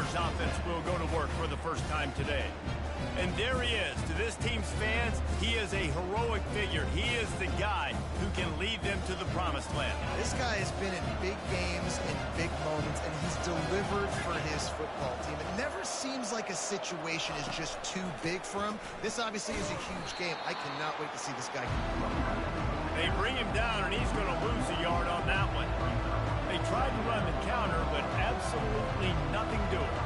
49ers offense will go to work for the first time today. And there he is. To this team's fans, he is a heroic figure. He is the guy who can lead them to the promised land. This guy has been in big games, in big moments, and he's delivered for his football team. It never seems like a situation is just too big for him. This obviously is a huge game. I cannot wait to see this guy keep going. They bring him down, and he's going to lose a yard on that one. They tried to run the counter, but absolutely nothing doing.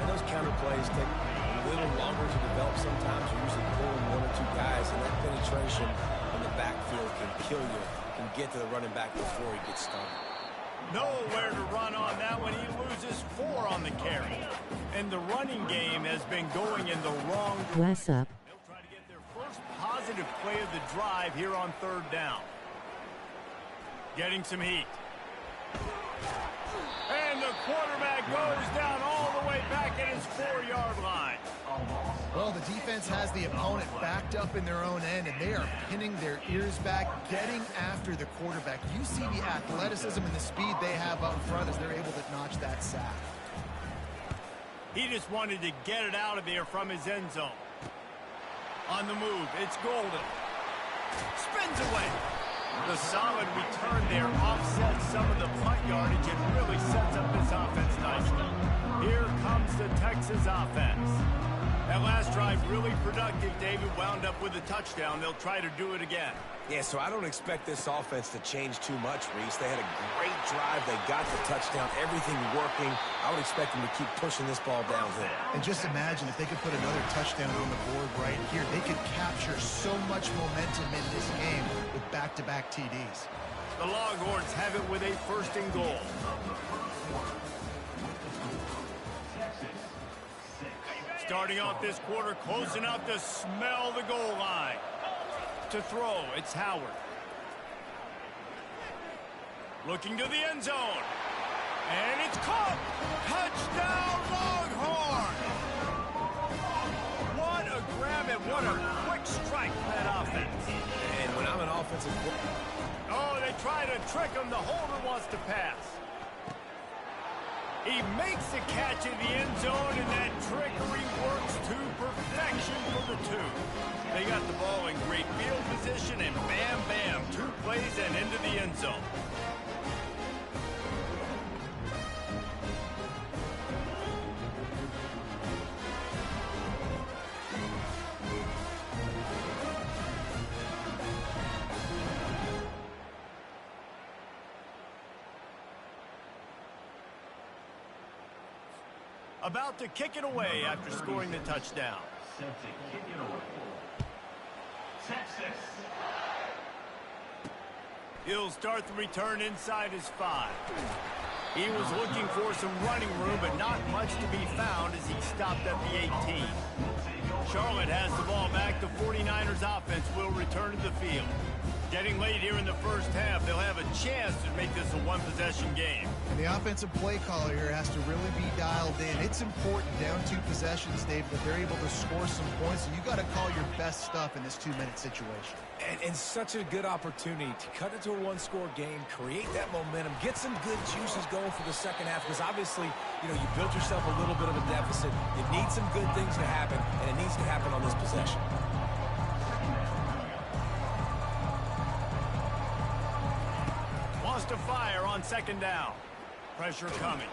And those counter plays take a little longer to develop sometimes. You're usually pulling one or two guys, and that penetration in the backfield can kill you, can get to the running back before he gets started. Nowhere to run on that one. He loses 4 on the carry. And the running game has been going in the wrong direction. Bless up. They'll try to get their first positive play of the drive here on 3rd down. Getting some heat. And the quarterback goes down all the way back at his 4-yard line. Well, the defense has the opponent backed up in their own end, and they are pinning their ears back, getting after the quarterback. You see the athleticism and the speed they have up front as they're able to notch that sack. He just wanted to get it out of there from his end zone. On the move, it's Golden. Spins away. The solid return there offsets some of the punt yardage and really sets up this offense nicely. Here comes the Texas offense. That last drive really productive. David wound up with a touchdown. They'll try to do it again. Yeah, so I don't expect this offense to change too much, Reese. They had a great drive. They got the touchdown. Everything working. I would expect them to keep pushing this ball downhill. And just imagine if they could put another touchdown on the board right here. They could capture so much momentum in this game with back-to-back TDs. The Longhorns have it with a 1st and goal. Starting off this quarter, close enough to smell the goal line. To throw, it's Howard. Looking to the end zone. And it's caught. Touchdown, Longhorn! What a grab and what a quick strike for that offense. And when I'm an offensive player. Oh, they try to trick him. The holder wants to pass. He makes the catch in the end zone, and that trickery works to perfection for the 2. They got the ball in great field position, and bam, bam, 2 plays and into the end zone. About to kick it away after scoring the touchdown. He'll start the return inside his 5. He was looking for some running room, but not much to be found as he stopped at the 18. Charlotte has the ball back. The 49ers offense will return to the field. Getting late here in the first half, they'll have a chance to make this a 1-possession game. And the offensive play caller here has to really be dialed in. It's important down 2 possessions, Dave, that they're able to score some points. And you got to call your best stuff in this 2-minute situation. And such a good opportunity to cut it to a 1-score game, create that momentum, get some good juices going for the second half. Because obviously, you built yourself a little bit of a deficit. You need some good things to happen, and it needs to happen on this possession. To fire on 2nd down. Pressure coming.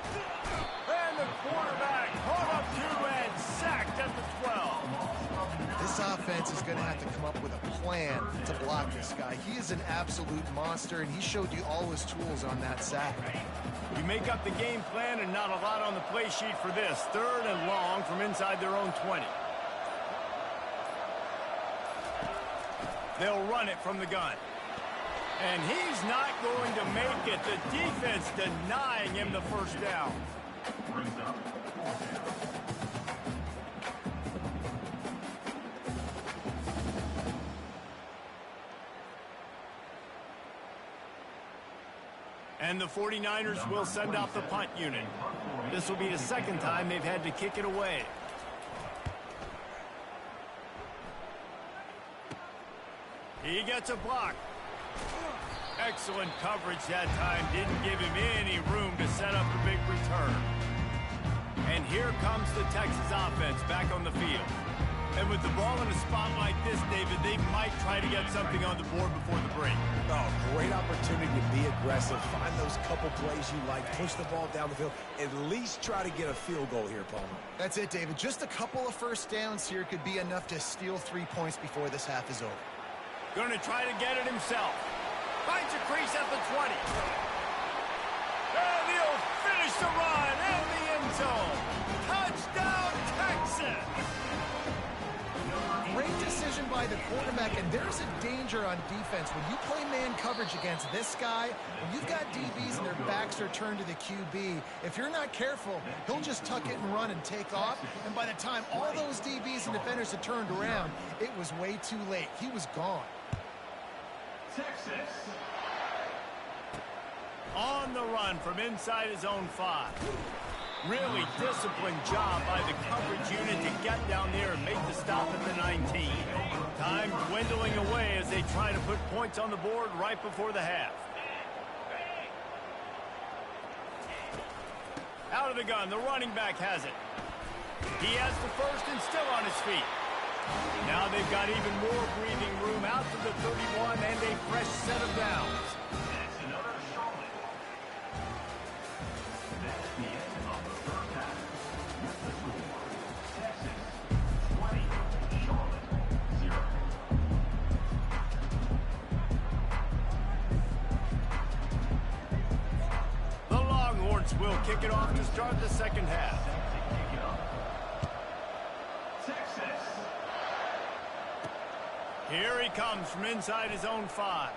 And the quarterback caught up to and sacked at the 12. This offense is going to have to come up with a plan to block this guy. He is an absolute monster, and he showed you all his tools on that sack. You make up the game plan and not a lot on the play sheet for this. 3rd and long from inside their own 20. They'll run it from the gun. And he's not going to make it. The defense denying him the 1st down. And the 49ers will send out the punt unit. This will be the 2nd time they've had to kick it away. He gets a block. Excellent coverage that time. Didn't give him any room to set up a big return. And here comes the Texas offense back on the field. And with the ball in a spot like this, David, they might try to get something on the board before the break. Oh, great opportunity to be aggressive. Find those couple plays you like. Push the ball down the field. At least try to get a field goal here, Palmer. That's it, David. Just a couple of first downs here could be enough to steal 3 points before this half is over. Going to try to get it himself. Finds a crease at the 20. And he'll finish the run in the end zone. Touchdown, Texas! Great decision by the quarterback, and there's a danger on defense. When you play man coverage against this guy, when you've got DBs and their backs are turned to the QB, if you're not careful, he'll just tuck it and run and take off. And by the time all those DBs and defenders had turned around, it was way too late. He was gone. Texas. On the run from inside his own 5. Really disciplined job by the coverage unit to get down there and make the stop at the 19. Time dwindling away as they try to put points on the board right before the half. Out of the gun, the running back has it. He has the first and still on his feet. Now they've got even more breathing room out to the 31 and a fresh set of downs. Will kick it off to start the second half. Texas. Here he comes from inside his own 5.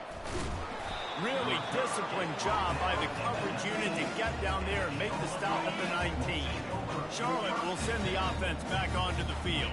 Really disciplined job by the coverage unit to get down there and make the stop at the 19. Charlotte will send the offense back onto the field.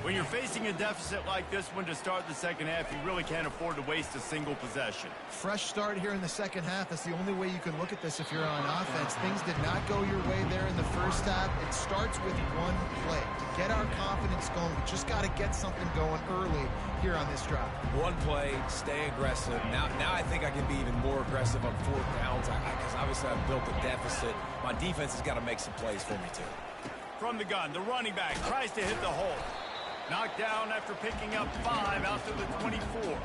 When you're facing a deficit like this one to start the second half, you really can't afford to waste a single possession. Fresh start here in the second half. That's the only way you can look at this if you're on offense. Things did not go your way there in the first half. It starts with one play. To get our confidence going, we just got to get something going early here on this drive. One play, stay aggressive. Now I think I can be even more aggressive on 4th downs because obviously I've built a deficit. My defense has got to make some plays for me, too. From the gun, the running back tries to hit the hole. Knocked down after picking up 5 out to the 24.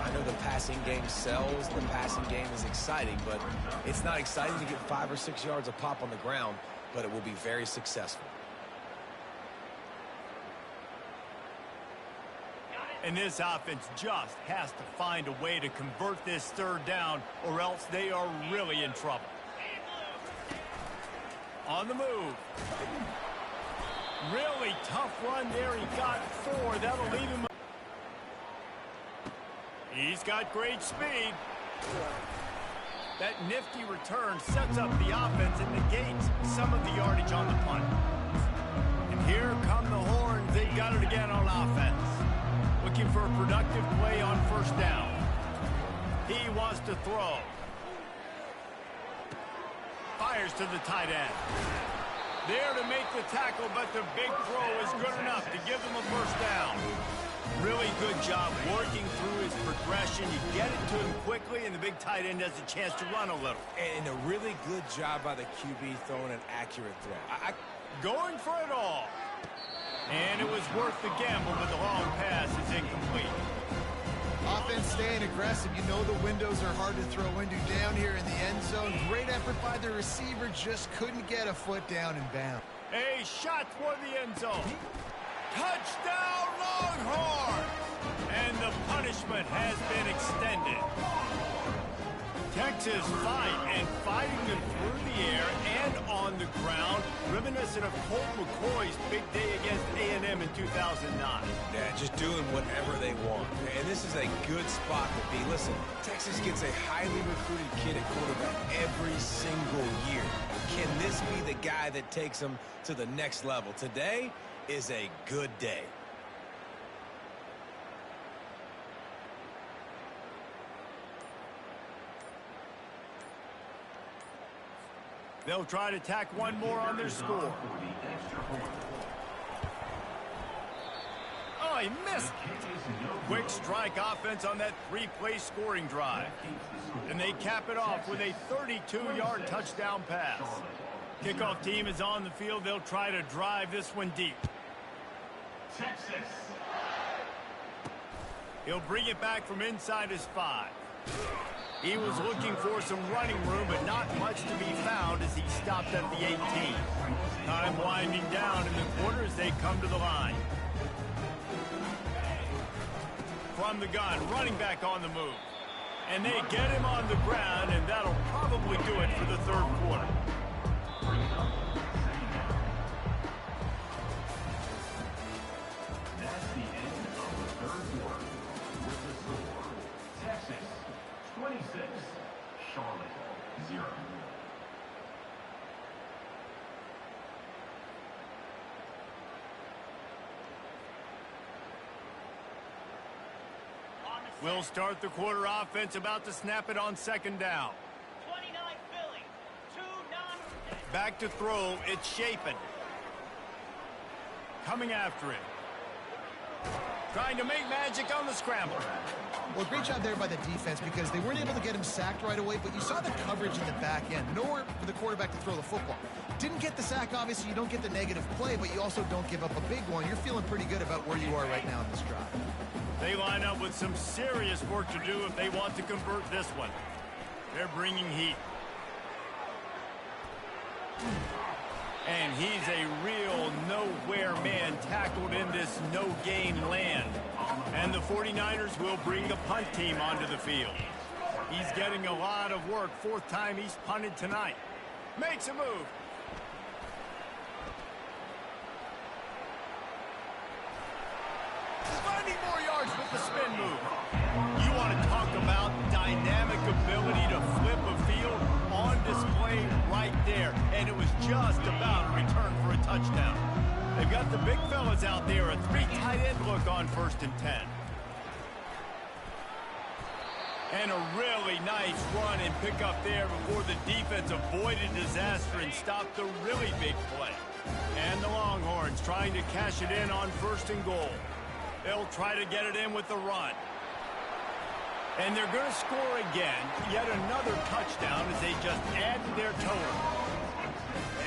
I know the passing game sells. The passing game is exciting, but it's not exciting to get 5 or 6 yards of pop on the ground, but it will be very successful. And this offense just has to find a way to convert this 3rd down, or else they are really in trouble. On the move. Really tough run there. He got 4. That'll leave him. He's got great speed. That nifty return sets up the offense and negates some of the yardage on the punt. And here come the horns. They've got it again on offense. Looking for a productive play on 1st down. He wants to throw. Fires to the tight end. There to make the tackle, but the big throw is good enough to give them a 1st down. Really good job working through his progression. You get it to him quickly, and the big tight end has a chance to run a little. And a really good job by the QB throwing an accurate throw. Going for it all. And it was worth the gamble, but the long pass is incomplete. Offense staying aggressive. You know the windows are hard to throw into down here in the end zone. Great effort by the receiver. Just couldn't get a foot down and bound. A shot for the end zone. Touchdown, Longhorn! And the punishment has been extended. Texas fighting them through the air and on the ground, reminiscent of Colt McCoy's big day against A&M in 2009. Yeah, just doing whatever they want. And this is a good spot to be. Listen, Texas gets a highly recruited kid at quarterback every single year. Can this be the guy that takes them to the next level? Today is a good day. They'll try to tack one more on their score. Oh, he missed. Quick strike offense on that 3-play scoring drive. And they cap it off with a 32-yard touchdown pass. Kickoff team is on the field. They'll try to drive this one deep. Texas. He'll bring it back from inside his 5. He was looking for some running room, but not much to be found as he stopped at the 18. Time winding down in the quarter as they come to the line. From the gun, running back on the move. And they get him on the ground, and that'll probably do it for the third quarter. That's the end of the third quarter. With the score, Texas 26, Charlotte 0. We'll start the quarter offense, about to snap it on second down. 29 Philly, 2 non. Back to throw, it's Shapen. Coming after it. Trying to make magic on the scramble. Well, great job there by the defense because they weren't able to get him sacked right away, but you saw the coverage in the back end. Nowhere for the quarterback to throw the football. Didn't get the sack, obviously. You don't get the negative play, but you also don't give up a big one. You're feeling pretty good about where you are right now in this drive. They line up with some serious work to do if they want to convert this one. They're bringing heat. And he's a real nowhere man tackled in this no-gain land. And the 49ers will bring the punt team onto the field. He's getting a lot of work. 4th time he's punted tonight. Makes a move. Finding more yards with the spin move. You want to talk about dynamic ability to flip a field on display right there. And it was just about a return for a touchdown. They've got the big fellas out there. A 3 tight end look on 1st and 10. And a really nice run and pick up there before the defense avoided disaster and stopped the really big play. And the Longhorns trying to cash it in on 1st and goal. They'll try to get it in with the run. And they're going to score again. Yet another touchdown as they just add to their total.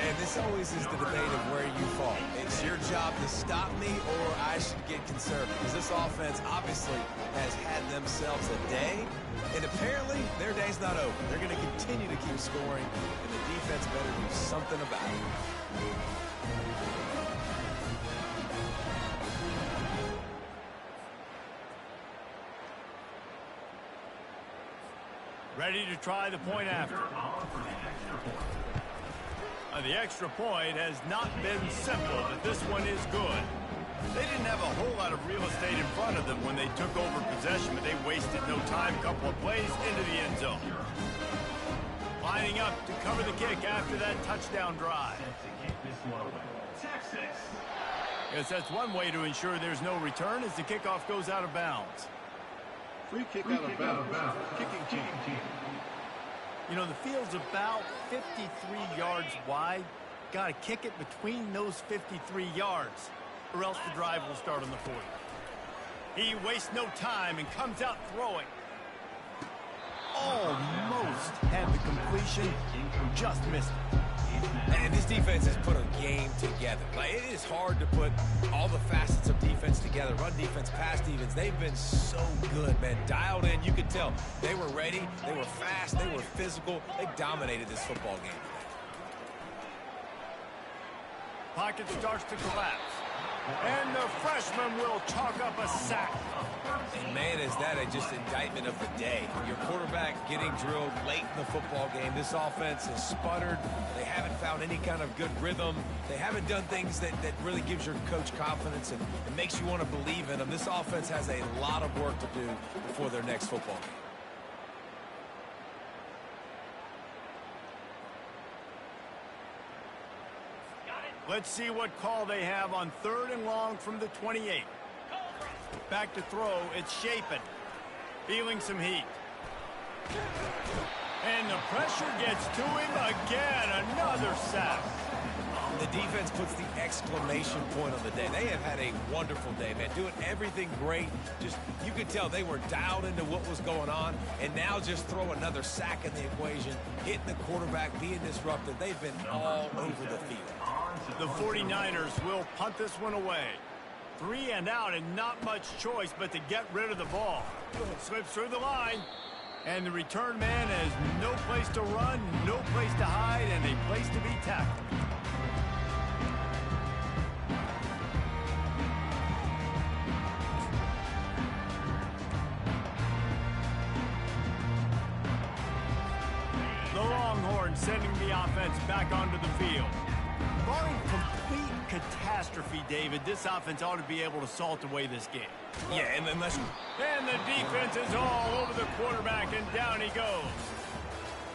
And this always is the debate of where you fall. It's your job to stop me or I should get conservative. Because this offense obviously has had themselves a day. And apparently their day's not over. They're going to continue to keep scoring. And the defense better do something about it. Ready to try the point after. The extra point has not been simple, but this one is good. They didn't have a whole lot of real estate in front of them when they took over possession, but they wasted no time. A couple of plays into the end zone. Lining up to cover the kick after that touchdown drive. Texas. Yes, that's one way to ensure there's no return as the kickoff goes out of bounds. Free kick out of bounds. Kicking team. You know, the field's about 53 yards wide. Got to kick it between those 53 yards, or else the drive will start on the 40. He wastes no time and comes out throwing. Almost had the completion, just missed it. And this defense has put a game together. Like, it is hard to put all the facets of defense together. Run defense, pass defense. They've been so good, man. Dialed in. You could tell they were ready. They were fast. They were physical. They dominated this football game. Pocket starts to collapse. And the freshman will chalk up a sack. And man, is that just indictment of the day. Your quarterback getting drilled late in the football game. This offense has sputtered. They haven't found any kind of good rhythm. They haven't done things that really gives your coach confidence and makes you want to believe in them. This offense has a lot of work to do before their next football game. Let's see what call they have on 3rd and long from the 28. Back to throw, it's Shapen. Feeling some heat. And the pressure gets to him again. Another sack. And the defense puts the exclamation point on the day. They have had a wonderful day, man. Doing everything great. Just, you could tell they were dialed into what was going on. And now just throw another sack in the equation, hitting the quarterback, being disruptive. They've been all over the field. The 49ers will punt this one away. 3 and out, and not much choice but to get rid of the ball. Slips through the line. And the return man has no place to run, no place to hide, and a place to be tackled. The Longhorns sending the offense back onto the field. Barring complete catastrophe, David, this offense ought to be able to salt away this game. Yeah, and the defense is all over the quarterback, and down he goes.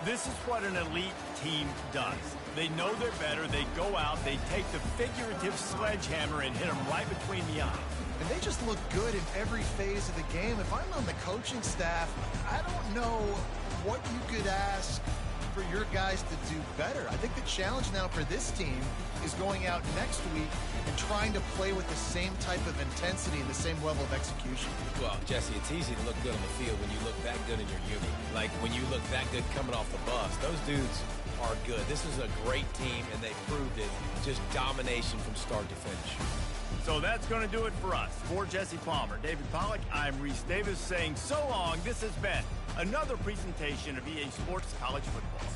This is what an elite team does. They know they're better. They go out. They take the figurative sledgehammer and hit them right between the eyes. And they just look good in every phase of the game. If I'm on the coaching staff, I don't know what you could ask for your guys to do better. I think the challenge now for this team is going out next week and trying to play with the same type of intensity and the same level of execution. Well, Jesse, it's easy to look good on the field when you look that good in your unit. Like when you look that good coming off the bus. Those dudes are good. This is a great team, and they proved it. Just domination from start to finish. So that's going to do it for us. For Jesse Palmer, David Pollack, I'm Reese Davis saying so long. This has been another presentation of EA Sports College Football.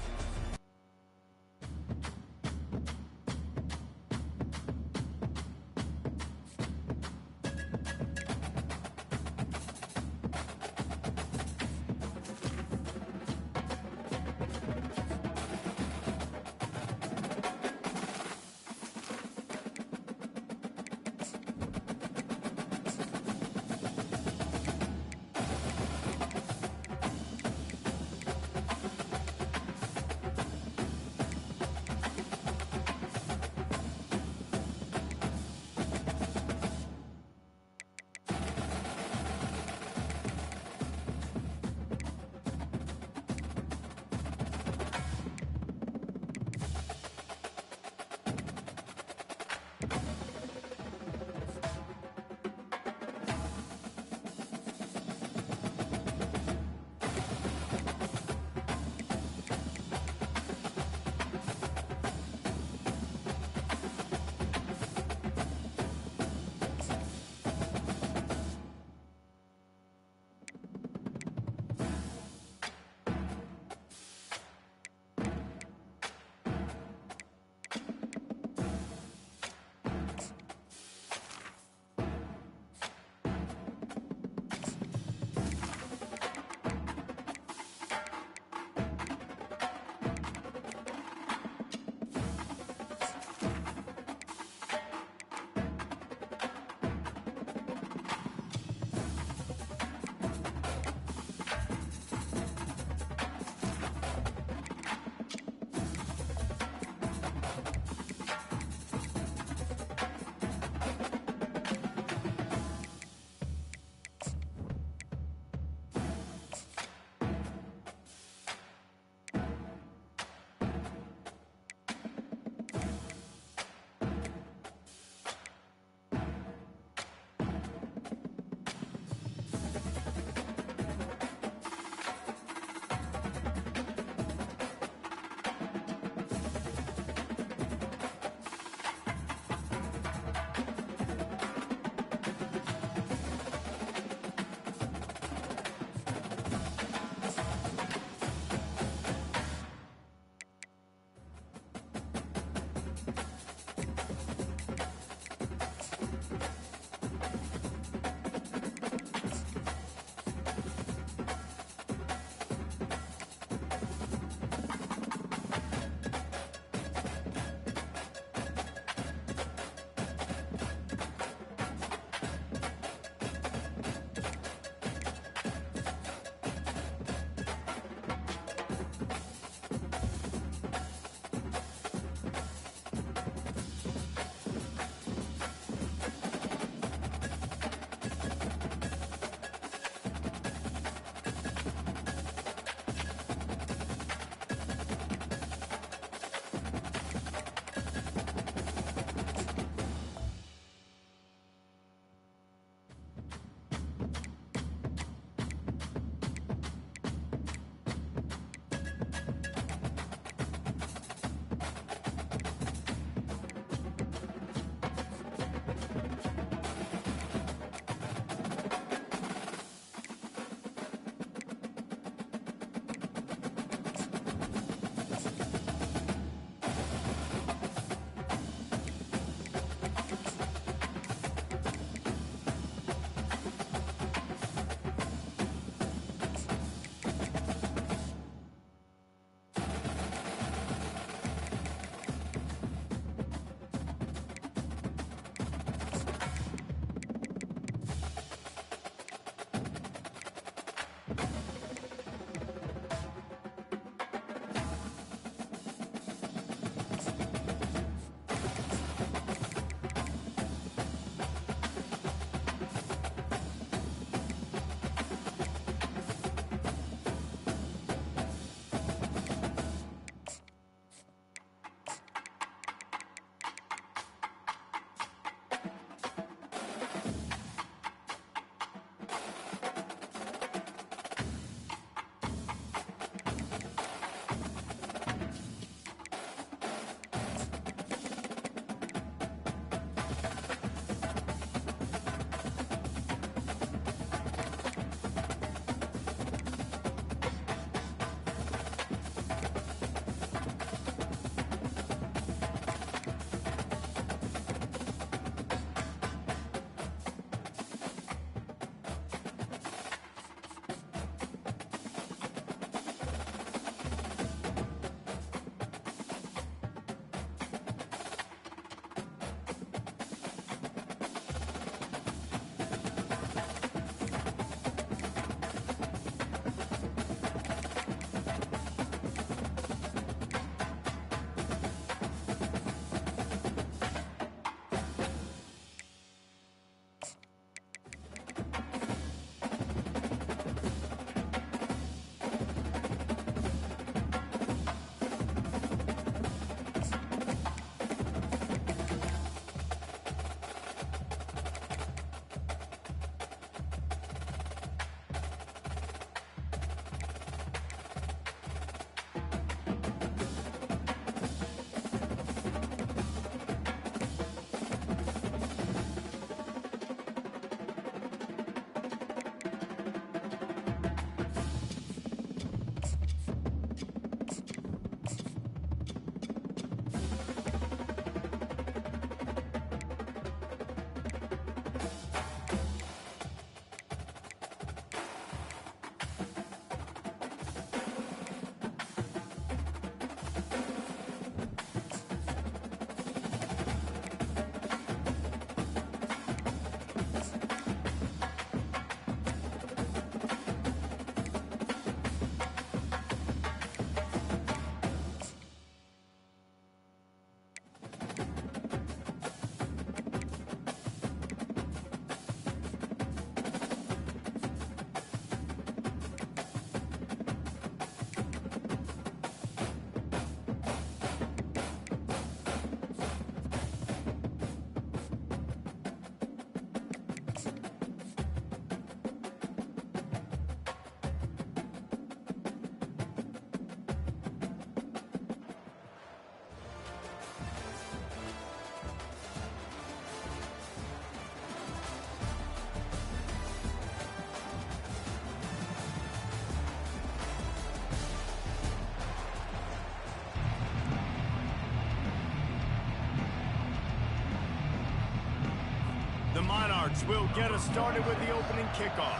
The Monarchs will get us started with the opening kickoff.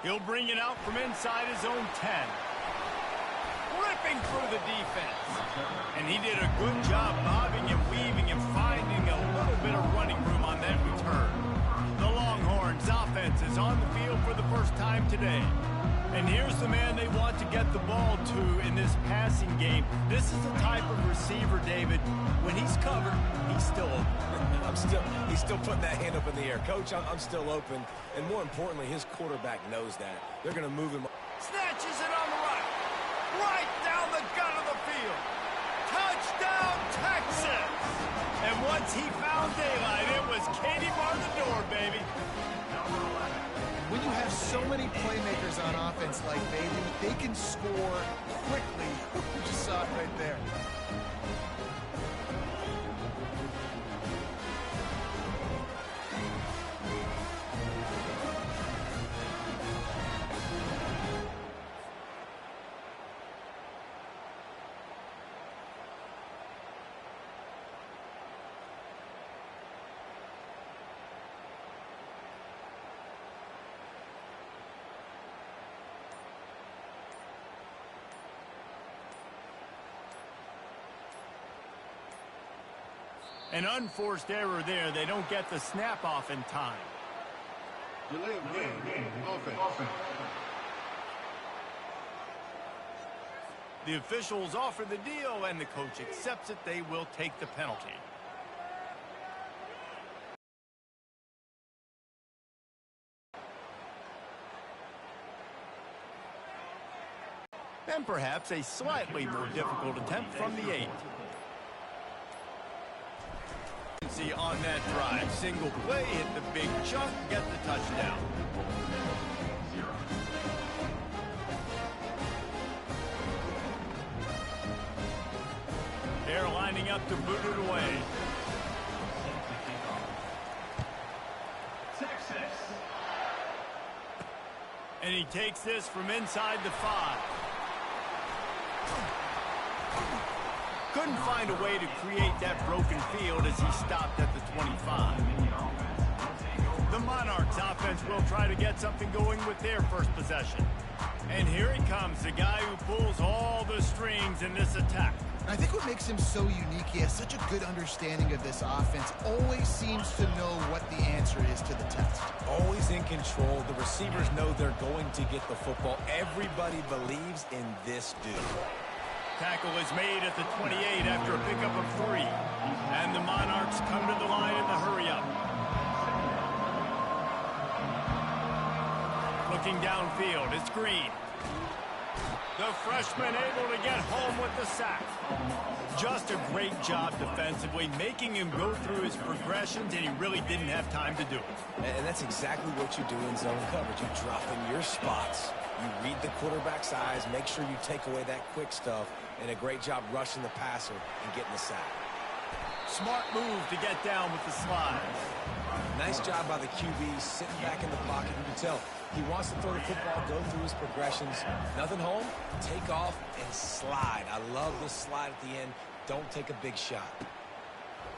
He'll bring it out from inside his own 10. Ripping through the defense. And he did a good job bobbing and weaving and finding a little bit of running room on that return. The Longhorns offense is on the field for the first time today. And here's the man they want to get the ball to in this passing game. This is the type of receiver, David, when he's covered, he's still open. He's still putting that hand up in the air. Coach, I'm still open. And more importantly, his quarterback knows that. They're going to move him. Snatches it on the right. Right down the gut of the field. Touchdown, Texas! And once he found daylight, it was Katie bar the door, baby. When you have so many playmakers on offense like they can score quickly. You just saw it right there. An unforced error there. They don't get the snap off in time. Delay of game. Offense. The officials offer the deal, and the coach accepts it. They will take the penalty. And perhaps a slightly more difficult attempt from the 8. On that drive, single play, hit the big chunk, get the touchdown. They're lining up to boot it away. Texas. And he takes this from inside the 5. Couldn't find a way to create that broken field as he stopped at the 25. The Monarchs offense will try to get something going with their first possession. And here he comes, the guy who pulls all the strings in this attack. I think what makes him so unique, he has such a good understanding of this offense, always seems to know what the answer is to the test. Always in control. The receivers know they're going to get the football. Everybody believes in this dude. Tackle is made at the 28 after a pickup of 3. And the Monarchs come to the line in the hurry-up. Looking downfield, it's Green. The freshman able to get home with the sack. Just a great job defensively, making him go through his progressions, and he really didn't have time to do it. And that's exactly what you do in zone coverage. You drop in your spots. You read the quarterback's eyes, make sure you take away that quick stuff, and a great job rushing the passer and getting the sack. Smart move to get down with the slide. Nice job by the QB, sitting back in the pocket. You can tell he wants to throw the football, go through his progressions. Nothing home, take off, and slide. I love the slide at the end. Don't take a big shot.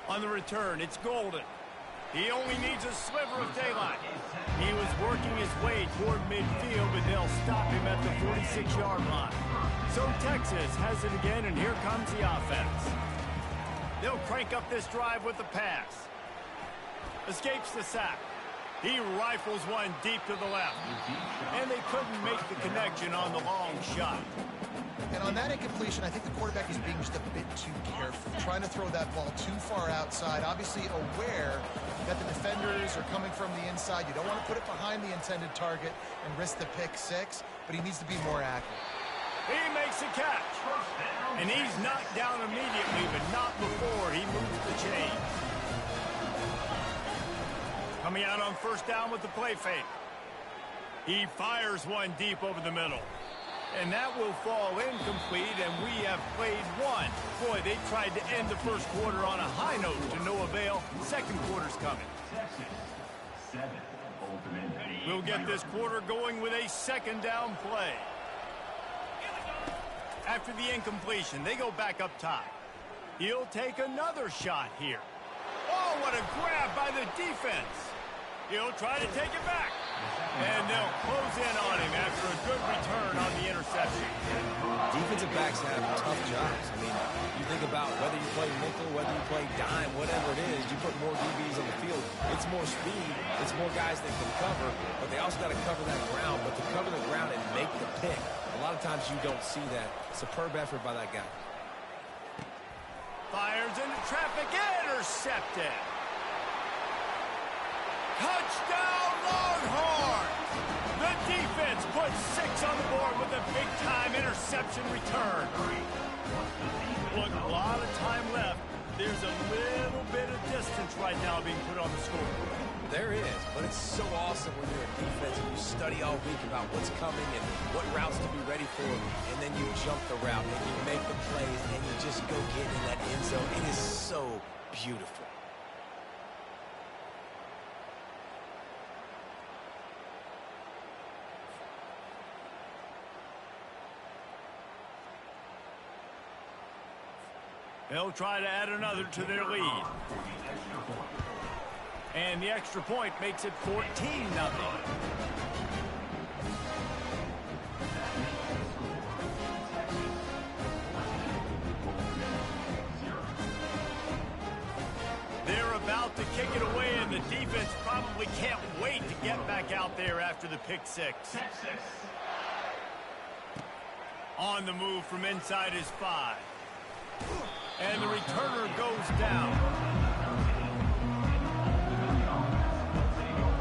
On the return, it's Golden. He only needs a sliver of daylight. He was working his way toward midfield, but they'll stop him at the 46-yard line. So Texas has it again, and here comes the offense. They'll crank up this drive with the pass. Escapes the sack. He rifles one deep to the left. And they couldn't make the connection on the long shot. And on that incompletion, I think the quarterback is being just a bit too careful, trying to throw that ball too far outside, obviously aware that the defenders are coming from the inside. You don't want to put it behind the intended target and risk the pick 6, but he needs to be more accurate. He makes a catch. And he's knocked down immediately, but not before he moves the chain. Coming out on first down with the play fake. He fires one deep over the middle. And that will fall incomplete, and we have played one. Boy, they tried to end the first quarter on a high note to no avail. Second quarter's coming. We'll get this quarter going with a second down play. After the incompletion, they go back up top. He'll take another shot here. Oh, what a grab by the defense. He'll try to take it back. And they'll close in on him after a good return on the interception. Defensive backs have tough jobs. I mean, you think about whether you play nickel, whether you play dime, whatever it is, you put more DBs on the field. It's more speed. It's more guys that can cover, but they also got to cover that ground. But to cover the ground and make the pick, a lot of times you don't see that. Superb effort by that guy. Fires into traffic, intercepted. Touchdown, Longhorns! The defense puts 6 on the board with a big-time interception return. Look, a lot of time left. There's a little bit of distance right now being put on the scoreboard. There is, but it's so awesome when you're a defense and you study all week about what's coming and what routes to be ready for, and then you jump the route and you make the plays and you just go get in that end zone. It is so beautiful. They'll try to add another to their lead. And the extra point makes it 14-0. They're about to kick it away, and the defense probably can't wait to get back out there after the pick six. On the move from inside his 5. And the returner goes down.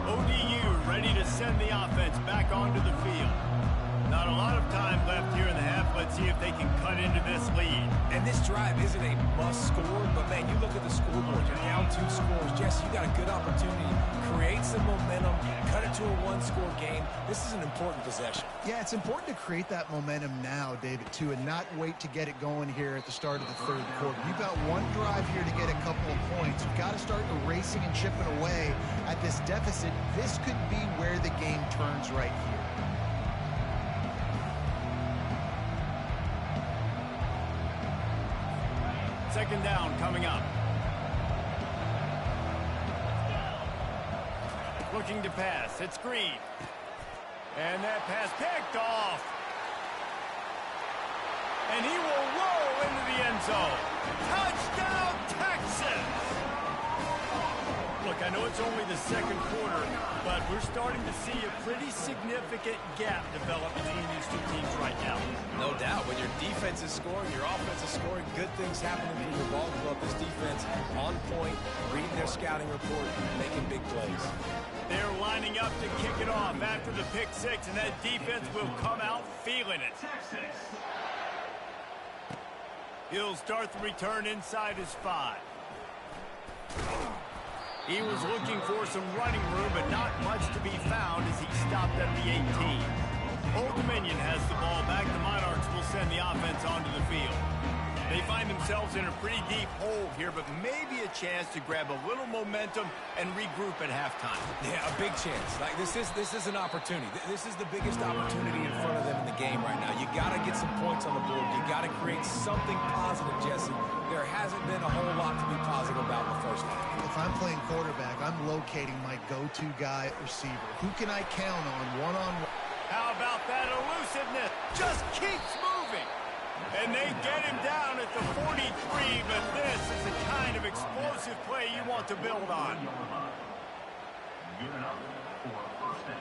ODU ready to send the offense back onto the field. Not a lot of time left here in the half. Let's see if they can cut into this lead. And this drive isn't a must score, but man, you look at the scoreboard. You're down 2 scores. Jesse, you got a good opportunity. Create some momentum. Cut it to a 1-score game. This is an important possession. Yeah, it's important to create that momentum now, David, too, and not wait to get it going here at the start of the third quarter. You've got one drive here to get a couple of points. You've got to start erasing and chipping away at this deficit. This could be where the game turns right here. Second down coming up. Looking to pass. It's Green. And that pass picked off. And he will roll into the end zone. Touchdown, Texas! Look, I know it's only the second quarter, but we're starting to see a pretty significant gap develop between these two teams right now. No doubt. When your defense is scoring, your offense is scoring, good things happening for your ball club. This defense on point, reading their scouting report, making big plays. They're lining up to kick it off after the pick six, and that defense will come out feeling it. He'll start the return inside his 5. He was looking for some running room, but not much to be found as he stopped at the 18. Old Dominion has the ball back. The Monarchs will send the offense onto the field. They find themselves in a pretty deep hole here, but maybe a chance to grab a little momentum and regroup at halftime. Yeah, a big chance. Like this is an opportunity. This is the biggest opportunity in front of them in the game right now. You got to get some points on the board. You got to create something positive, Jesse. There hasn't been a whole lot to be positive about in the first half. If I'm playing quarterback, I'm locating my go-to guy at receiver. Who can I count on one-on-one? How about that elusiveness? Just keeps moving. And they get him down at the 43, but this is the kind of explosive play you want to build on. Good enough for first down.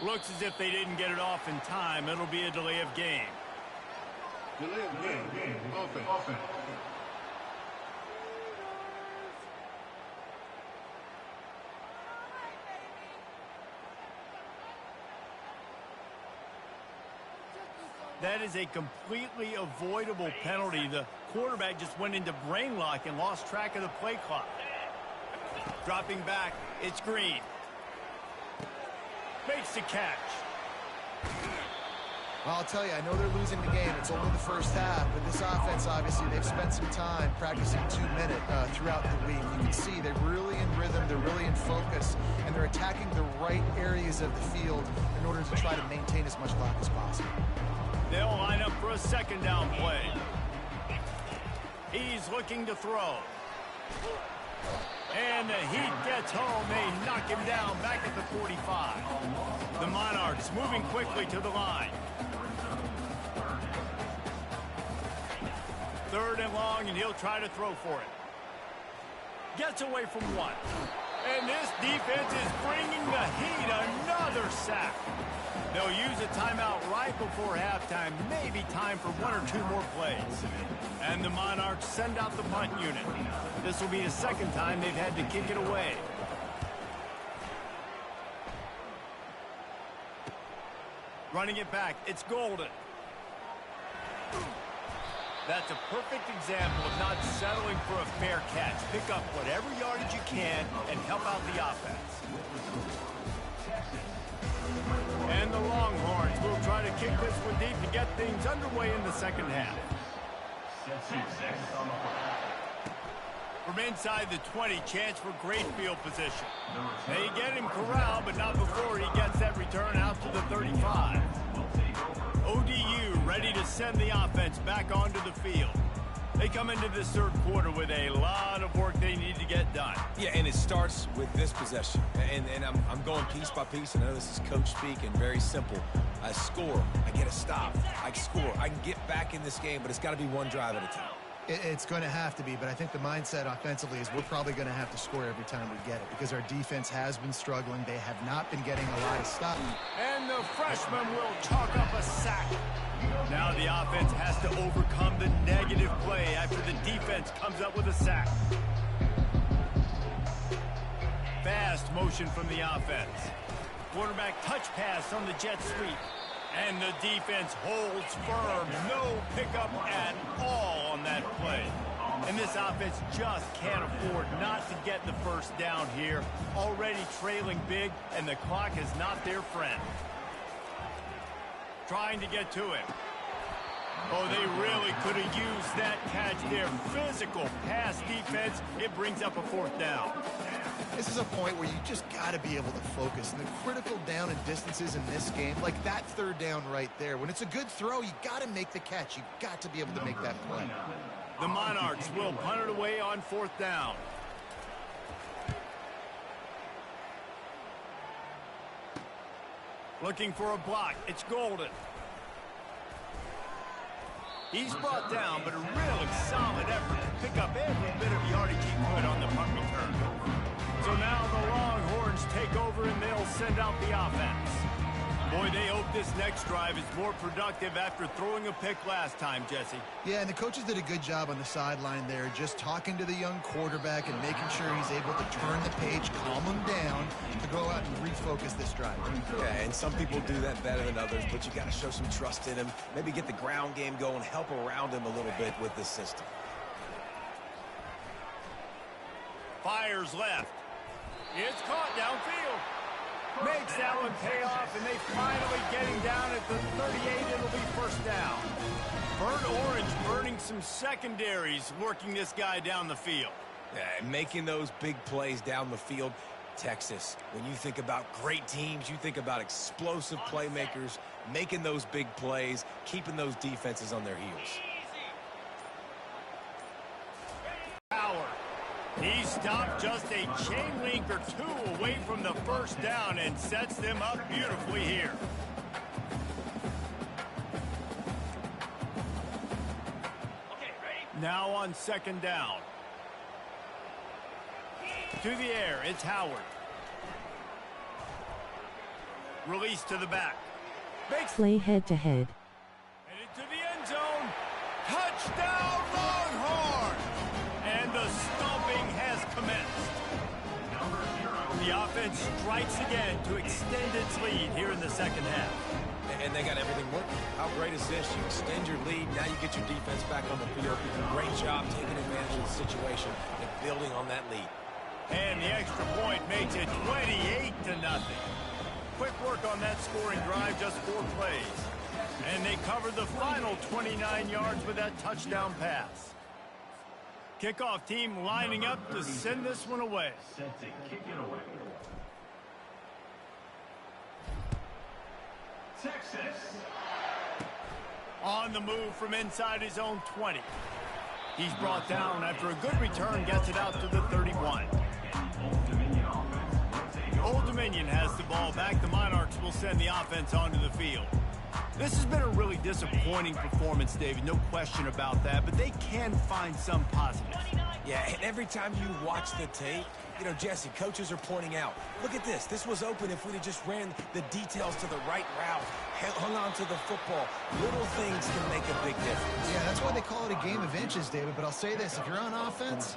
Looks as if they didn't get it off in time. It'll be a delay of game. Delay of game. Offense. That is a completely avoidable penalty. The quarterback just went into brain lock and lost track of the play clock. Dropping back, it's Green. Makes the catch. Well, I'll tell you, I know they're losing the game. It's only the first half, but this offense, obviously, they've spent some time practicing 2-minute throughout the week. You can see they're really in rhythm, they're really in focus, and they're attacking the right areas of the field in order to try to maintain as much clock as possible. They'll line up for a second down play. He's looking to throw. And the heat gets home. They knock him down back at the 45. The Monarchs moving quickly to the line. 3rd and long, and he'll try to throw for it. Gets away from one. And this defense is bringing the heat. Another sack. They'll use a timeout right before halftime. Maybe time for 1 or 2 more plays. And the Monarchs send out the punt unit. This will be the second time they've had to kick it away. Running it back, it's Golden. That's a perfect example of not settling for a fair catch. Pick up whatever yardage you can and help out the offense. And the Longhorns will try to kick this one deep to get things underway in the second half. From inside the 20, chance for great field position. They get him corralled, but not before he gets that return out to the 35. ODU ready to send the offense back onto the field. They come into this third quarter with a lot of work they need to get done. Yeah, and it starts with this possession. And I'm going piece by piece. I know this is coach speak and very simple. I score. I get a stop. I score. I can get back in this game, but it's got to be one drive at a time. It's going to have to be, but I think the mindset offensively is we're probably going to have to score every time we get it because our defense has been struggling. They have not been getting a lot of stops. And the freshman will chalk up a sack. Now the offense has to overcome the negative play after the defense comes up with a sack. Fast motion from the offense. Quarterback touch pass on the jet sweep. And the defense holds firm. No pickup at all on that play. And this offense just can't afford not to get the first down here. Already trailing big, and the clock is not their friend. Trying to get to him. Oh, they really could have used that catch there. Physical pass defense. It brings up a 4th down. This is a point where you just got to be able to focus. And the critical down and distances in this game, like that 3rd down right there, when it's a good throw, you got to make the catch. You got to be able to make that play. The Monarchs will punt it away on 4th down. Looking for a block. It's Golden. He's brought down, but a really solid effort to pick up every bit of yardage he could on the punt return. So now the Longhorns take over and they'll send out the offense. Boy, they hope this next drive is more productive after throwing a pick last time, Jesse. Yeah, and the coaches did a good job on the sideline there, just talking to the young quarterback and making sure he's able to turn the page, calm him down, to go out and refocus this drive. Yeah, and some people do that better than others, but you got to show some trust in him. Maybe get the ground game going, help around him a little bit with this system. Fires left. It's caught downfield. Makes that one pay off, and they finally getting down at the 38. It'll be 1st down. Burnt Orange burning some secondaries, working this guy down the field. Yeah, making those big plays down the field. Texas, when you think about great teams, you think about explosive playmakers, making those big plays, keeping those defenses on their heels. Power. He stopped just a chain link or 2 away from the 1st down and sets them up beautifully here. Okay, ready? Now on 2nd down. To the air, it's Howard. Release to the back. Makes Play head-to-head. and into the end zone. Touchdown, Longhorn! And the stomping has commenced. The offense strikes again to extend its lead here in the second half. And they got everything working. How great is this? You extend your lead, now you get your defense back on the field. Great job taking advantage of the situation and building on that lead. And the extra point makes it 28-0. Quick work on that scoring drive, just 4 plays. And they covered the final 29 yards with that touchdown pass. Kickoff team lining up to send this one away. Set to kick it away. Texas. On the move from inside his own 20. He's brought down after a good return, gets it out to the 31. Old Dominion has the ball back. The Monarchs will send the offense onto the field. This has been a really disappointing performance, David, no question about that, but they can find some positives. Yeah, and every time you watch the tape, you know, Jesse, coaches are pointing out, look at this. This was open if we'd have just ran the details to the right route, hung on to the football. Little things can make a big difference. Yeah, that's why they call it a game of inches, David. But I'll say this, if you're on offense,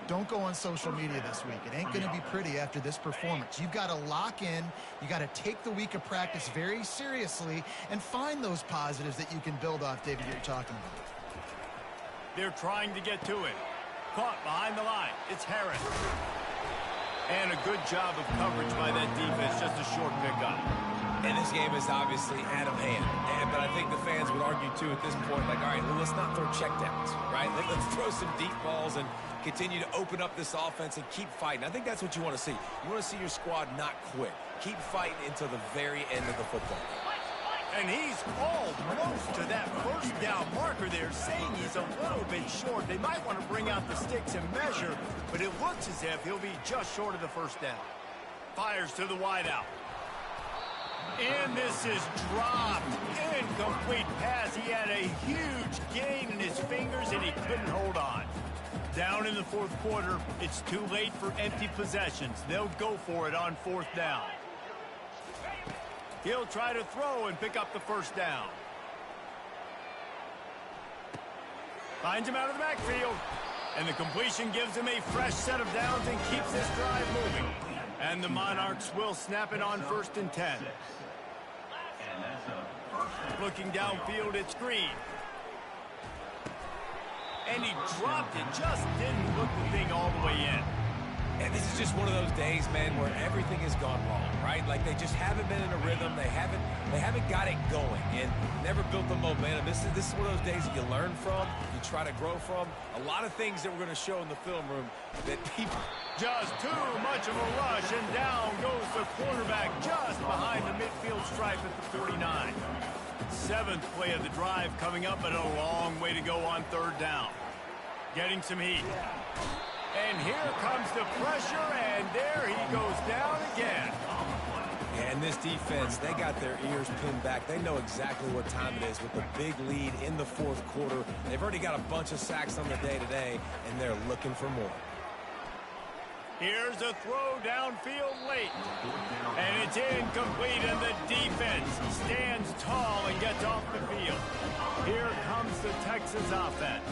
don't go on social media this week. It ain't going to be pretty after this performance. You've got to lock in. You got to take the week of practice very seriously and find those positives that you can build off, David, you're talking about. They're trying to get to it. Caught behind the line. It's Harris. And a good job of coverage by that defense. Just a short pickup. And this game is obviously out of hand. But I think the fans would argue, too, at this point, like, all right, well, let's not throw checkdowns, right? Let's throw some deep balls and continue to open up this offense and keep fighting. I think that's what you want to see. You want to see your squad not quit. Keep fighting until the very end of the football game. And he's almost to that first down marker there, saying he's a little bit short. They might want to bring out the sticks and measure, but it looks as if he'll be just short of the first down. Fires to the wideout. And this is dropped. Incomplete pass. He had a huge gain in his fingers, and he couldn't hold on. Down in the fourth quarter, it's too late for empty possessions. They'll go for it on fourth down. He'll try to throw and pick up the first down. Finds him out of the backfield. And the completion gives him a fresh set of downs and keeps this drive moving. And the Monarchs will snap it on 1st and 10. Looking downfield, it's Green. And he dropped it. Just didn't look the thing all the way in. And this is just one of those days, man, where everything has gone wrong, right? Like they just haven't been in a rhythm. They haven't got it going and never built the momentum. This is one of those days that you learn from, you try to grow from. A lot of things that we're going to show in the film room that people... Just too much of a rush, and down goes the quarterback just behind the midfield stripe at the 49. 7th play of the drive coming up, but a long way to go on 3rd down. Getting some heat. And here comes the pressure, and there he goes down again. And this defense, they got their ears pinned back. They know exactly what time it is with the big lead in the 4th quarter. They've already got a bunch of sacks on the day today, and they're looking for more. Here's a throw downfield late. And it's incomplete, and the defense stands tall and gets off the field. Here comes the Texas offense.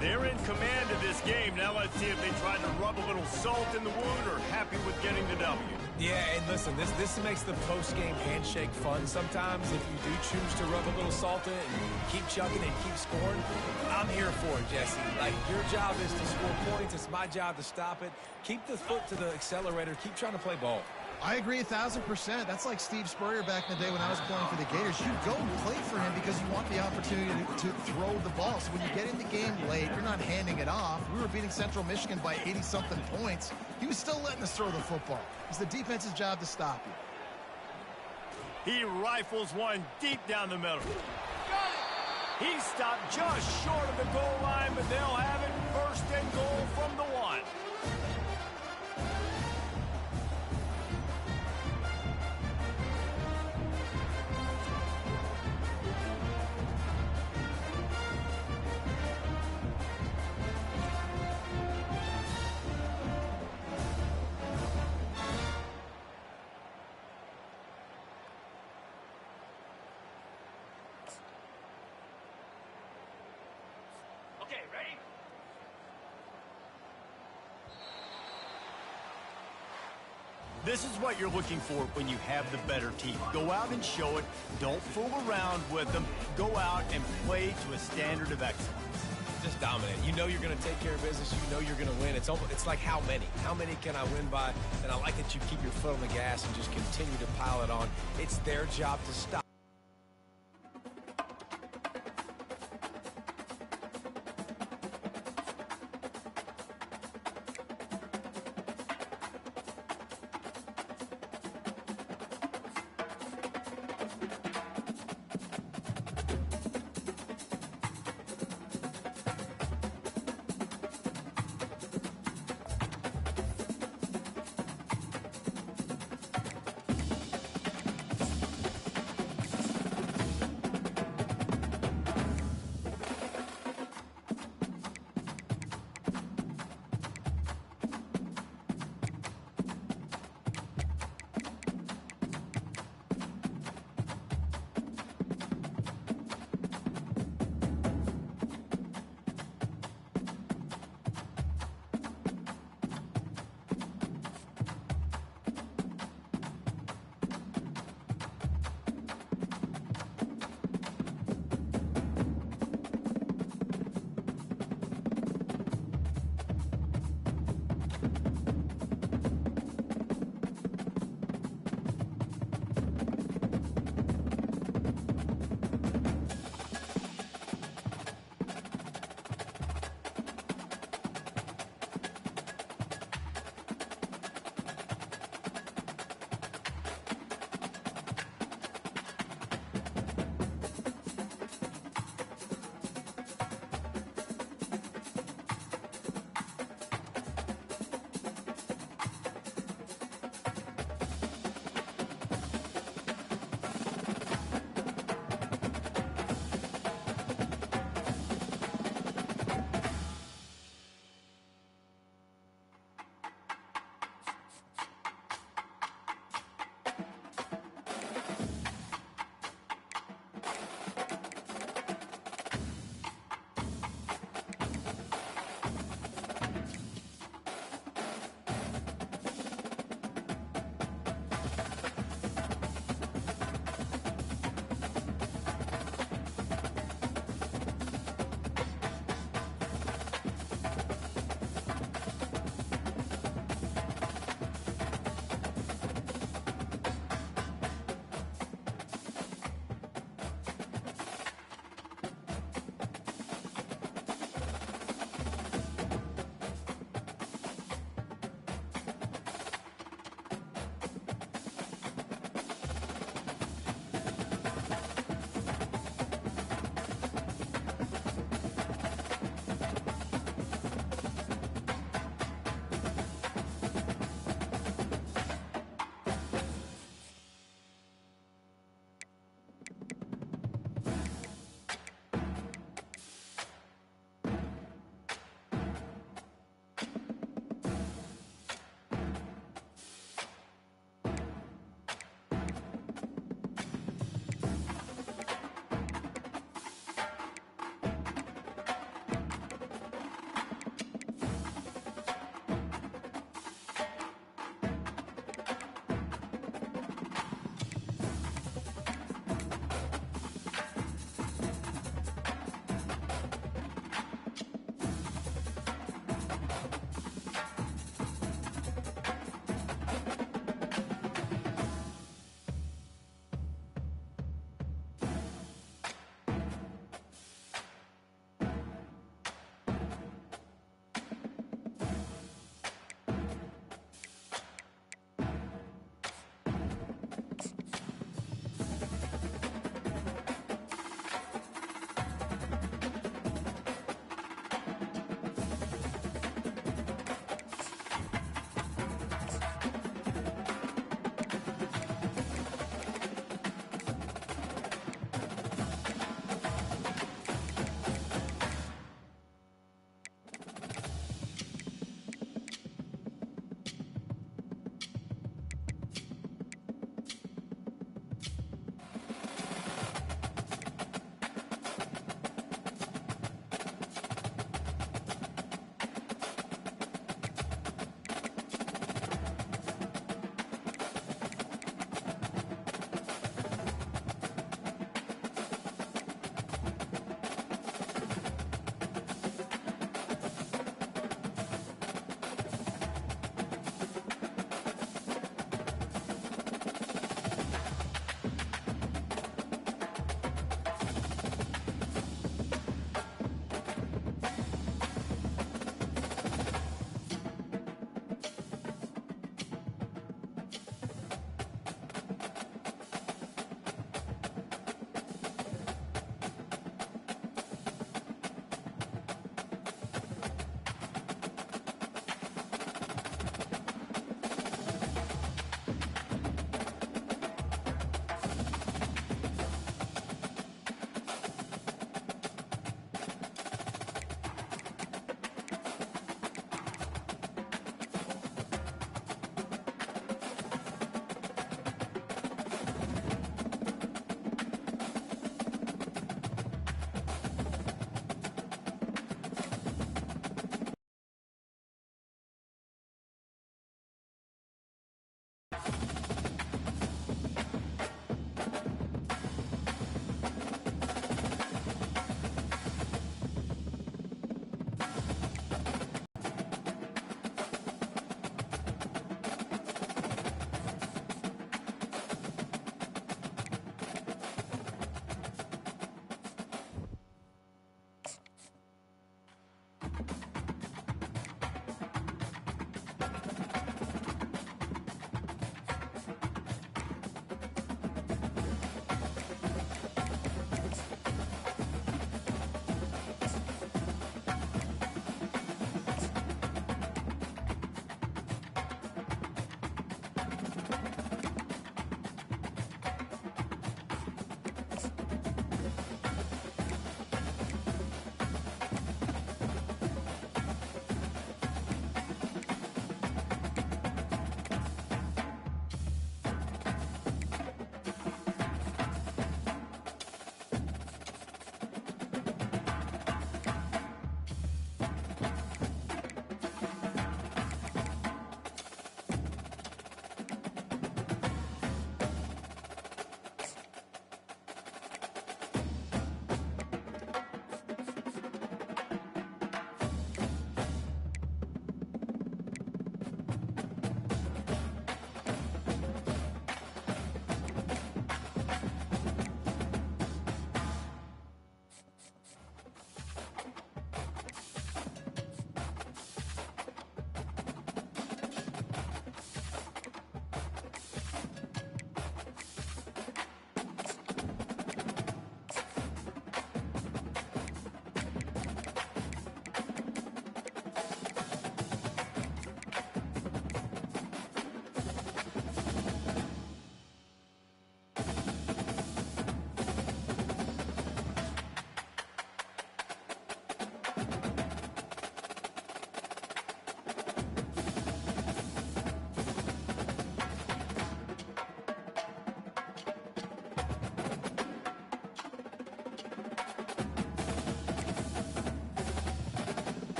They're in command of this game. Now let's see if they try to rub a little salt in the wound or happy with getting the W. Yeah, and listen, this makes the post-game handshake fun sometimes. If you do choose to rub a little salt in it and keep chugging and keep scoring, I'm here for it, Jesse. Like, your job is to score points. It's my job to stop it. Keep the foot to the accelerator. Keep trying to play ball. I agree 1,000%. That's like Steve Spurrier back in the day when I was playing for the Gators. You go and play for him because you want the opportunity to throw the ball. So when you get in the game late, you're not handing it off. We were beating Central Michigan by 80-something points. He was still letting us throw the football. It's the defense's job to stop you. He rifles one deep down the middle. Got it! He stopped just short of the goal line, but they'll have it 1st and goal from the 1. Okay, ready? This is what you're looking for when you have the better team. Go out and show it. Don't fool around with them. Go out and play to a standard of excellence. Just dominate. You know you're going to take care of business. You know you're going to win. It's like how many? How many can I win by? And I like that you keep your foot on the gas and just continue to pile it on. It's their job to stop.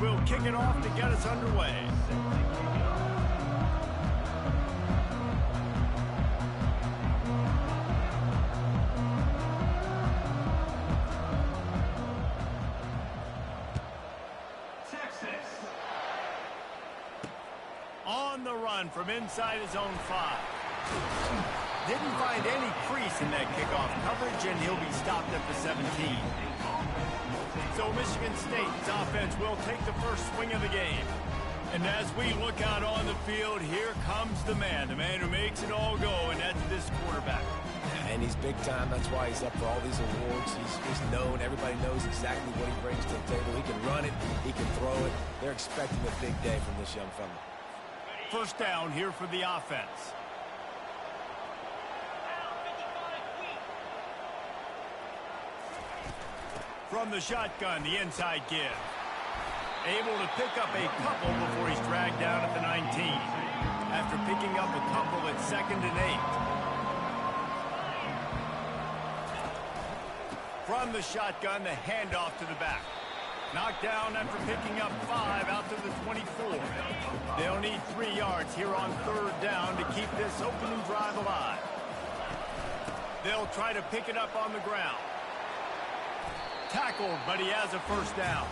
will kick it off to get us underway. On the run from inside his own 5. Didn't find any crease in that kickoff coverage, and he'll be stopped at the 17. So Michigan State's offense will take the first swing of the game. And as we look out on the field, here comes the man who makes it all go, and that's this quarterback. And he's big time. That's why he's up for all these awards. He's known. Everybody knows exactly what he brings to the table. He can run it. He can throw it. They're expecting a big day from this young fella. First down here for the offense. From the shotgun, the inside give. Able to pick up a couple before he's dragged down at the 19. After picking up a couple at 2nd and 8. From the shotgun, the handoff to the back. Knocked down after picking up 5 out to the 24. They'll need 3 yards here on 3rd down to keep this opening drive alive. They'll try to pick it up on the ground. Tackled, but he has a first down.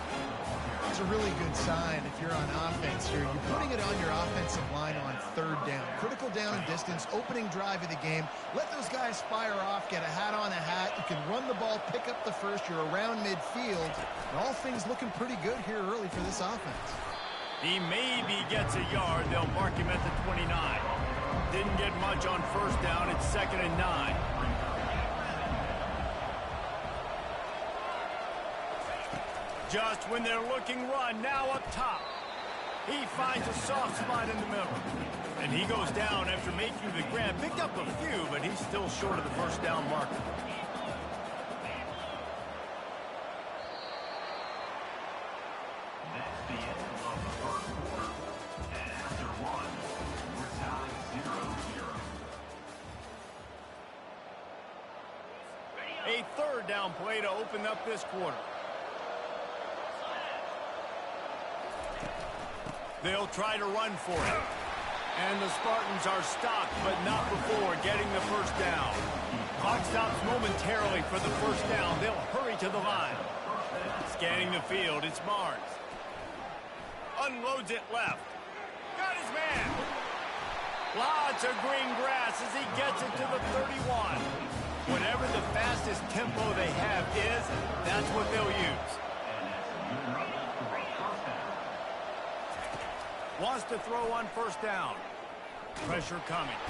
It's a really good sign if you're on offense here. You're putting it on your offensive line on 3rd down. Critical down and distance, opening drive of the game. Let those guys fire off, get a hat on a hat. You can run the ball, pick up the first. You're around midfield. And all things looking pretty good here early for this offense. He maybe gets a yard. They'll mark him at the 29. Didn't get much on first down. It's 2nd and 9. Just when they're looking run, now up top. He finds a soft spot in the middle. And he goes down after making the grab. Picked up a few, but he's still short of the first down marker. That's the end of the first quarter. And after one, we're tied 0-0. A 3rd down play to open up this quarter. They'll try to run for it. And the Spartans are stopped, but not before getting the first down. Clock stops momentarily for the first down. They'll hurry to the line. Scanning the field, it's Barnes. Unloads it left. Got his man. Lots of green grass as he gets it to the 31. Whatever the fastest tempo they have is, that's what they'll use. Wants to throw on first down. Pressure coming.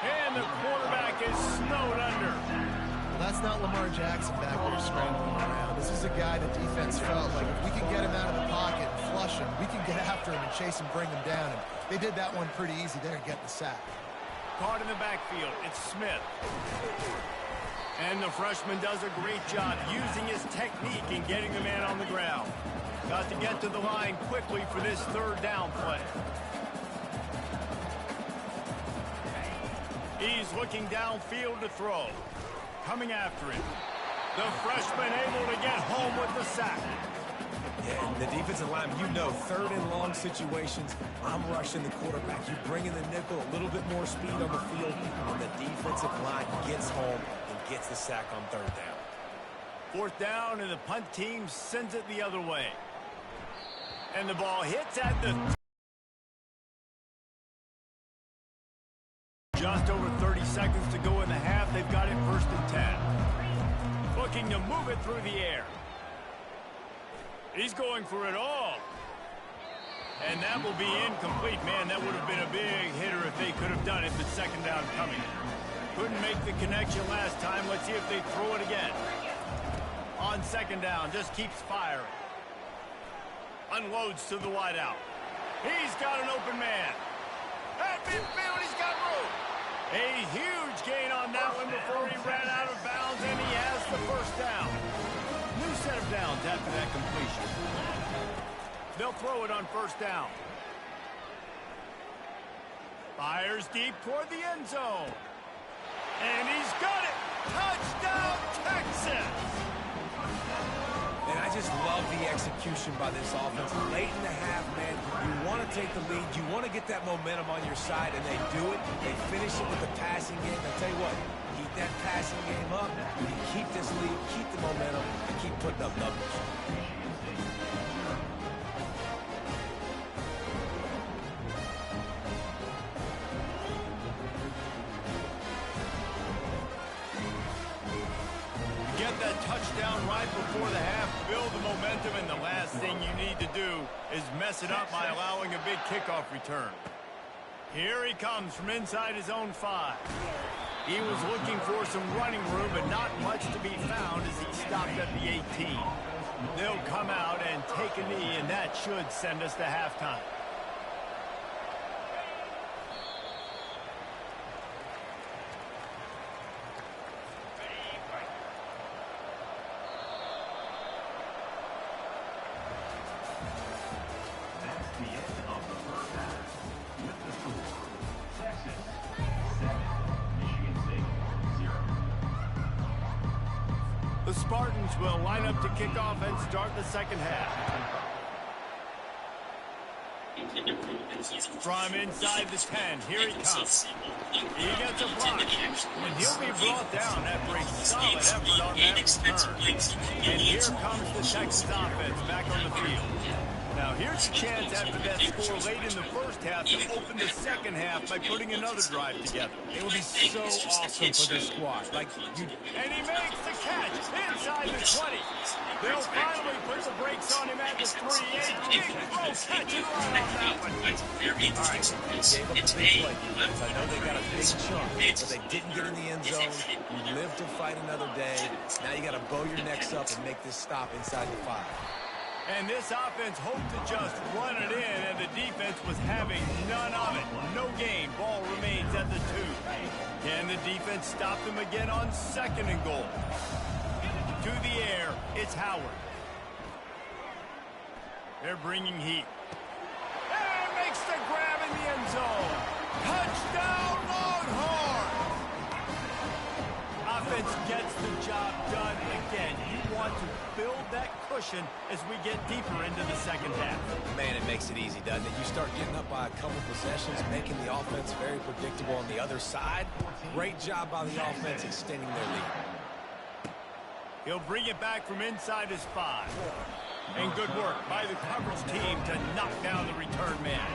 And the quarterback is snowed under. Well, that's not Lamar Jackson back there scrambling around. This is a guy the defense felt like if we can get him out of the pocket and flush him, we can get after him and chase him, bring him down. And they did that one pretty easy there, getting the sack. Caught in the backfield. It's Smith. And the freshman does a great job using his technique and getting the man on the ground. Got to get to the line quickly for this 3rd down play. He's looking downfield to throw. Coming after it. The freshman able to get home with the sack. Yeah, and the defensive line, you know, 3rd and long situations, I'm rushing the quarterback. You bring in the nickel, a little bit more speed on the field, and the defensive line gets home and gets the sack on 3rd down. 4th down, and the punt team sends it the other way. And the ball hits at the... Just over 30 seconds to go in the half. They've got it 1st and 10. Looking to move it through the air. He's going for it all. And that will be incomplete. Man, that would have been a big hitter if they could have done it, but 2nd down coming. Couldn't make the connection last time. Let's see if they throw it again. On 2nd down, just keeps firing. Unloads to the wideout. He's got an open man. At midfield, he's got room. A huge gain on that one before he ran out of bounds, and he has the first down. New set of downs after that completion. They'll throw it on 1st down. Fires deep toward the end zone. And he's got it. Touchdown, Texas. And I just love the execution by this offense. Late in the half, man, you want to take the lead. You want to get that momentum on your side, and they do it. They finish it with the passing game. I tell you what, keep that passing game up. You keep this lead, keep the momentum, and keep putting up numbers. Touchdown right before the half, build the momentum, and the last thing you need to do is mess it up by allowing a big kickoff return. Here he comes from inside his own 5. He was looking for some running room, but not much to be found as he stopped at the 18. They'll come out and take a knee, and that should send us to halftime. The Spartans will line up to kick off and start the second half. From inside the 10, here he comes. He gets a block, and he'll be brought down after a solid effort on that return. And here comes the Texas offense back on the field. Now, here's a chance after that score late in the first half to open the second half by putting another drive together. It would be so awesome for this squad. And he makes the catch inside the 20. They'll finally put the brakes on him at the 3. A big throw, catch and run on that one. All right, gave up the big play. I know they got a big chunk, but they didn't get in the end zone. You live to fight another day. Now you got to bow your necks up and make this stop inside the 5. And this offense hoped to just run it in, and the defense was having none of it. No gain. Ball remains at the 2. Can the defense stop them again on 2nd and goal? To the air, it's Howard. They're bringing heat. And makes the grab in the end zone. Touchdown, Longhorns! Offense gets the job done again. You want to build that cushion as we get deeper into the second half. Man, it makes it easy, doesn't it? You start getting up by a couple possessions, making the offense very predictable on the other side. Great job by the offense extending their lead. He'll bring it back from inside his 5. And good work by the coverage team to knock down the return man.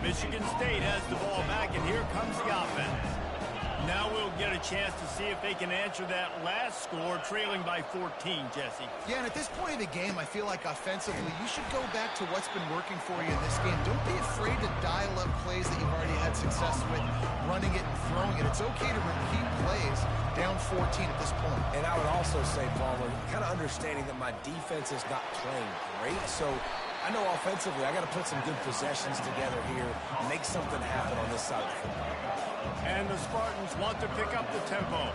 Michigan State has the ball back, and here comes the offense. Now we'll get a chance to see if they can answer that last score, trailing by 14, Jesse. Yeah, and at this point of the game, I feel like offensively, you should go back to what's been working for you in this game. Don't be afraid to dial up plays that you've already had success with, running it and throwing it. It's okay to repeat plays down 14 at this point. And I would also say, Palmer, kind of understanding that my defense is not playing great, so I know offensively I got to put some good possessions together here, make something happen on this side of the football. And the Spartans want to pick up the tempo.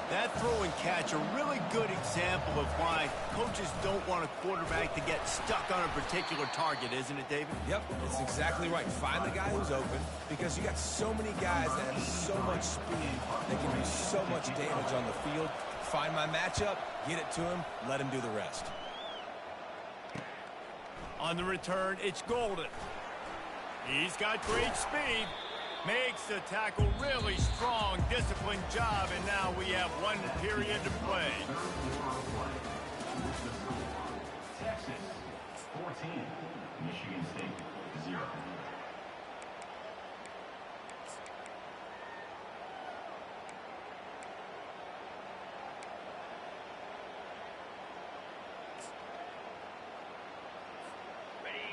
That throw and catch a really good example of why coaches don't want a quarterback to get stuck on a particular target, isn't it, David? Yep, it's exactly right. Find the guy who's open, because you got so many guys that have so much speed that can do so much damage on the field. Find my matchup, get it to him, let him do the rest. On the return, it's Golden. He's got great speed. Makes the tackle really strong, disciplined job, and now we have 1 period to play. Texas 14, Michigan State 0.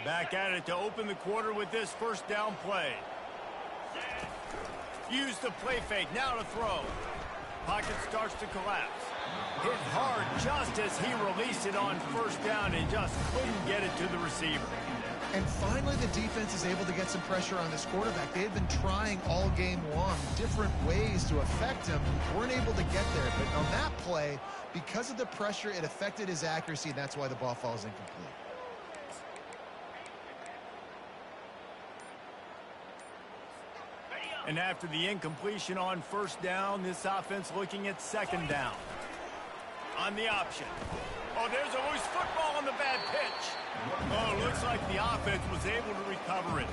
Back at it to open the quarter with this first down play. Use the play fake, now to throw. Pocket starts to collapse. Hit hard just as he released it on first down and just couldn't get it to the receiver. And finally, the defense is able to get some pressure on this quarterback. They've been trying all game long different ways to affect him. Weren't able to get there. But on that play, because of the pressure, it affected his accuracy, and that's why the ball falls incomplete. And after the incompletion on first down, this offense looking at second down. On the option. Oh, there's a loose football on the bad pitch. Oh, looks like the offense was able to recover it.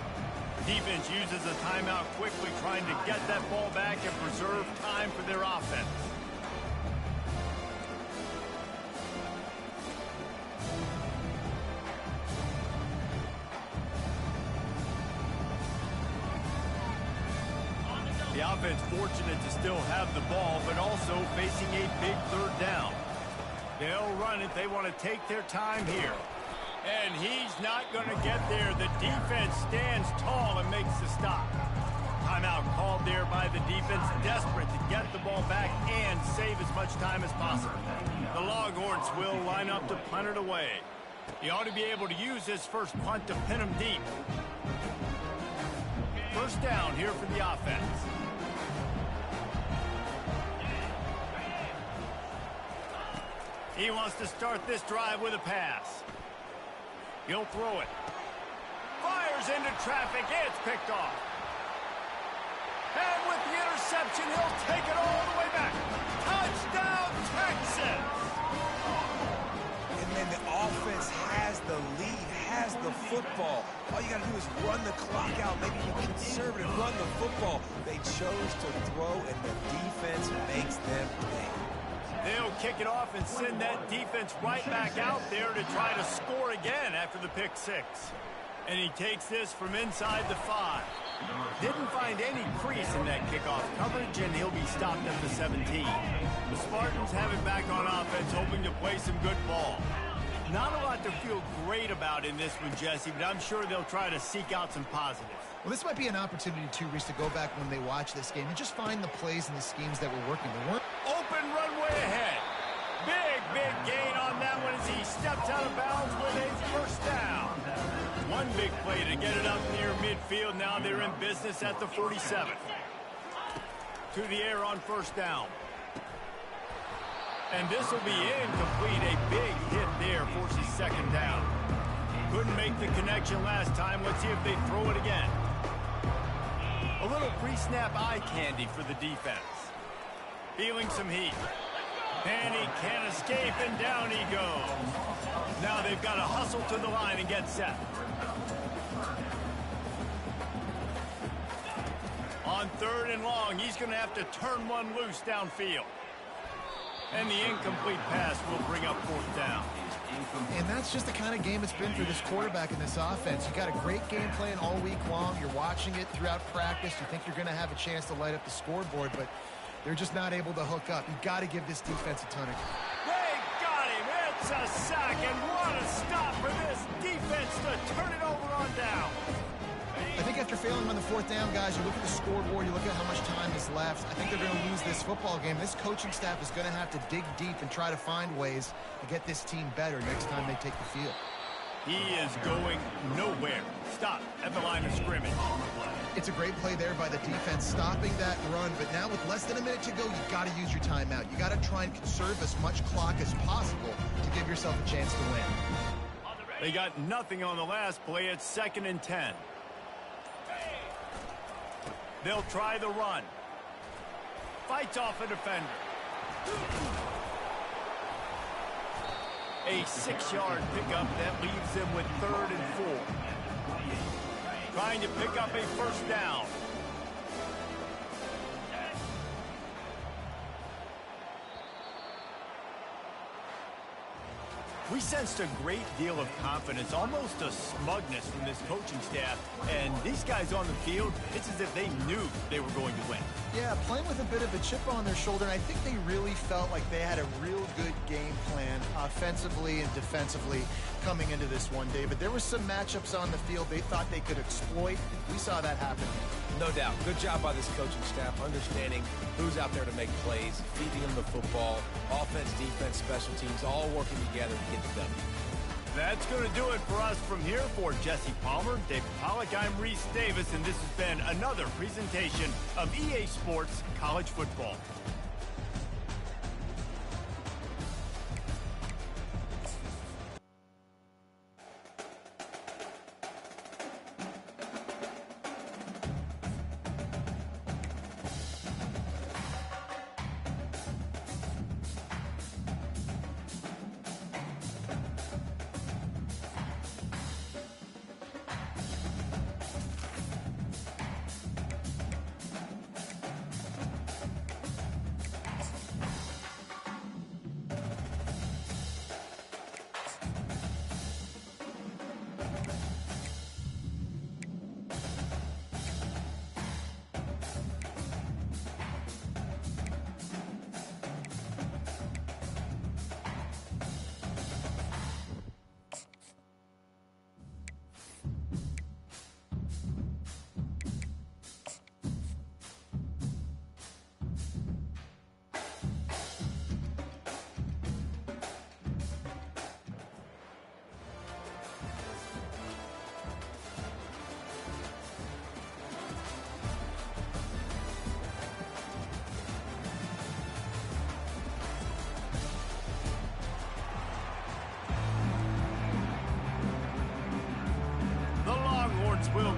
Defense uses a timeout quickly, trying to get that ball back and preserve time for their offense. The offense fortunate to still have the ball, but also facing a big third down. They'll run it. They want to take their time here. And he's not going to get there. The defense stands tall and makes the stop. Timeout called there by the defense, desperate to get the ball back and save as much time as possible. The Longhorns will line up to punt it away. He ought to be able to use his first punt to pin him deep. First down here for the offense. He wants to start this drive with a pass. He'll throw it. Fires into traffic. It's picked off. And with the interception, he'll take it all the way back. Touchdown, Texas! And then the offense has the lead, has the football. All you got to do is run the clock out, maybe be conservative, run the football. They chose to throw, and the defense makes them pay. They'll kick it off and send that defense right back out there to try to score again after the pick six. And he takes this from inside the 5. Didn't find any crease in that kickoff coverage, and he'll be stopped at the 17. The Spartans have it back on offense, hoping to play some good ball. Not a lot to feel great about in this one, Jesse, but I'm sure they'll try to seek out some positives. Well, this might be an opportunity, too, Reese, to go back when they watch this game and just find the plays and the schemes that were working. They weren't. Open runway ahead. Big gain on that one as he steps out of bounds with a first down. One big play to get it up near midfield. Now they're in business at the 47. To the air on first down. And this will be incomplete. A big hit there forces second down. Couldn't make the connection last time. Let's see if they throw it again. A little pre-snap eye candy for the defense. Feeling some heat. And he can't escape, and down he goes. Now they've got to hustle to the line and get set. On third and long, he's going to have to turn one loose downfield. And the incomplete pass will bring up fourth down. And that's just the kind of game it's been for this quarterback in this offense. You got a great game plan all week long. You're watching it throughout practice. You think you're going to have a chance to light up the scoreboard, but they're just not able to hook up. You got to give this defense a ton of credit. They got him. It's a sack, and what a stop for this defense to turn it over on down. I think after failing on the fourth down, guys, you look at the scoreboard, you look at how much time is left. I think they're going to lose this football game. This coaching staff is going to have to dig deep and try to find ways to get this team better next time they take the field. He is going nowhere. Stop at the line of scrimmage. It's a great play there by the defense, stopping that run. But now with less than a minute to go, you got to use your timeout. You got to try and conserve as much clock as possible to give yourself a chance to win. They got nothing on the last play. It's 2nd and 10. They'll try the run. Fights off a defender. A 6-yard pickup that leaves them with 3rd and 4. Trying to pick up a first down. We sensed a great deal of confidence, almost a smugness from this coaching staff. And these guys on the field, it's as if they knew they were going to win. Yeah, playing with a bit of a chip on their shoulder, and I think they really felt like they had a real good game plan offensively and defensively coming into this one, David. There were some matchups on the field they thought they could exploit. We saw that happen. No doubt. Good job by this coaching staff, understanding who's out there to make plays, feeding them the football, offense, defense, special teams, all working together to get the W. That's going to do it for us from here. For Jesse Palmer, David Pollack, I'm Reese Davis, and this has been another presentation of EA Sports College Football.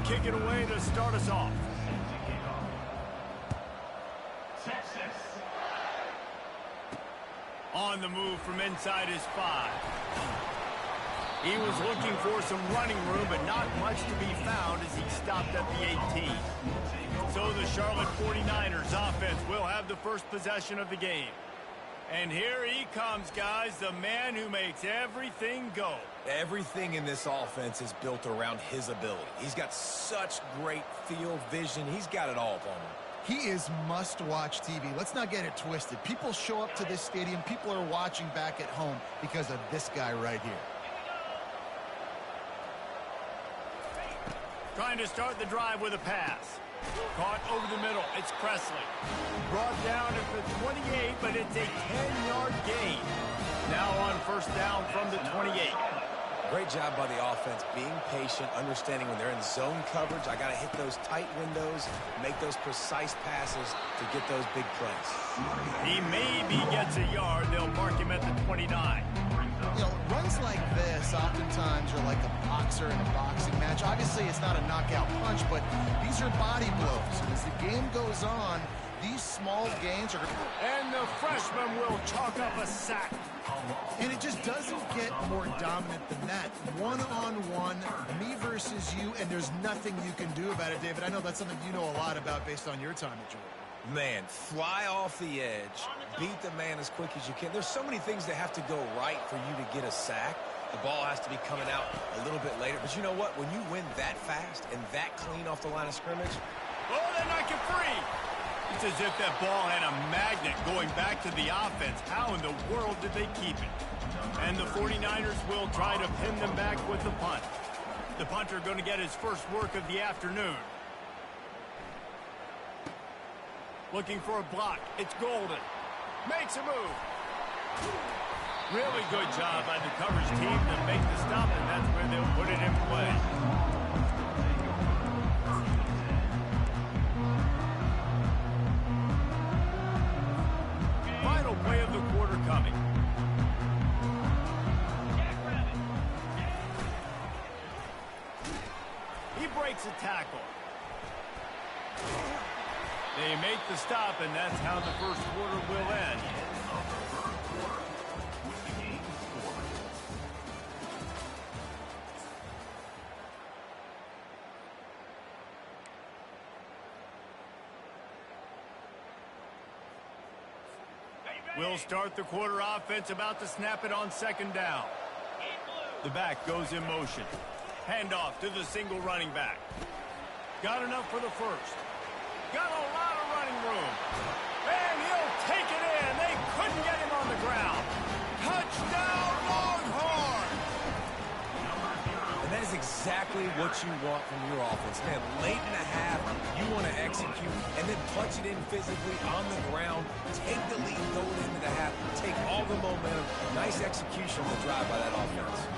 kick it away to start us off. Texas. On the move from inside his 5. He was looking for some running room, but not much to be found as he stopped at the 18. So the Charlotte 49ers offense will have the first possession of the game. And here he comes, guys, the man who makes everything go. Everything in this offense is built around his ability. He's got such great field vision. He's got it all upon him. He is must-watch TV. Let's not get it twisted. People show up to this stadium. People are watching back at home because of this guy right here. Trying to start the drive with a pass. Caught over the middle. It's Presley. Brought down at the 28, but it's a 10-yard gain. Now on first down from the 28. Great job by the offense, being patient, understanding when they're in zone coverage, I got to hit those tight windows, make those precise passes to get those big plays. He maybe gets a yard. They'll mark him at the 29. You know, runs like this oftentimes are like a boxer in a boxing match. Obviously, it's not a knockout punch, but these are body blows. As the game goes on, these small gains are... And the freshman will chalk up a sack. And it just doesn't get more dominant than that. One-on-one, me versus you, and there's nothing you can do about it, David. I know that's something you know a lot about based on your time at Georgia. Man, fly off the edge, beat the man as quick as you can. There's so many things that have to go right for you to get a sack. The ball has to be coming out a little bit later. But you know what? When you win that fast and that clean off the line of scrimmage... Oh, they knock it free. It's as if that ball had a magnet going back to the offense. How in the world did they keep it? And the 49ers will try to pin them back with the punt. The punter going to get his first work of the afternoon. Looking for a block. It's Golden. Makes a move. Really good job by the coverage team to make the stop, and that's where they'll put it in play. Final play of the quarter coming. He breaks a tackle. They make the stop, and that's how the first quarter will end. We'll start the quarter offense, about to snap it on second down. The back goes in motion. Handoff to the single running back. Got enough for the first. Got a lot of running room. And he'll take it in. They couldn't get him on the ground. Touchdown, Longhorn! And that is exactly what you want from your offense. Man, late in the half, you want to execute and then punch it in physically on the ground. Take the lead going into the half. Take all the momentum. Nice execution on the drive by that offense.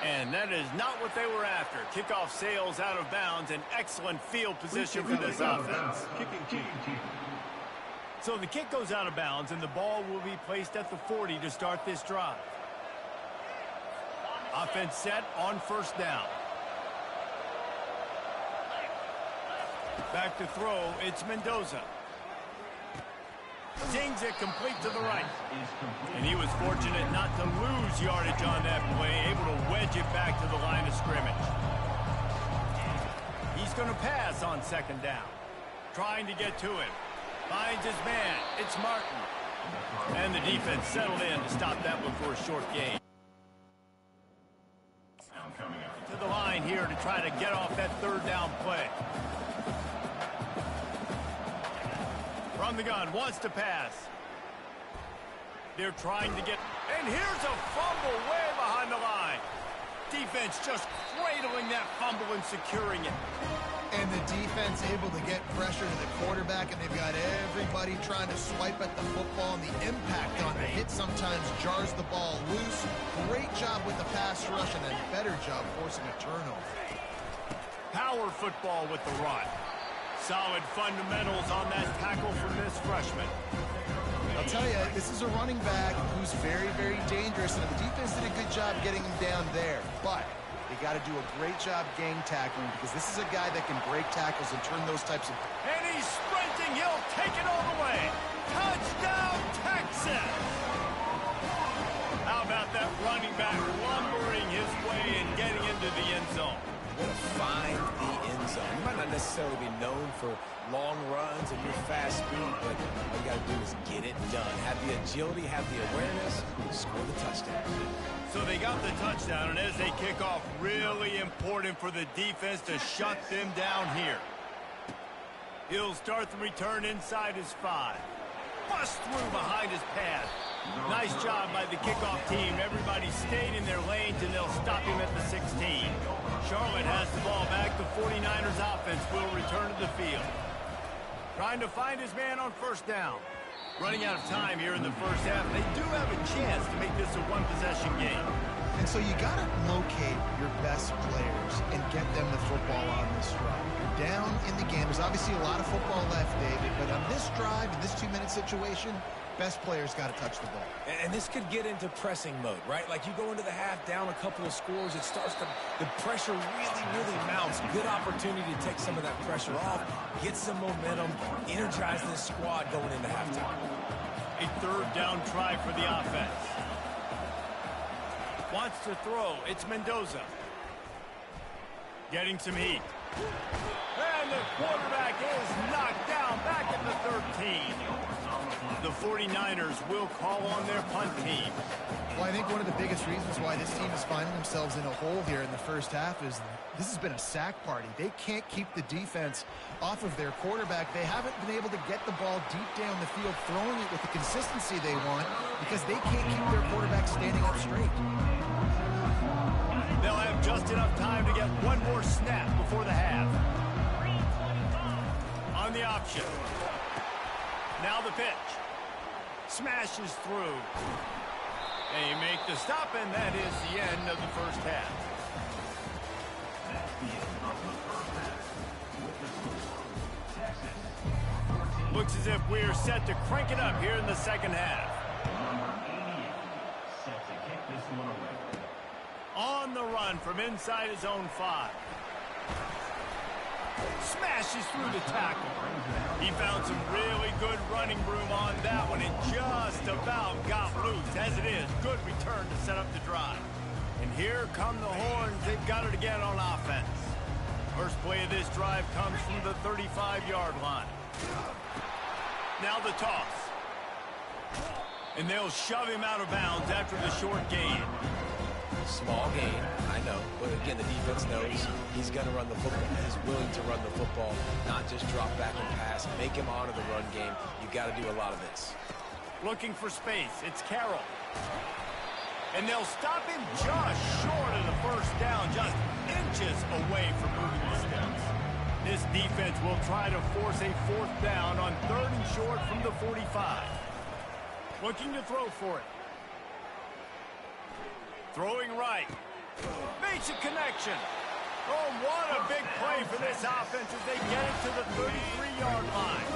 And that is not what they were after. Kickoff sails out of bounds, and excellent field position for this offense. Kicking team. So the kick goes out of bounds, and the ball will be placed at the 40 to start this drive. Offense set on first down. Back to throw, it's Mendoza. Dings it complete to the right. And he was fortunate not to lose yardage on that play, able to wedge it back to the line of scrimmage. He's going to pass on second down. Trying to get to him. Finds his man. It's Martin. And the defense settled in to stop that one for a short gain. To the line here to try to get off that third down play. From the gun, wants to pass. They're trying to get... And here's a fumble way behind the line. Defense just cradling that fumble and securing it. And the defense able to get pressure to the quarterback, and they've got everybody trying to swipe at the football, and the impact on the hit sometimes jars the ball loose. Great job with the pass rush, and a better job forcing a turnover. Power football with the run. Solid fundamentals on that tackle from this freshman. I'll tell you, this is a running back who's very, very dangerous, and the defense did a good job getting him down there. But they got to do a great job gang tackling, because this is a guy that can break tackles and turn those types of... And he's sprinting. He'll take it all the way. Touchdown, Texas! How about that running back lumbering his way and getting into the end zone? Way to find the end zone. You might not necessarily be known for long runs and your fast speed, but all you got to do is get it done. Have the agility, have the awareness, score the touchdown. So they got the touchdown, and as they kick off, really important for the defense to shut them down here. He'll start the return inside his 5. Bust through behind his pass. Nice job by the kickoff team. Everybody stayed in their lanes, and they'll stop him at the 16. Charlotte has the ball back. The 49ers offense will return to the field. Trying to find his man on first down. Running out of time here in the first half. They do have a chance to make this a one-possession game. And so you got to locate your best players and get them the football on this drive. You're down in the game. There's obviously a lot of football left, David, but on this drive, in this 2-minute situation, best players got to touch the ball. And this could get into pressing mode, right? Like you go into the half down a couple of scores, it starts to, the pressure really, really mounts. Good opportunity to take some of that pressure off, get some momentum, energize this squad going into halftime. A third down try for the offense. Wants to throw. It's Mendoza. Getting some heat. And the quarterback is knocked down back at the 13. The 49ers will call on their punt team. Well, I think one of the biggest reasons why this team is finding themselves in a hole here in the first half is this has been a sack party. They can't keep the defense off of their quarterback. They haven't been able to get the ball deep down the field, throwing it with the consistency they want, because they can't keep their quarterback standing up straight. They'll have just enough time to get one more snap before the half. On the option. Now the pitch. Smashes through. They make the stop, and that is the end of the first half. Looks as if we're set to crank it up here in the second half. Set to kick this one away. On the run from inside his own 5. Smashes through the tackle. He found some really good running room on that one and just about got loose. As it is, good return to set up the drive. And here come the horns. They've got it again on offense. First play of this drive comes from the 35-yard line. Now the toss. And they'll shove him out of bounds after the short gain. Small gain, I know, but again, the defense knows he's going to run the football. He's willing to run the football, not just drop back and pass, make him honor the run game. You got to do a lot of this. Looking for space. It's Carroll. And they'll stop him just short of the first down, just inches away from moving the steps. This defense will try to force a fourth down on 3rd and short from the 45. Looking to throw for it. Throwing right. Makes a connection. Oh, what a big play for this offense as they get it to the 33-yard line.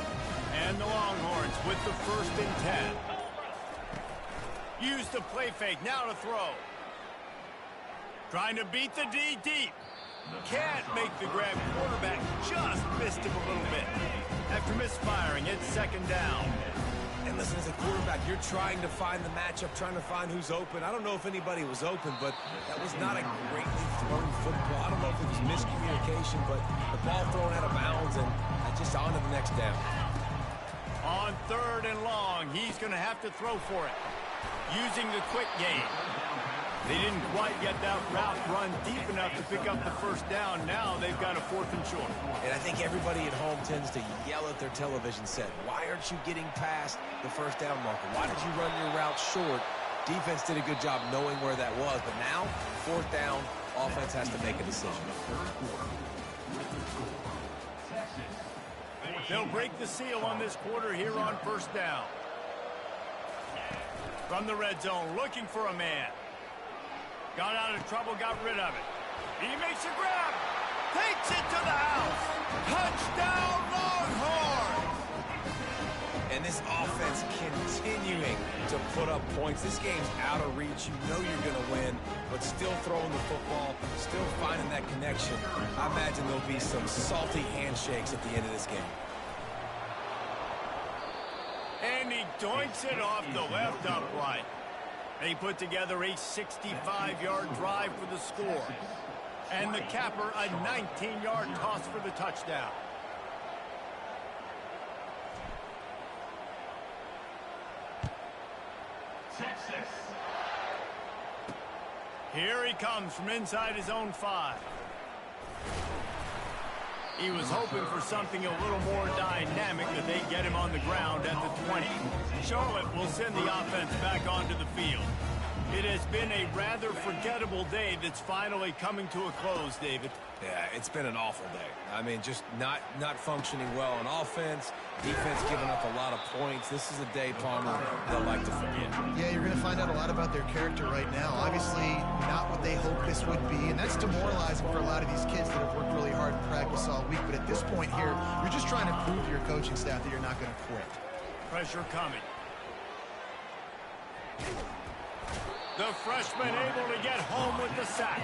And the Longhorns with the 1st and 10. Use the play fake. Now to throw. Trying to beat the D deep. Can't make the grab. Quarterback just missed him a little bit. After misfiring, it's 2nd down. And listen, as a quarterback, you're trying to find the matchup, trying to find who's open. I don't know if anybody was open, but that was not a greatly thrown football. I don't know if it was miscommunication, but the ball thrown out of bounds, and just on to the next down. On 3rd and long, he's going to have to throw for it. Using the quick game. They didn't quite get that route run deep enough to pick up the first down. Now they've got a 4th and short. And I think everybody at home tends to yell at their television set. Why aren't you getting past the first down marker? Why did you run your route short? Defense did a good job knowing where that was. But now, 4th down, offense has to make a decision. They'll break the seal on this quarter here on first down. From the red zone, looking for a man. Got out of trouble, got rid of it. He makes a grab. Takes it to the house. Touchdown, Longhorns! And this offense continuing to put up points. This game's out of reach. You know you're going to win, but still throwing the football, still finding that connection. I imagine there'll be some salty handshakes at the end of this game. And he doinks it off the left upright. They put together a 65-yard drive for the score. And the capper, a 19-yard toss for the touchdown. Texas. Here he comes from inside his own 5. He was hoping for something a little more dynamic, that they get him on the ground at the 20. Charlotte will send the offense back onto the field. It has been a rather forgettable day that's finally coming to a close, David. Yeah, it's been an awful day. I mean, just not functioning well on offense, defense giving up a lot of points. This is a day, Palmer, they'll like to forget. Yeah, you're going to find out a lot about their character right now. Obviously, not what they hoped this would be, and that's demoralizing for a lot of these kids that have worked really hard in practice all week. But at this point here, you're just trying to prove to your coaching staff that you're not going to quit. Pressure coming. The freshman able to get home with the sack.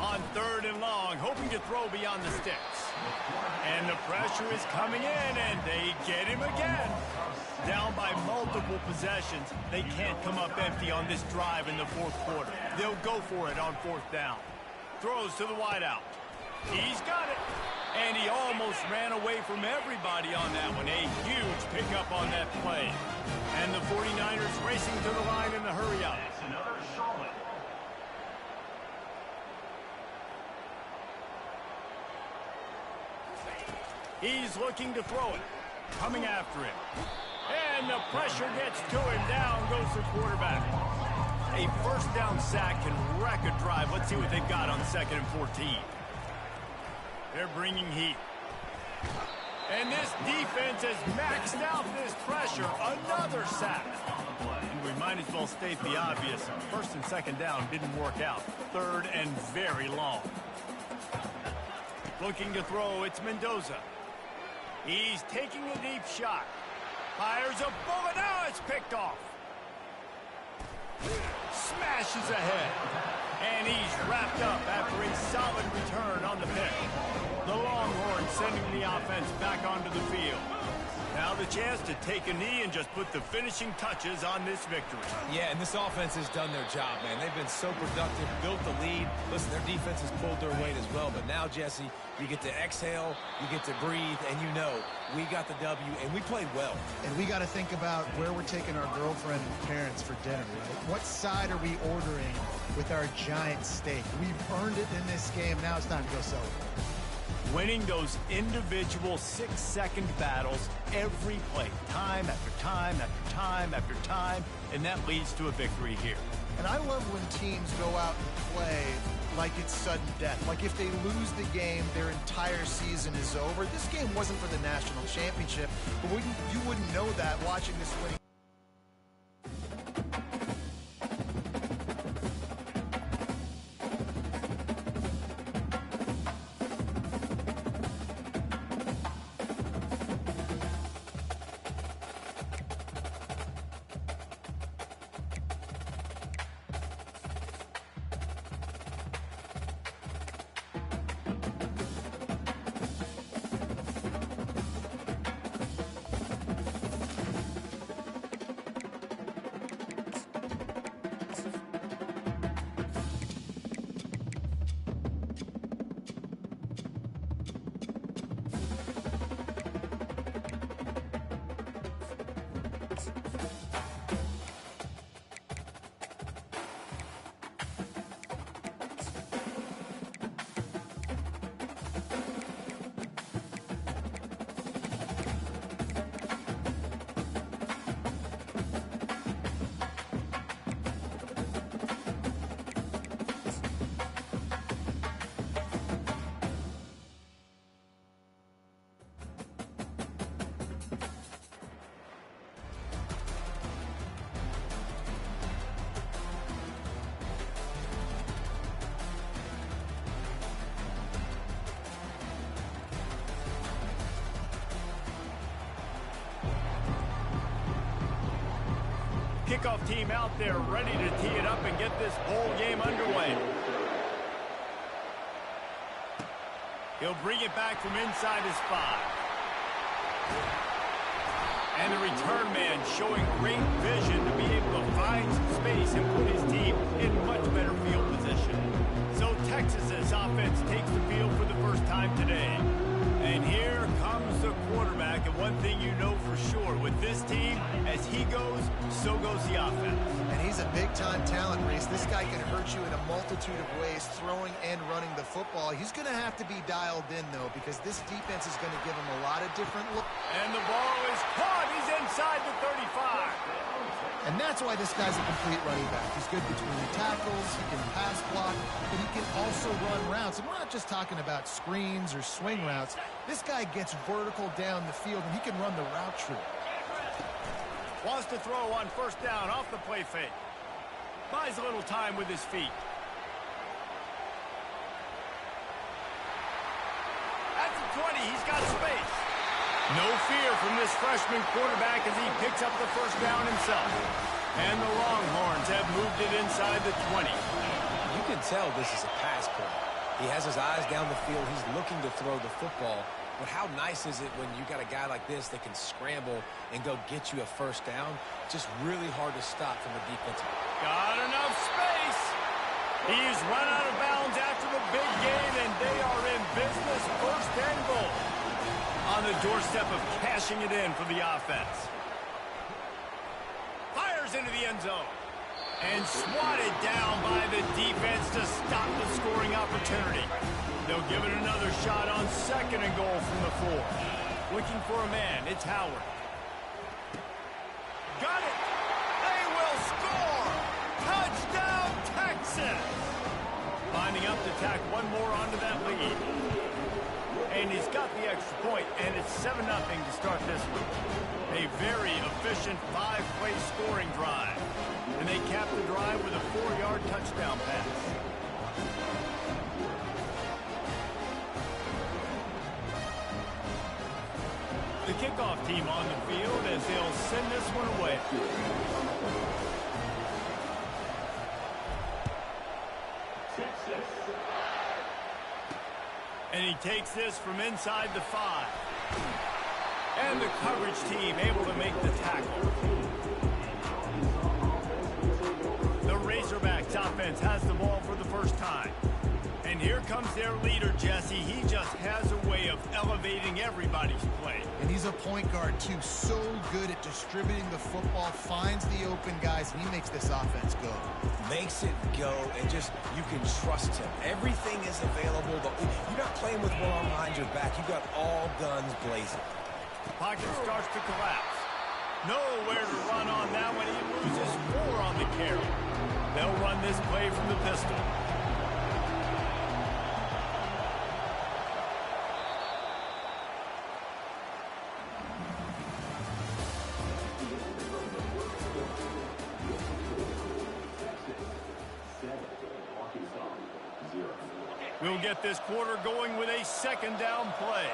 On 3rd and long, hoping to throw beyond the sticks. And the pressure is coming in, and they get him again. Down by multiple possessions, they can't come up empty on this drive in the 4th quarter. They'll go for it on 4th down. Throws to the wideout. He's got it. And he almost ran away from everybody on that one. A huge pickup on that play. And the 49ers racing to the line in the hurry-up. That's another Charlotte. He's looking to throw it. Coming after him. And the pressure gets to him. Down goes the quarterback. A first down sack can wreck a drive. Let's see what they've got on 2nd and 14. They're bringing heat. And this defense has maxed out this pressure. Another sack. And we might as well state the obvious. 1st and 2nd down didn't work out. 3rd and very long. Looking to throw, it's Mendoza. He's taking a deep shot. Fires a bullet. Now it's picked off. Smashes ahead. And he's wrapped up after a solid return on the pick. The Longhorns sending the offense back onto the field. Now the chance to take a knee and just put the finishing touches on this victory. Yeah, and this offense has done their job, man. They've been so productive, built the lead. Listen, their defense has pulled their weight as well. But now, Jesse, you get to exhale, you get to breathe, and you know we got the W, and we played well. And we got to think about where we're taking our girlfriend and parents for dinner, right? What side are we ordering with our giant steak? We've earned it in this game. Now it's time to go celebrate. Winning those individual 6-second battles every play, time after time after time after time, and that leads to a victory here. And I love when teams go out and play like it's sudden death. Like if they lose the game, their entire season is over. This game wasn't for the national championship, but you wouldn't know that watching this winning. kickoff team out there ready to tee it up and get this bowl game underway. He'll bring it back from inside his 5. And the return man showing great vision to be able to find some space and put his team in much better field position. So Texas's offense takes the field for the first time today. And here comes the quarterback. And one thing you know for sure, with this team, as he goes, so goes the offense. And he's a big-time talent, Reese. This guy can hurt you in a multitude of ways, throwing and running the football. He's going to have to be dialed in, though, because this defense is going to give him a lot of different looks. And the ball is caught. He's inside the 35. And that's why this guy's a complete running back. He's good between the tackles, he can pass block, but he can also run routes. And we're not just talking about screens or swing routes. This guy gets vertical down the field, and he can run the route tree. Wants to throw on first down off the play fake. Buys a little time with his feet. At the 20, he's got space. No fear from this freshman quarterback as he picks up the first down himself. And the Longhorns have moved it inside the 20. You can tell this is a pass play. He has his eyes down the field. He's looking to throw the football. But how nice is it when you got a guy like this that can scramble and go get you a first down? Just really hard to stop from the defensive. Got enough space. He's run out of bounds after the big gain, and they are in business, first and goal. On the doorstep of cashing it in for the offense. Fires into the end zone. And swatted down by the defense to stop the scoring opportunity. They'll give it another shot on second and goal from the 4. Looking for a man, it's Howard. Got it! They will score! Touchdown, Texas! Lining up to tack one more onto that lead. And he's got the extra point, and it's 7-0 to start this one. A very efficient 5-play scoring drive. And they cap the drive with a 4-yard touchdown pass. The kickoff team on the field as they'll send this one away. And he takes this from inside the 5. And the coverage team able to make the tackle. The Razorbacks offense has the ball for the first time. And here comes their leader, Jesse. He just has a way of elevating everybody's play. And he's a point guard, too. So good at distributing the football, finds the open guys, and he makes this offense go. Makes it go, and just, you can trust him. Everything is available. You're not playing with one arm behind your back. You got all guns blazing. Pocket starts to collapse. Nowhere to run on that one. He loses 4 on the carry. They'll run this play from the pistol. We'll get this quarter going with a second down play.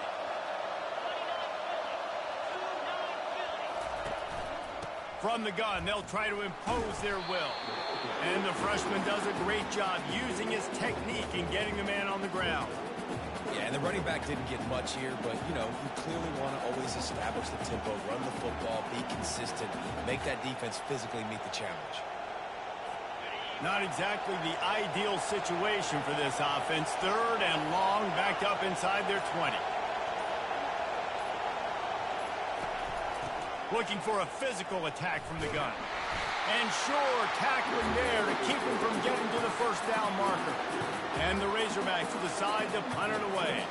From the gun, they'll try to impose their will. And the freshman does a great job using his technique and getting the man on the ground. Yeah, and the running back didn't get much here, but, you know, you clearly want to always establish the tempo, run the football, be consistent, make that defense physically meet the challenge. Not exactly the ideal situation for this offense. 3rd and long, backed up inside their 20. Looking for a physical attack from the gun. And sure, tackling there to keep him from getting to the first down marker. And the Razorbacks decide to punt it away.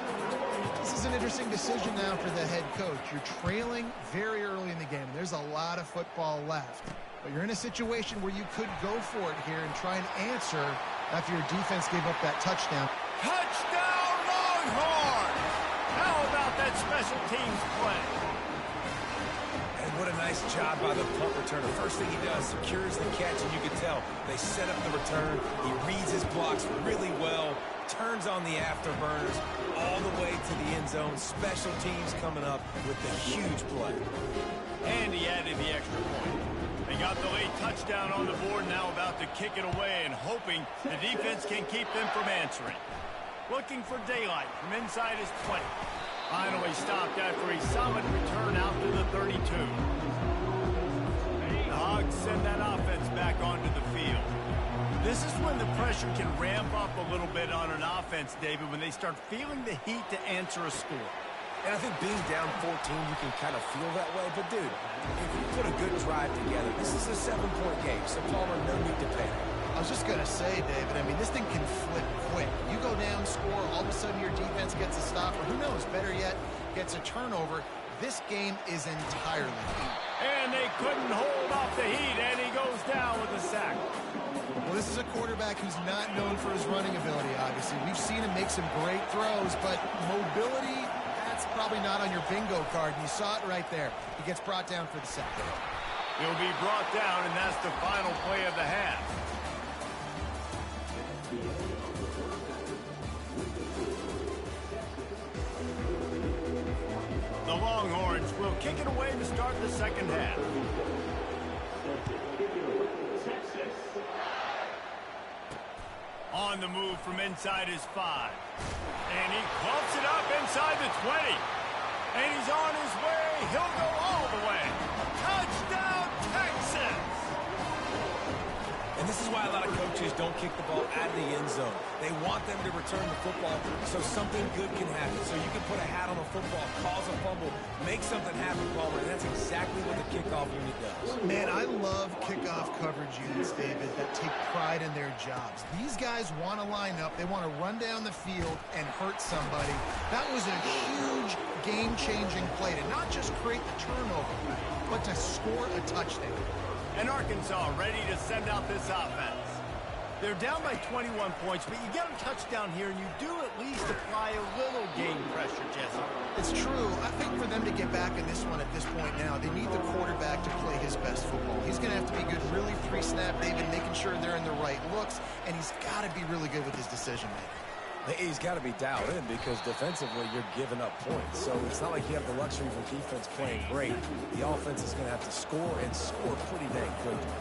This is an interesting decision now for the head coach. You're trailing very early in the game. There's a lot of football left. But you're in a situation where you could go for it here and try and answer after your defense gave up that touchdown. Touchdown, Longhorns! How about that special teams play? And what a nice job by the punt returner. First thing he does, secures the catch, and you can tell they set up the return. He reads his blocks really well, turns on the afterburners all the way to the end zone. Special teams coming up with the huge play. And he added the extra point. They got the late touchdown on the board, now about to kick it away and hoping the defense can keep them from answering. Looking for daylight from inside his 20. Finally stopped after a solid return out to the 32. The Hogs send that offense back onto the field. This is when the pressure can ramp up a little bit on an offense, David, when they start feeling the heat to answer a score. And I think being down 14, you can kind of feel that way. But, dude, if you put a good drive together, this is a 7-point game, so Palmer, no need to panic. I was just going to say, David, I mean, this thing can flip quick. You go down, score, all of a sudden your defense gets a stop, or who knows, better yet, gets a turnover. This game is entirely heat. And they couldn't hold off the heat, and he goes down with a sack. Well, this is a quarterback who's not known for his running ability, obviously. We've seen him make some great throws, but mobility, that's probably not on your bingo card, and you saw it right there. He gets brought down for the sack. He'll be brought down, and that's the final play of the half. The Longhorns will kick it away to start the second half. On the move from inside his 5. And he clumps it up inside the 20. And he's on his way. He'll go all the way. Touchdown, Texas! And this is why a lot of coaches don't kick the ball out of the end zone. They want them to return the football so something good can happen. So you can put a hat on a football, cause a fumble, make something happen, Palmer. And that's exactly what the kickoff unit does. Man, I love kickoff coverage units, David, that take pride in their jobs. These guys want to line up. They want to run down the field and hurt somebody. That was a huge game-changing play to not just create the turnover, but to score a touchdown. And Arkansas ready to send out this offense. They're down by 21 points, but you get a touchdown here, and you do at least apply a little game pressure, Jesse. It's true. I think for them to get back in this one at this point now, they need the quarterback to play his best football. He's going to have to be good really pre-snap, David, making sure they're in the right looks, and he's got to be really good with his decision-making. He's got to be dialed in because defensively you're giving up points. So it's not like you have the luxury of the defense playing great. The offense is going to have to score and score pretty dang quickly.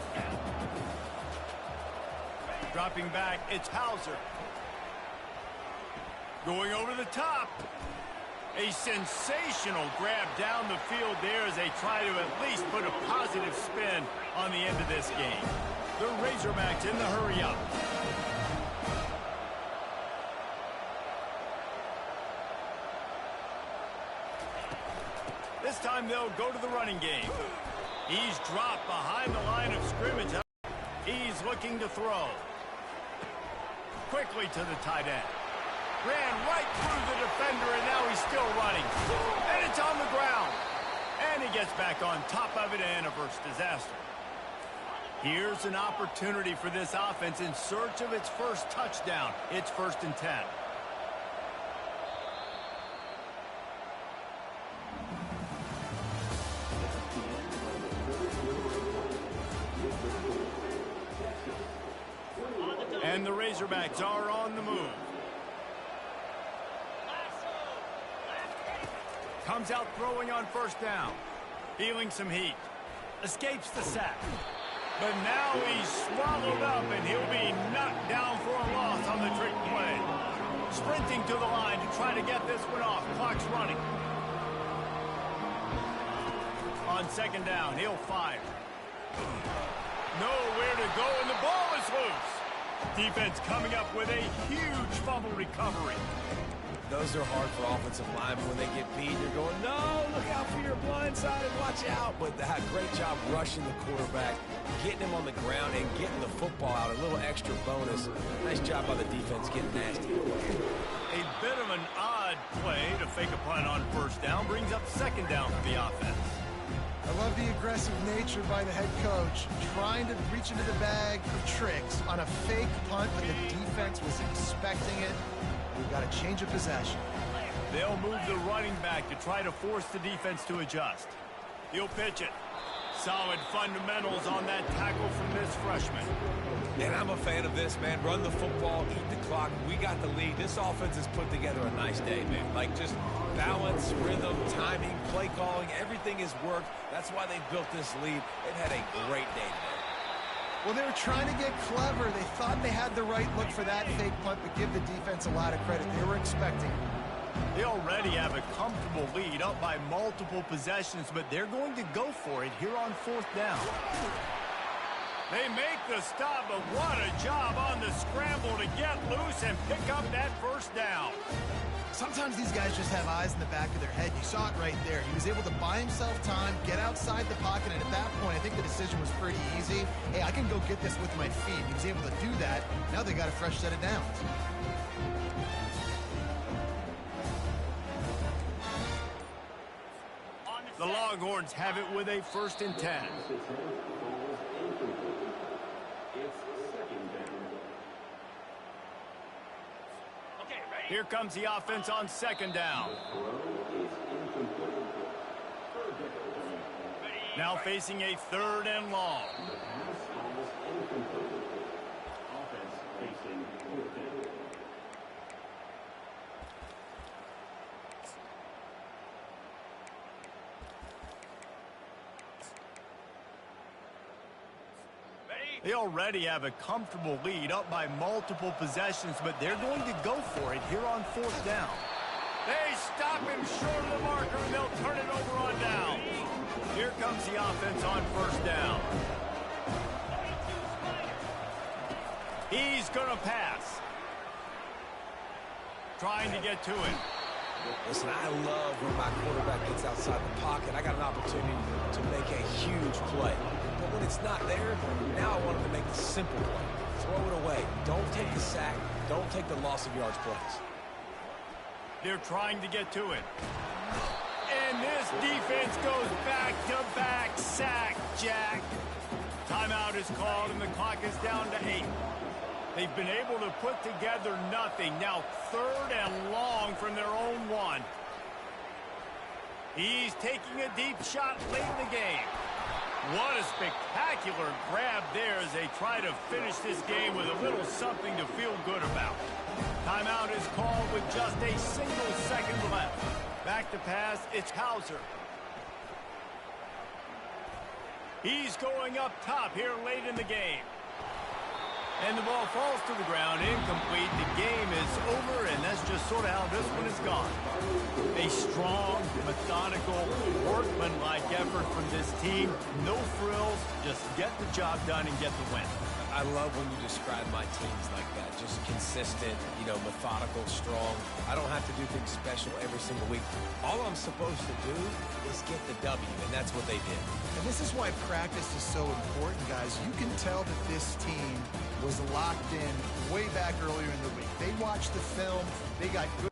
Dropping back, it's Hauser. Going over the top. A sensational grab down the field there as they try to at least put a positive spin on the end of this game. The Razorbacks in the hurry-up. This time they'll go to the running game. He's dropped behind the line of scrimmage. He's looking to throw. Quickly to the tight end. Ran right through the defender, and now he's still running. And it's on the ground. And he gets back on top of it and averts disaster. Here's an opportunity for this offense in search of its first touchdown. It's 1st and 10. And the Razorbacks are on the move. Comes out throwing on 1st down. Feeling some heat. Escapes the sack. But now he's swallowed up, and he'll be knocked down for a loss on the trick play. Sprinting to the line to try to get this one off. Clock's running. On 2nd down, he'll fire. Nowhere to go, and the ball is loose. Defense coming up with a huge fumble recovery. Those are hard for offensive linemen when they get beat. You're going, no, look out for your blind side and watch out. But they had a great job rushing the quarterback, getting him on the ground, and getting the football out. A little extra bonus. Nice job by the defense getting nasty. A bit of an odd play to fake a punt on 1st down brings up 2nd down for the offense. I love the aggressive nature by the head coach, trying to reach into the bag of tricks on a fake punt, but the defense was expecting it. We've got a change of possession. They'll move the running back to try to force the defense to adjust. He'll pitch it. Solid fundamentals on that tackle from this freshman. And I'm a fan of this, man. Run the football, eat the clock. We got the lead. This offense has put together a nice day, man. Like, just balance, rhythm, timing, play calling, everything has worked. That's why they built this lead. They've had a great day today. Well, they were trying to get clever. They thought they had the right look for that fake punt, but give the defense a lot of credit. They were expecting it. They already have a comfortable lead, up by multiple possessions, but they're going to go for it here on 4th down. They make the stop, but what a job on the scramble to get loose and pick up that 1st down. Sometimes these guys just have eyes in the back of their head. You saw it right there. He was able to buy himself time, get outside the pocket, and at that point, I think the decision was pretty easy. Hey, I can go get this with my feet. He was able to do that. Now they got a fresh set of downs. The Longhorns have it with a 1st and 10. Here comes the offense on 2nd down. Now facing a 3rd and long. They already have a comfortable lead, up by multiple possessions, but they're going to go for it here on 4th down. They stop him short of the marker, and they'll turn it over on down. Here comes the offense on 1st down. He's going to pass. Trying to get to it. Listen, I love when my quarterback gets outside the pocket. I got an opportunity to make a huge play. But when it's not there, now I want him to make the simple play. Throw it away. Don't take the sack. Don't take the loss of yards plays. They're trying to get to it. And this defense goes back-to-back sack, Jack. Timeout is called, and the clock is down to 8. They've been able to put together nothing. Now 3rd and long from their own 1. He's taking a deep shot late in the game. What a spectacular grab there as they try to finish this game with a little something to feel good about. Timeout is called with just a single second left. Back to pass, it's Hauser. He's going up top here late in the game. And the ball falls to the ground, incomplete. The game is over, and that's just sort of how this one is gone. A strong, methodical, workmanlike effort from this team. No frills, just get the job done and get the win. I love when you describe my teams like that. Just consistent, methodical, strong. I don't have to do things special every single week. All I'm supposed to do is get the W, and that's what they did. And this is why practice is so important, guys. You can tell that this team was locked in way back earlier in the week. They watched the film. They got good.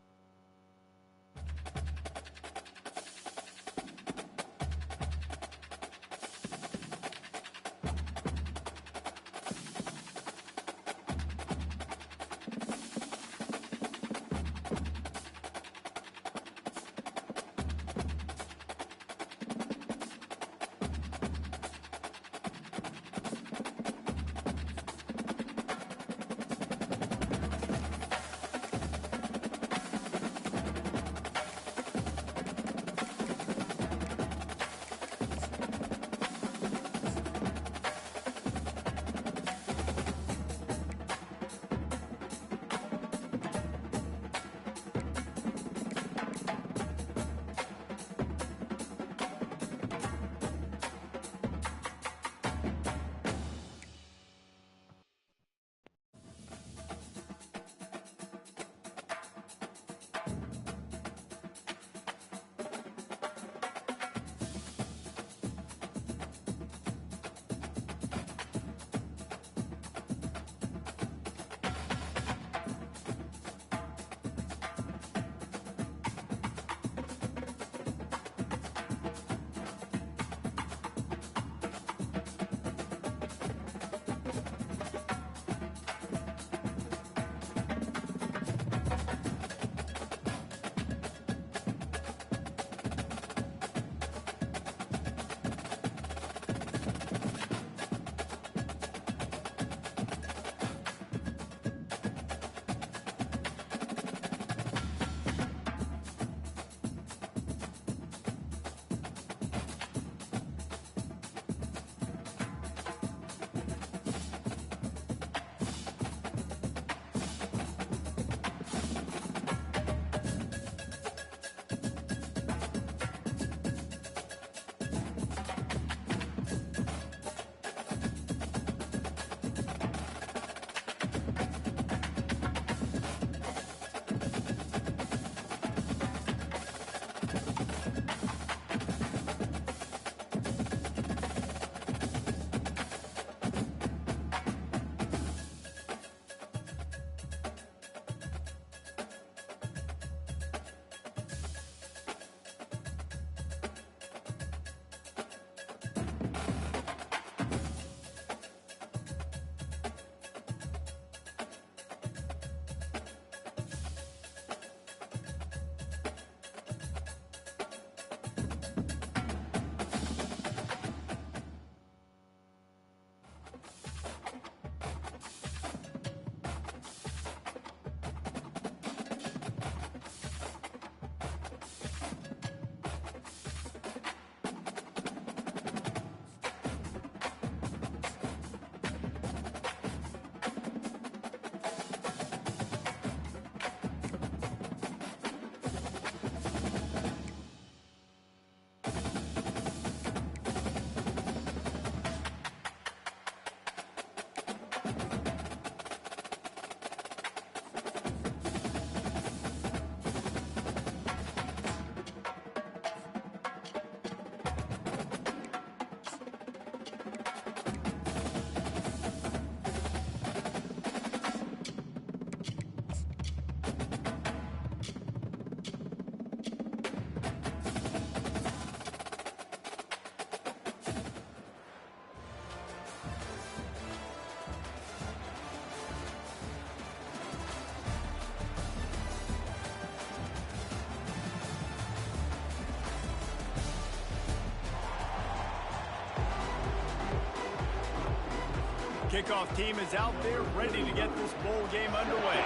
Kickoff team is out there ready to get this bowl game underway.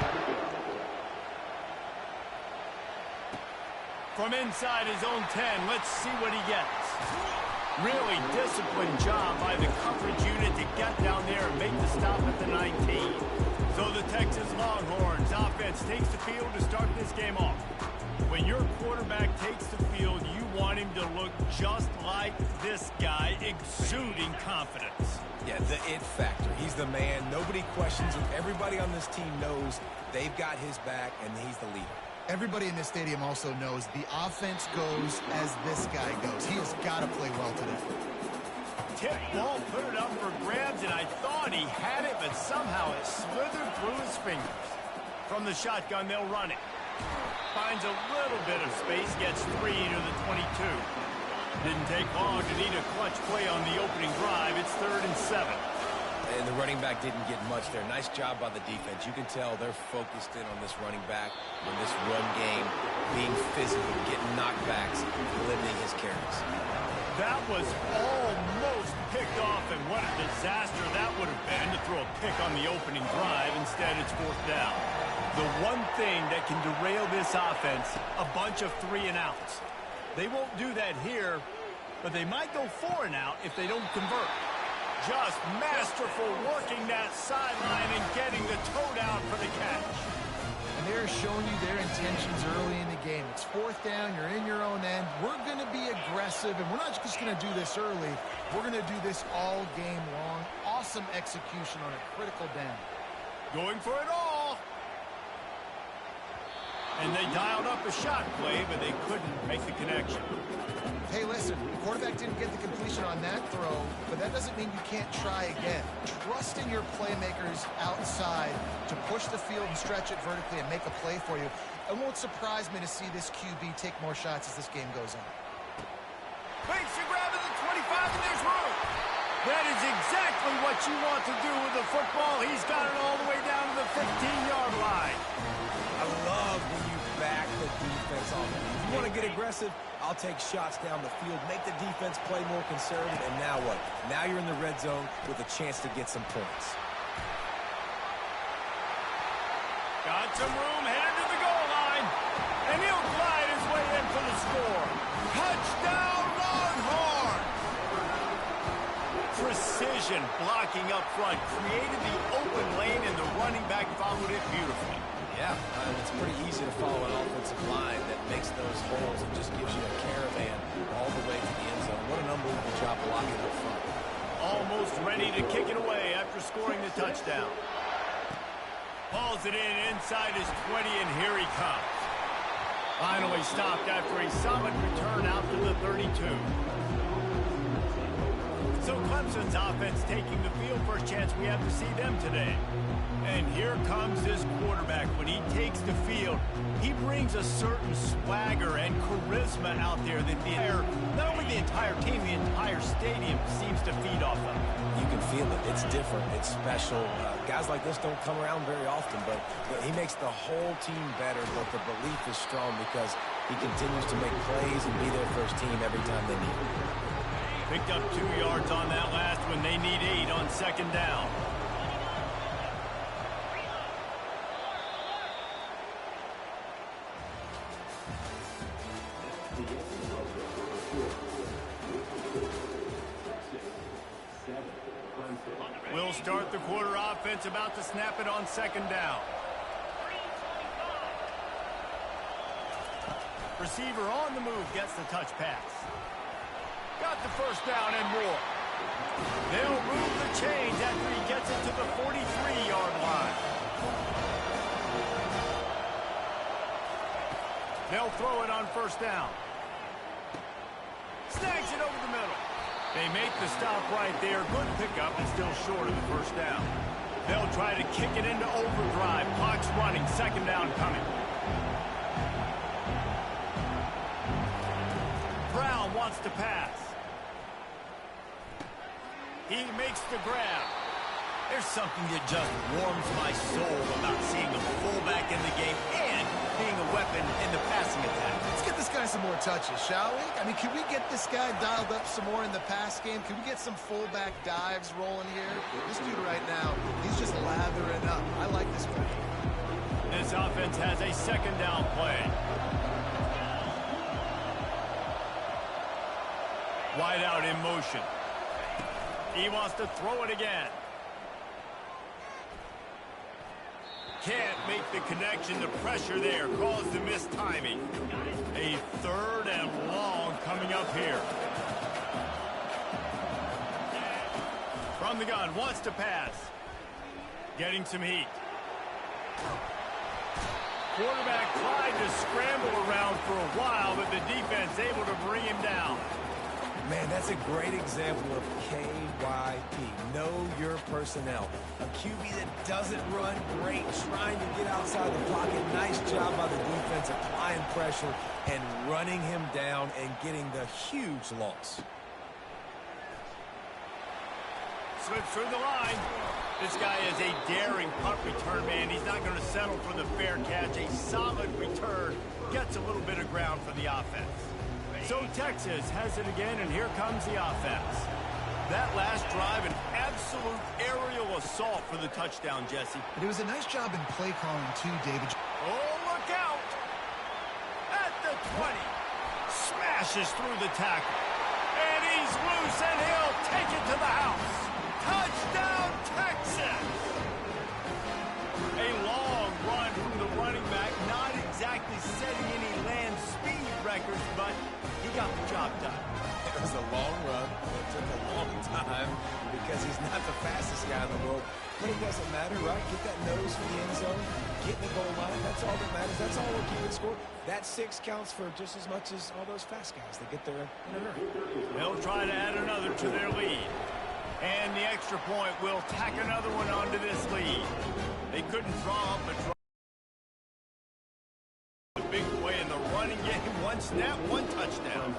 From inside his own 10, let's see what he gets. Really disciplined job by the coverage unit to get down there and make the stop at the 19. So the Texas Longhorns offense takes the field to start this game off. When your quarterback takes the field, you want him to look just like this guy, exuding confidence. Yeah, the it factor. He's the man. Nobody questions him. Everybody on this team knows they've got his back, and he's the leader. Everybody in this stadium also knows the offense goes as this guy goes. He has got to play well today. Tip ball, put it up for grabs, and I thought he had it, but somehow it slithered through his fingers. From the shotgun, they'll run it. Finds a little bit of space, gets 3 to the 22. Didn't take long to need a clutch play on the opening drive. It's 3rd and 7. And the running back didn't get much there. Nice job by the defense. You can tell they're focused in on this running back, on this run game, being physical, getting knockbacks, limiting his carries. That was almost picked off, and what a disaster that would have been to throw a pick on the opening drive. Instead, it's 4th down. The one thing that can derail this offense, a bunch of 3 and outs. They won't do that here, but they might go 4 and out if they don't convert. Just masterful working that sideline and getting the toe down for the catch. And they're showing you their intentions early in the game. It's 4th down. You're in your own end. We're going to be aggressive, and we're not just going to do this early. We're going to do this all game long. Awesome execution on a critical down. Going for it all. And they dialed up a shot play, but they couldn't make the connection. Hey, listen, the quarterback didn't get the completion on that throw, but that doesn't mean you can't try again. Trust in your playmakers outside to push the field and stretch it vertically and make a play for you. It won't surprise me to see this QB take more shots as this game goes on. Fakes to grab at the 25, and there's room. That is exactly what you want to do with the football. He's got it all the way down to the 15-yard line. I love when you back the defense off. If you want to get aggressive, I'll take shots down the field, make the defense play more conservative, and now what? Now you're in the red zone with a chance to get some points. Got some room, headed to the goal line, and he'll glide his way in for the score. Touchdown, Longhorn! Precision blocking up front, created the open lane, and the running back followed it beautifully. Yeah, it's pretty easy to follow an offensive line that makes those holes and just gives you a caravan all the way to the end zone. What an unbelievable job blocking up front. Almost ready to kick it away after scoring the touchdown. Hauls it in inside his 20, and here he comes. Finally stopped after a solid return out to the 32. So Clemson's offense taking the field. First chance we have to see them today. And here comes this quarterback. When he takes the field, he brings a certain swagger and charisma out there that not only the entire team, the entire stadium seems to feed off of. You can feel it. It's different. It's special. Guys like this don't come around very often, but he makes the whole team better. But the belief is strong because he continues to make plays and be there for his team every time they need him. Picked up 2 yards on that last one. They need 8 on 2nd down. We'll start the quarter offense, about to snap it on 2nd down. Receiver on the move, gets the touch pass. Got the 1st down and more. They'll move the chains after he gets it to the 43-yard line. They'll throw it on 1st down. Snags it over the middle. They make the stop right there. Good pickup, and still short of the 1st down. They'll try to kick it into overdrive. Clock's running. 2nd down coming. Brown wants to pass. He makes the grab. There's something that just warms my soul about seeing a fullback in the game and being a weapon in the passing attack. Let's get this guy some more touches, shall we? I mean, can we get this guy dialed up some more in the pass game? Can we get some fullback dives rolling here? This dude right now, he's just lathering up. I like this play. This offense has a second down play. Wide out in motion. He wants to throw it again. Can't make the connection. The pressure there caused the missed timing. A third and long coming up here. From the gun, wants to pass. Getting some heat. Quarterback tried to scramble around for a while, but the defense able to bring him down. Man, that's a great example of KYP. Know your personnel. A QB that doesn't run great, trying to get outside the pocket. Nice job by the defense applying pressure and running him down and getting the huge loss. Slips through the line. This guy is a daring punt return man. He's not going to settle for the fair catch. A solid return. Gets a little bit of ground for the offense. So Texas has it again, and here comes the offense. That last drive, an absolute aerial assault for the touchdown, Jesse. But it was a nice job in play calling, too, David. Oh, look out! At the 20. Smashes through the tackle. And he's loose, and he'll take it to the house. Touchdown, Texas! A long run from the running back, not exactly setting any land speed records, but he got the job done. It was a long run. It took a long time because he's not the fastest guy in the world. But it doesn't matter, right? Get that nose for the end zone. Get in the goal line. That's all that matters. That's all we're keeping score. That 6 counts for just as much as all those fast guys that get there in a hurry. They'll try to add another to their lead. And the extra point will tack another one onto this lead. They couldn't draw up a draw. Big play in the running game. One snap, one touchdown.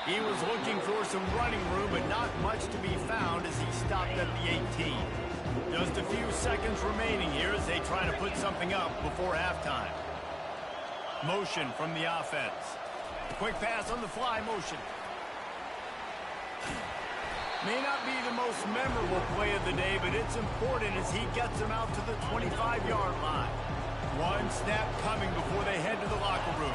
He was looking for some running room, but not much to be found as he stopped at the 18. Just a few seconds remaining here as they try to put something up before halftime. Motion from the offense. Quick pass on the fly motion. May not be the most memorable play of the day, but it's important as he gets them out to the 25-yard line. One snap coming before they head to the locker room.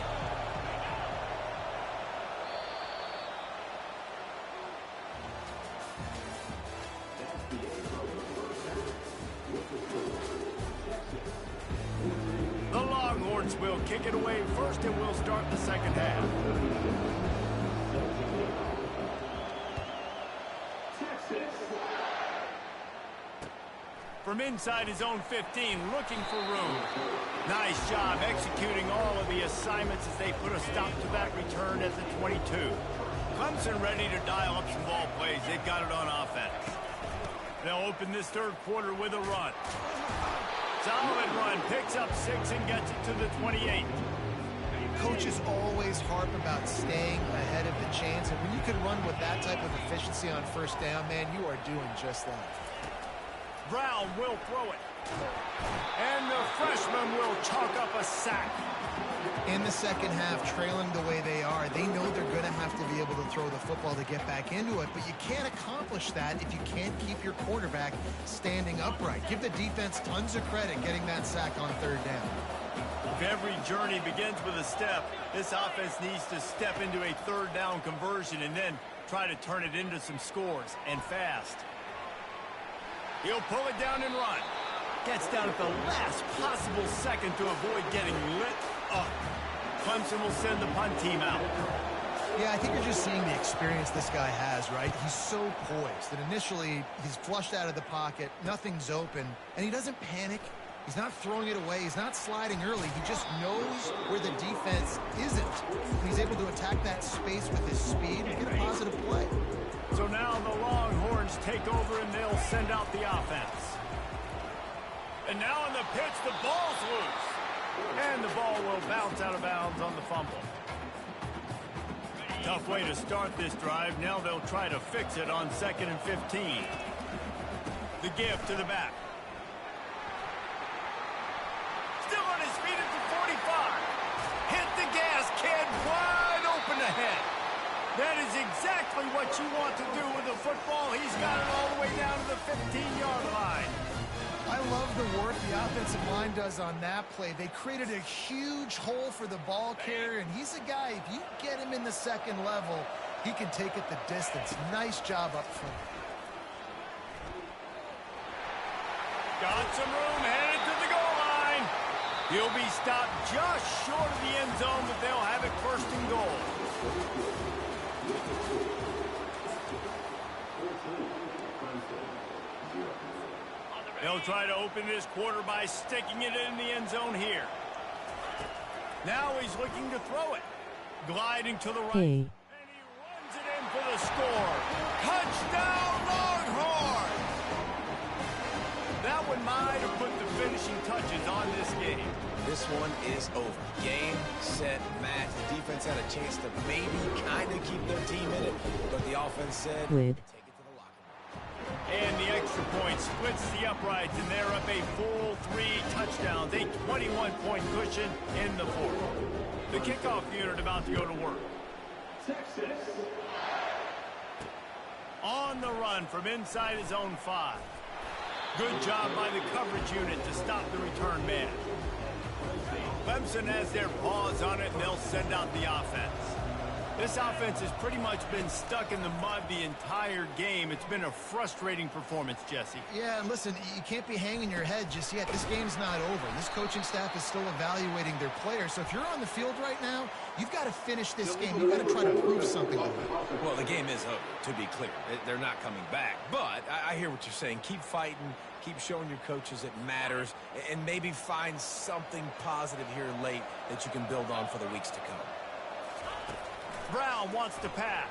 The Longhorns will kick it away first, and we'll start the second half. From inside his own 15, looking for room. Nice job executing all of the assignments as they put a stop to that return at the 22. Clemson ready to dial up some ball plays. They've got it on offense. They'll open this third quarter with a run. Solid run, picks up 6 and gets it to the 28. Coaches always harp about staying ahead of the chains, and when you can run with that type of efficiency on first down, man, you are doing just that. Brown will throw it. And the freshman will chalk up a sack. In the second half, trailing the way they are, they know they're going to have to be able to throw the football to get back into it, but you can't accomplish that if you can't keep your quarterback standing upright. Give the defense tons of credit getting that sack on third down. If every journey begins with a step, this offense needs to step into a third down conversion and then try to turn it into some scores, and fast. He'll pull it down and run. Gets down at the last possible second to avoid getting lit up. Clemson will send the punt team out. Yeah, I think you're just seeing the experience this guy has, right? He's so poised that initially he's flushed out of the pocket, nothing's open, and he doesn't panic. He's not throwing it away. He's not sliding early. He just knows where the defense isn't. And he's able to attack that space with his speed and get a positive play. So now the Longhorns take over and they'll send out the offense. And now on the pitch, the ball's loose. And the ball will bounce out of bounds on the fumble. Tough way to start this drive. Now they'll try to fix it on 2nd and 15. The give to the back. Still on his feet at the 45. Hit the gas, kid. Wide open ahead. That is exactly what you want to do with the football. He's got it all the way down to the 15-yard line. I love the work the offensive line does on that play. They created a huge hole for the ball carrier, and he's a guy, if you get him in the second level, he can take it the distance. Nice job up front. Got some room, headed to the goal line. He'll be stopped just short of the end zone, but they'll have it 1st and goal. They'll try to open this quarter by sticking it in the end zone here. Now he's looking to throw it. Gliding to the right. And he runs it in for the score. Touchdown, Longhorn! That one might have put the finishing touches on this game. This one is over. Game, set, match. The defense had a chance to maybe kind of keep their team in it, but the offense said, take it to the locker room. And the extra point splits the uprights, and they're up a full 3 touchdowns, a 21-point cushion in the 4th. The kickoff unit about to go to work. Texas. On the run from inside his own 5. Good job by the coverage unit to stop the return man. Clemson has their paws on it, and they'll send out the offense. This offense has pretty much been stuck in the mud the entire game. It's been a frustrating performance, Jesse. Yeah, and listen, you can't be hanging your head just yet. This game's not over. This coaching staff is still evaluating their players. So if you're on the field right now, you've got to finish this game. You've got to try to prove something to them. Well, the game is over, to be clear. They're not coming back. But I hear what you're saying. Keep fighting. Keep showing your coaches it matters. And maybe find something positive here late that you can build on for the weeks to come. Brown wants to pass.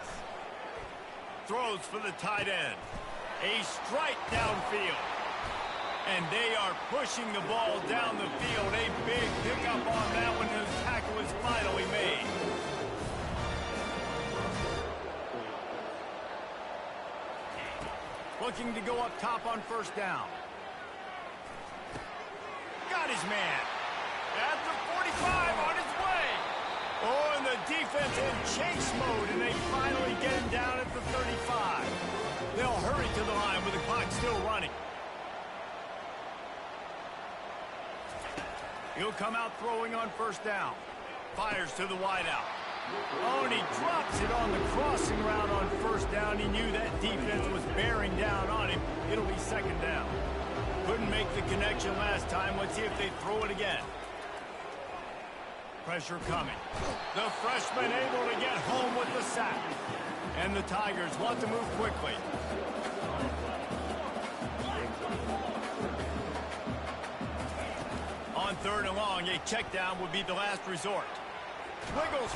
Throws for the tight end. A strike downfield. And they are pushing the ball down the field. A big pickup on that one, and the tackle is finally made. Looking to go up top on 1st down. Got his man. At the 45, on his way. Oh, and the defense in chase mode, and they finally get him down at the 35. They'll hurry to the line with the clock still running. He'll come out throwing on 1st down. Fires to the wideout. Oh, and he drops it on the crossing route on 1st down. He knew that defense was bearing down on him. It'll be 2nd down. Couldn't make the connection last time. Let's see if they throw it again. Pressure coming. The freshman able to get home with the sack. And the Tigers want to move quickly. On 3rd and long, a check down would be the last resort. Wiggles,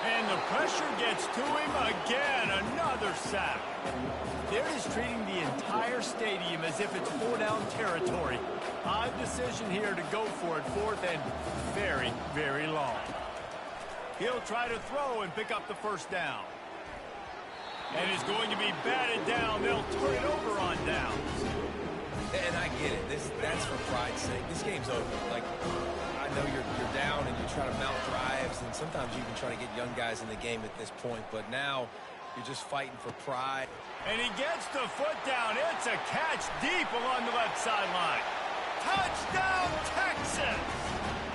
and the pressure gets to him again. Another sack. They're just treating the entire stadium as if it's 4-down territory. Odd decision here to go for it. 4th and very, very long. He'll try to throw and pick up the 1st down. And it's going to be batted down. They'll turn it over on downs. And I get it. That's for pride's sake. This game's over. Like, I know you're down and you're trying to mount drives, and sometimes you can try to get young guys in the game at this point, but now you're just fighting for pride. And he gets the foot down. It's a catch deep along the left sideline. Touchdown, Texas!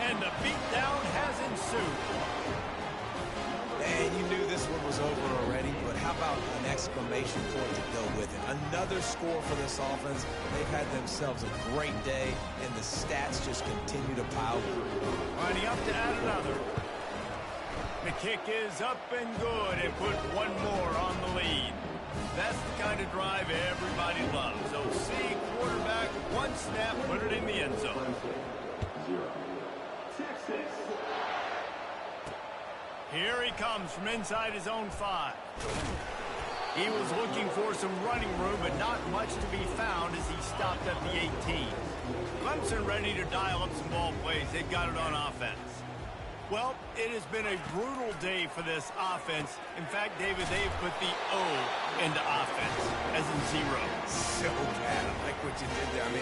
And the beatdown has ensued. And you knew this one was over already, but how about an exclamation point to go with it? Another score for this offense. They've had themselves a great day, and the stats just continue to pile. Lining up to add another. The kick is up and good, and put one more on the lead. That's the kind of drive everybody loves. So see quarterback, one snap, put it in the end zone. Texas. Here he comes from inside his own 5. He was looking for some running room, but not much to be found as he stopped at the 18. Clemson ready to dial up some ball plays. They've got it on offense. Well, it has been a brutal day for this offense. In fact, David, they've put the O into offense, as in 0. So bad. I like what you did there. I mean,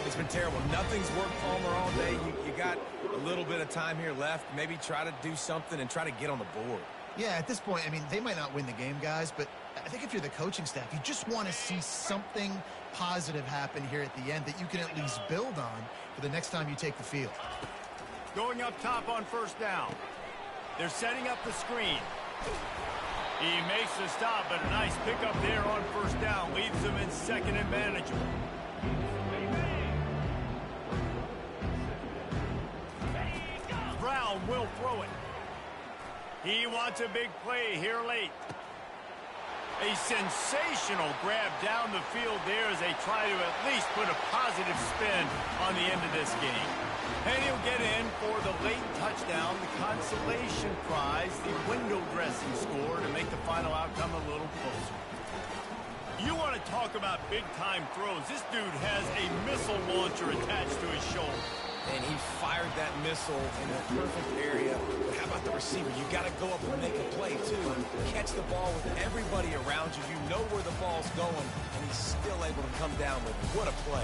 it's been terrible. Nothing's worked Palmer all day. You got a little bit of time here left. Maybe try to do something and try to get on the board. Yeah, at this point, I mean, they might not win the game, guys, but I think if you're the coaching staff, you just want to see something positive happen here at the end that you can at least build on for the next time you take the field. Going up top on first down. They're setting up the screen. He makes the stop, but a nice pickup there on first down. Leaves them in second and manageable. Brown will throw it. He wants a big play here late. A sensational grab down the field there as they try to at least put a positive spin on the end of this game. And he'll get in for the late touchdown, the consolation prize, the window dressing score to make the final outcome a little closer. You want to talk about big-time throws. This dude has a missile launcher attached to his shoulder. And he fired that missile in the perfect area. But how about the receiver? You got to go up and make a play, too. Catch the ball with everybody around you. You know where the ball's going, and he's still able to come down with it. What a play.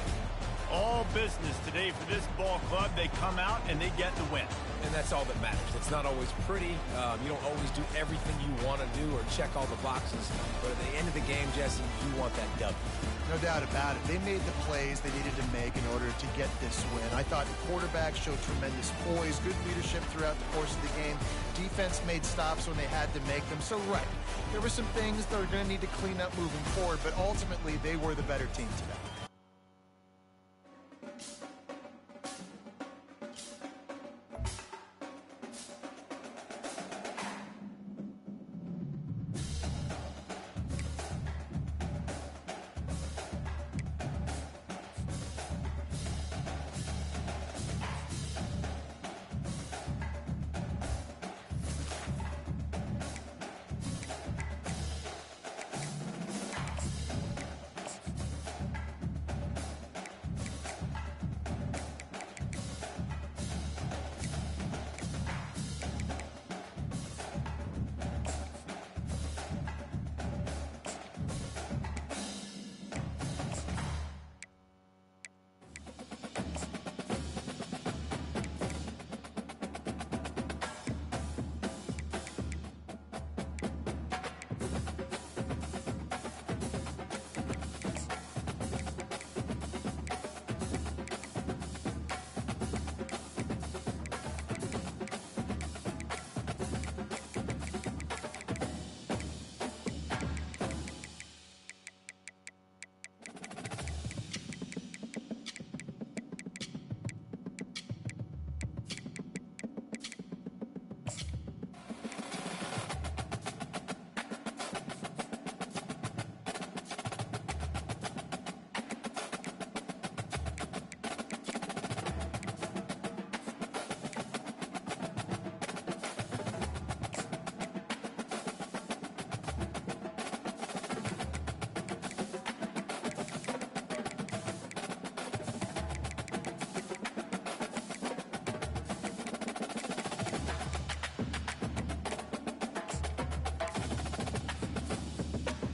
All business today for this ball club. They come out and they get the win. And that's all that matters. It's not always pretty. You don't always do everything you want to do or check all the boxes. But at the end of the game, Jesse, you want that W. No doubt about it. They made the plays they needed to make in order to get this win. I thought the quarterback showed tremendous poise, good leadership throughout the course of the game. Defense made stops when they had to make them. So, right, there were some things that are going to need to clean up moving forward, but ultimately they were the better team today.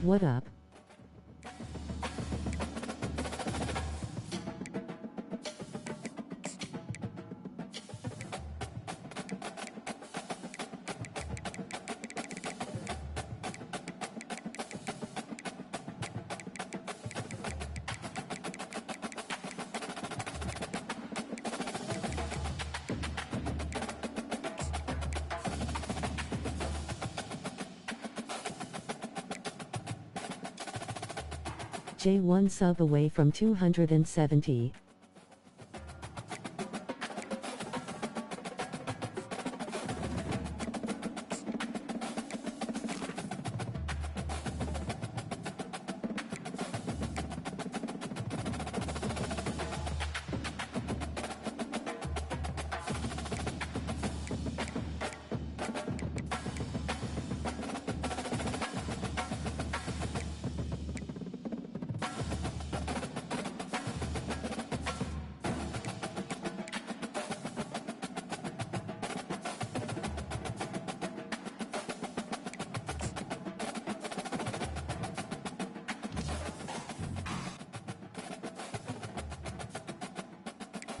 What up? J1 sub away from 270.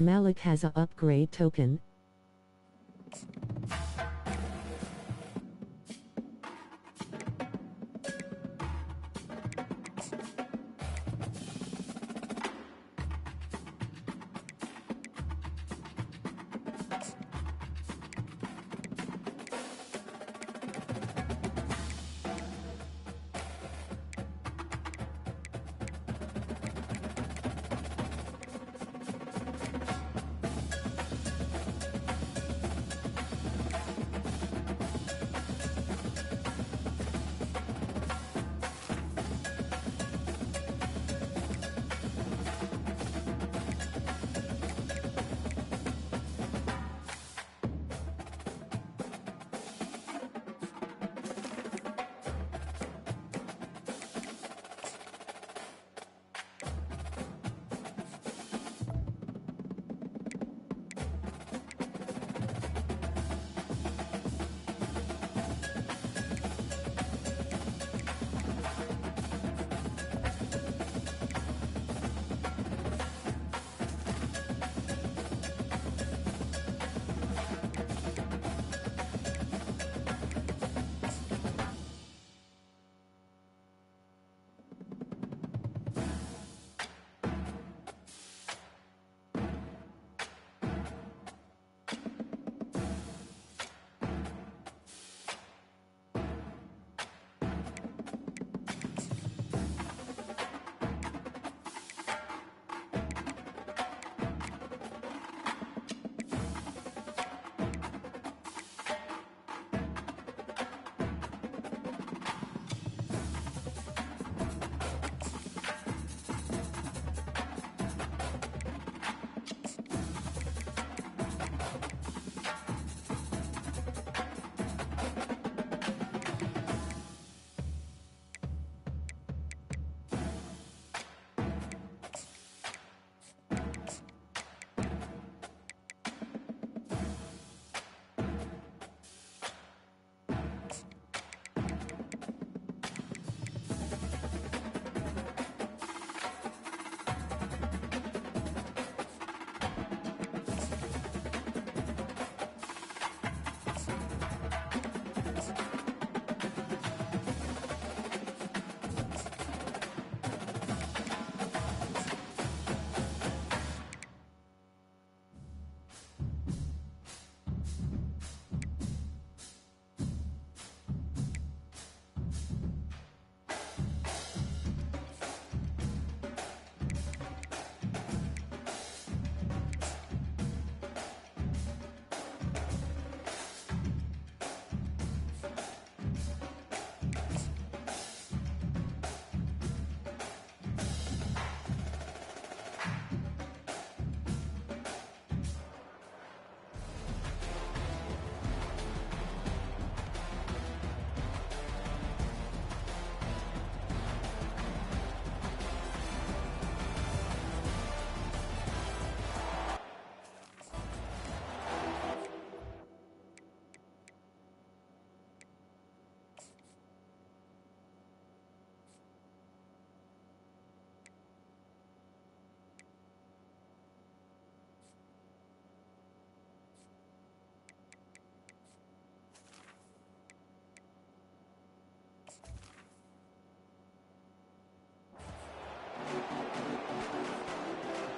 Malik has a upgrade token.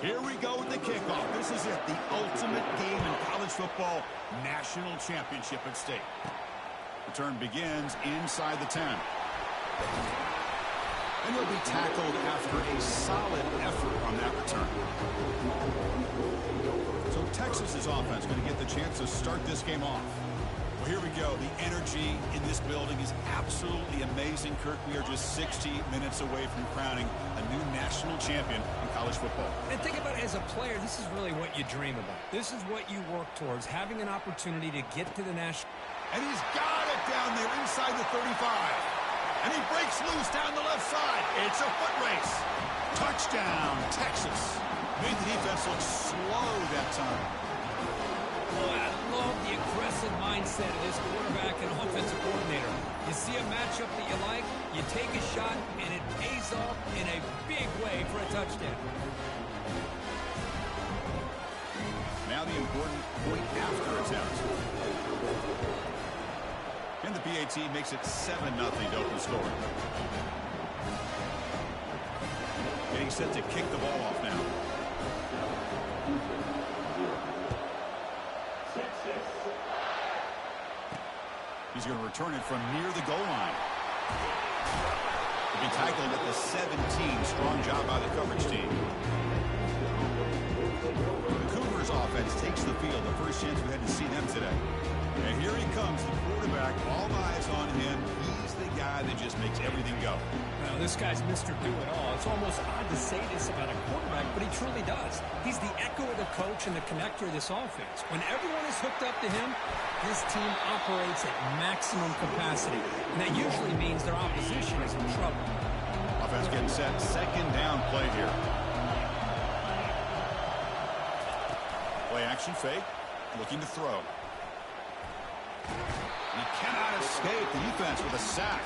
Here we go with the kickoff. This is it, the ultimate game in college football, national championship at stake. Return begins inside the 10. And he'll be tackled after a solid effort on that return. So Texas's offense going to get the chance to start this game off. Well, here we go. The energy in this building is absolutely amazing, Kirk. We are just 60 minutes away from crowning a new national champion in college football. And think about it, as a player, this is really what you dream about. This is what you work towards, having an opportunity to get to the national. And he's got it down there inside the 35. And he breaks loose down the left side. It's a foot race. Touchdown, Texas. Made the defense look slow that time. Boy, I love the aggressive mindset of this quarterback and offensive coordinator. You see a matchup that you like, you take a shot, and it pays off in a big way for a touchdown. Now the important point after attempt. And the PAT makes it 7-0 to open scoring. Getting set to kick the ball off now. He's going to return it from near the goal line. He'll be tackled at the 17. Strong job by the coverage team. The Cougars offense takes the field. The first chance we had to see them today. And here he comes, the quarterback. All eyes on him. He's the guy that just makes everything go. Well, this guy's Mr. Do-It-All. It's almost odd to say this about a quarterback, but he truly does. He's the echo of the coach and the connector of this offense. When everyone is hooked up to him, this team operates at maximum capacity. And that usually means their opposition is in trouble. Offense getting set. Second down play here. Play action fake. Looking to throw. He cannot escape the defense with a sack.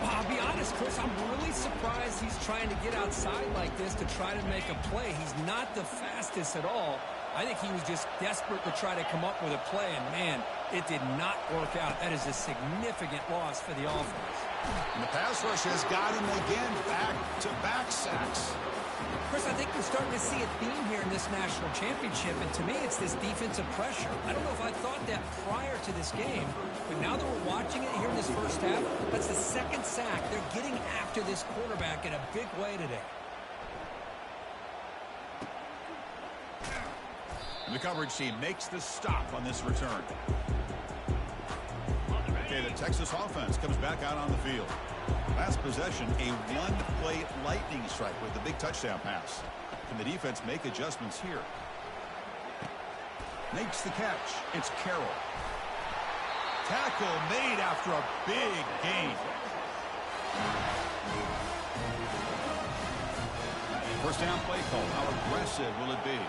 Well, I'll be honest, Chris, I'm really surprised he's trying to get outside like this to try to make a play. He's not the fastest at all. I think he was just desperate to try to come up with a play, and, man, it did not work out. That is a significant loss for the offense. And the pass rush has got him again, back-to-back sacks. Chris, I think we're starting to see a theme here in this national championship, and to me, it's this defensive pressure. I don't know if I thought that prior to this game, but now that we're watching it here in this first half, that's the second sack. They're getting after this quarterback in a big way today. And the coverage team makes the stop on this return. Okay, the Texas offense comes back out on the field. Last possession, a one-play lightning strike with the big touchdown pass. Can the defense make adjustments here? Makes the catch. It's Carroll. Tackle made after a big gain. First down play call. How aggressive will it be?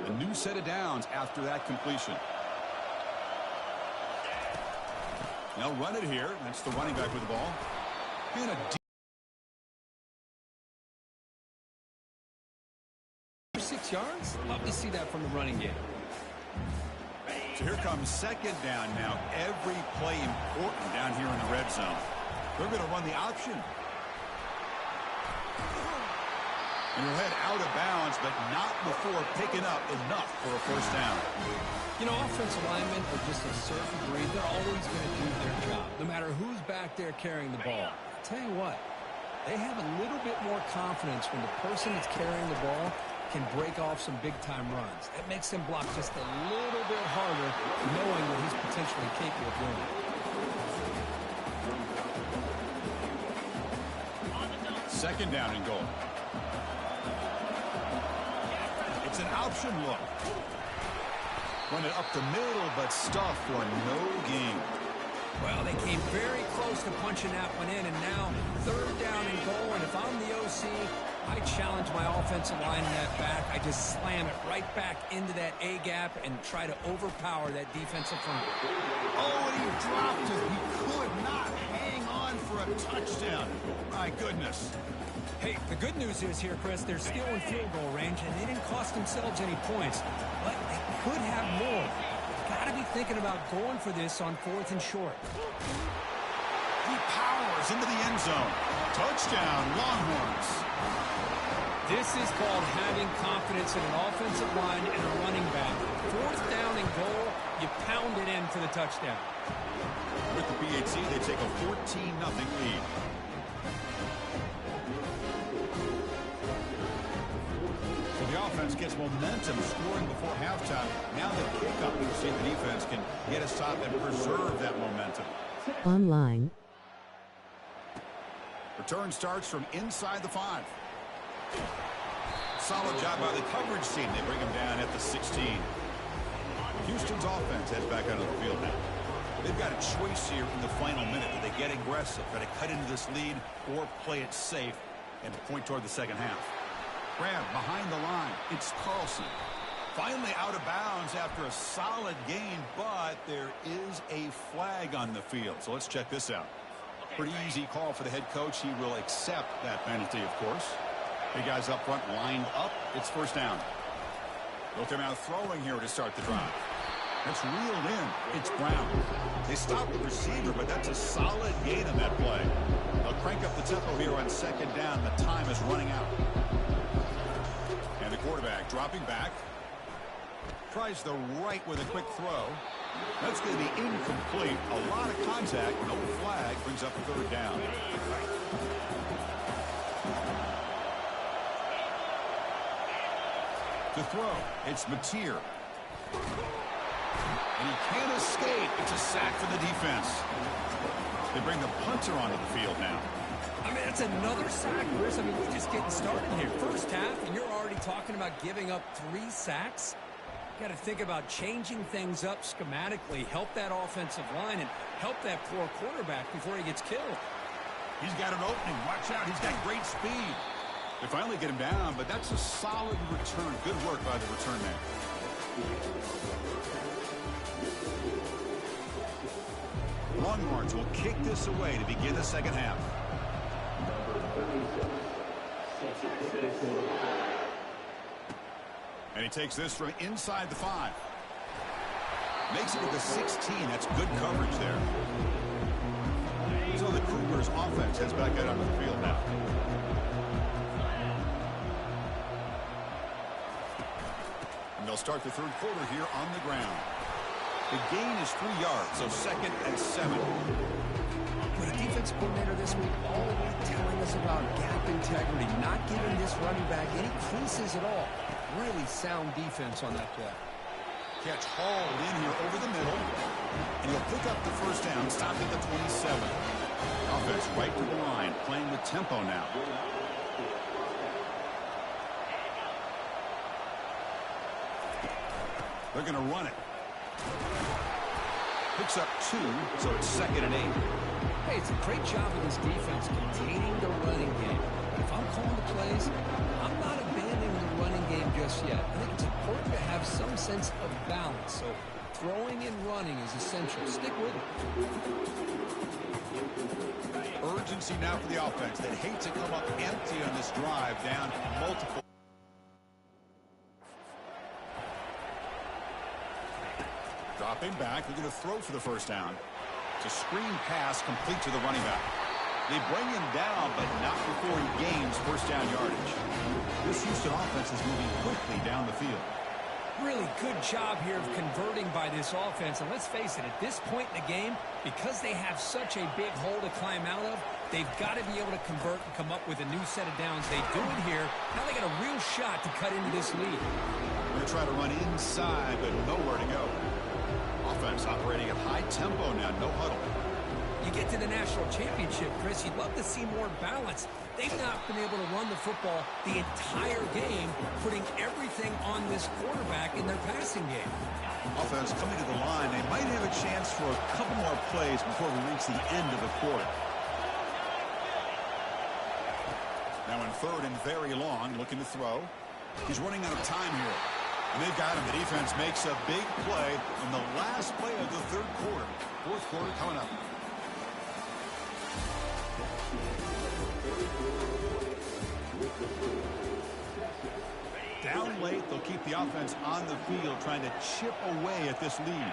A new set of downs after that completion. Now run it here. That's the running back with the ball. And a 6 yards? Love to see that from the running game. So here comes second down now. Every play important down here in the red zone. They're going to run the option. And he'll head out of bounds, but not before picking up enough for a first down. You know, offensive linemen are just a certain breed. They're always going to do their job, no matter who's back there carrying the ball. I'll tell you what, they have a little bit more confidence when the person that's carrying the ball can break off some big-time runs. That makes them block just a little bit harder, knowing what he's potentially capable of doing. Second down and goal. It's an option look. Run it up the middle, but stuffed for no gain. Well, they came very close to punching that one in, and now third down and goal. And if I'm the OC, I challenge my offensive line in that back. I just slam it right back into that A gap and try to overpower that defensive front. Oh, and he dropped it. He could not hang on for a touchdown. My goodness. Hey, the good news is here, Chris, they're still in field goal range, and they didn't cost themselves any points. But they could have more. Got to be thinking about going for this on 4th and short. He powers into the end zone. Touchdown, Longhorns. This is called having confidence in an offensive line and a running back. 4th down and goal, you pound it in for the touchdown. With the PAT, they take a 14-0 lead. So the offense gets momentum scoring before halftime. Now the kickoff, you see the defense can get a stop and preserve that momentum. Online. Return starts from inside the 5. Solid job by the coverage team. They bring him down at the 16. Houston's offense heads back out of the field now. They've got a choice here in the final minute. Do they get aggressive, try to cut into this lead, or play it safe and point toward the second half? Grab behind the line. It's Carlson. Finally out of bounds after a solid gain, but there is a flag on the field. So let's check this out. Pretty easy call for the head coach. He will accept that penalty, of course. The guys up front lined up. It's first down. Look, they're now throwing here to start the drive. That's reeled in. It's Brown. They stopped the receiver, but that's a solid gain on that play. They'll crank up the tempo here on second down. The time is running out. And the quarterback dropping back. Tries the right with a quick throw. That's going to be incomplete. A lot of contact. No flag. Brings up a third down. To throw, it's Mateer. And he can't escape. It's a sack for the defense. They bring the punter onto the field now. I mean, that's another sack, Chris. I mean, we're just getting started here. First half, and you're already talking about giving up 3 sacks. Got to think about changing things up schematically, help that offensive line, and help that poor quarterback before he gets killed. He's got an opening. Watch out. He's got great speed. They finally get him down, but that's a solid return. Good work by the return man. Longhorns will kick this away to begin the second half. And he takes this from inside the 5. Makes it to the 16. That's good coverage there. So the Cougars offense heads back out onto the field now. And they'll start the third quarter here on the ground. The gain is 3 yards, so 2nd and 7. With a defense coordinator this week all week telling us about gap integrity, not giving this running back any creases at all. Really sound defense on that play. Catch hauled in here over the middle, and he'll pick up the first down, stopped at the 27. Offense right to the line, playing with tempo now. They're going to run it. Picks up 2, so it's 2nd and 8. Hey, it's a great job of this defense containing the running game. But if I'm calling the plays, I'm not abandoning the running game just yet. I think it's important to have some sense of balance. So throwing and running is essential. Stick with it. Urgency now for the offense. They'd hate to come up empty on this drive, down multiple. Dropping back, they're going to throw for the first down. It's a screen pass complete to the running back. They bring him down, but not before he gains first down yardage. This Houston offense is moving quickly down the field. Really good job here of converting by this offense. And let's face it, at this point in the game, because they have such a big hole to climb out of, they've got to be able to convert and come up with a new set of downs. They do it here. Now they got a real shot to cut into this lead. We're going to try to run inside, but nowhere to go. Offense operating at high tempo now, no huddle. You get to the national championship, Chris, you'd love to see more balance. They've not been able to run the football the entire game, putting everything on this quarterback in their passing game. Offense coming to the line. They might have a chance for a couple more plays before we reach the end of the quarter. Now in 3rd and very long, looking to throw. He's running out of time here. And they've got him. The defense makes a big play in the last play of the 3rd quarter. 4th quarter coming up. Down late, they'll keep the offense on the field, trying to chip away at this lead.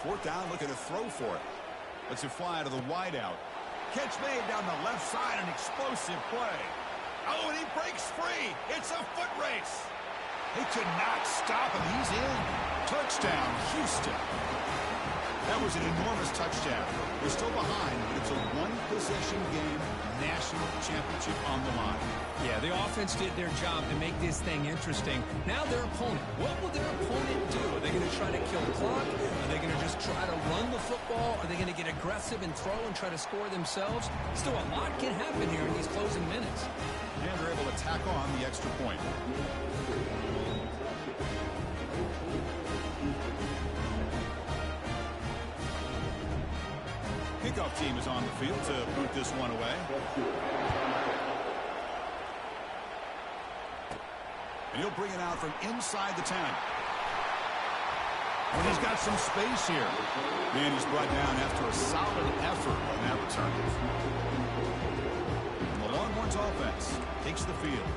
4th down, looking to throw for it. Lets it fly to the wideout. Catch made down the left side, an explosive play. Oh, and he breaks free. It's a foot race. They could not stop him. He's in. Touchdown, Houston. That was an enormous touchdown. They're still behind, but it's a one-possession game, national championship on the line. Yeah, the offense did their job to make this thing interesting. Now their opponent. What will their opponent do? Are they going to try to kill the clock? Are they going to just try to run the football? Are they going to get aggressive and throw and try to score themselves? Still, a lot can happen here in these closing minutes. And they're able to tack on the extra point. Kickoff team is on the field to boot this one away. And he'll bring it out from inside the 10. And he's got some space here. And he's brought down after a solid effort on that return. And the Longhorns offense takes the field.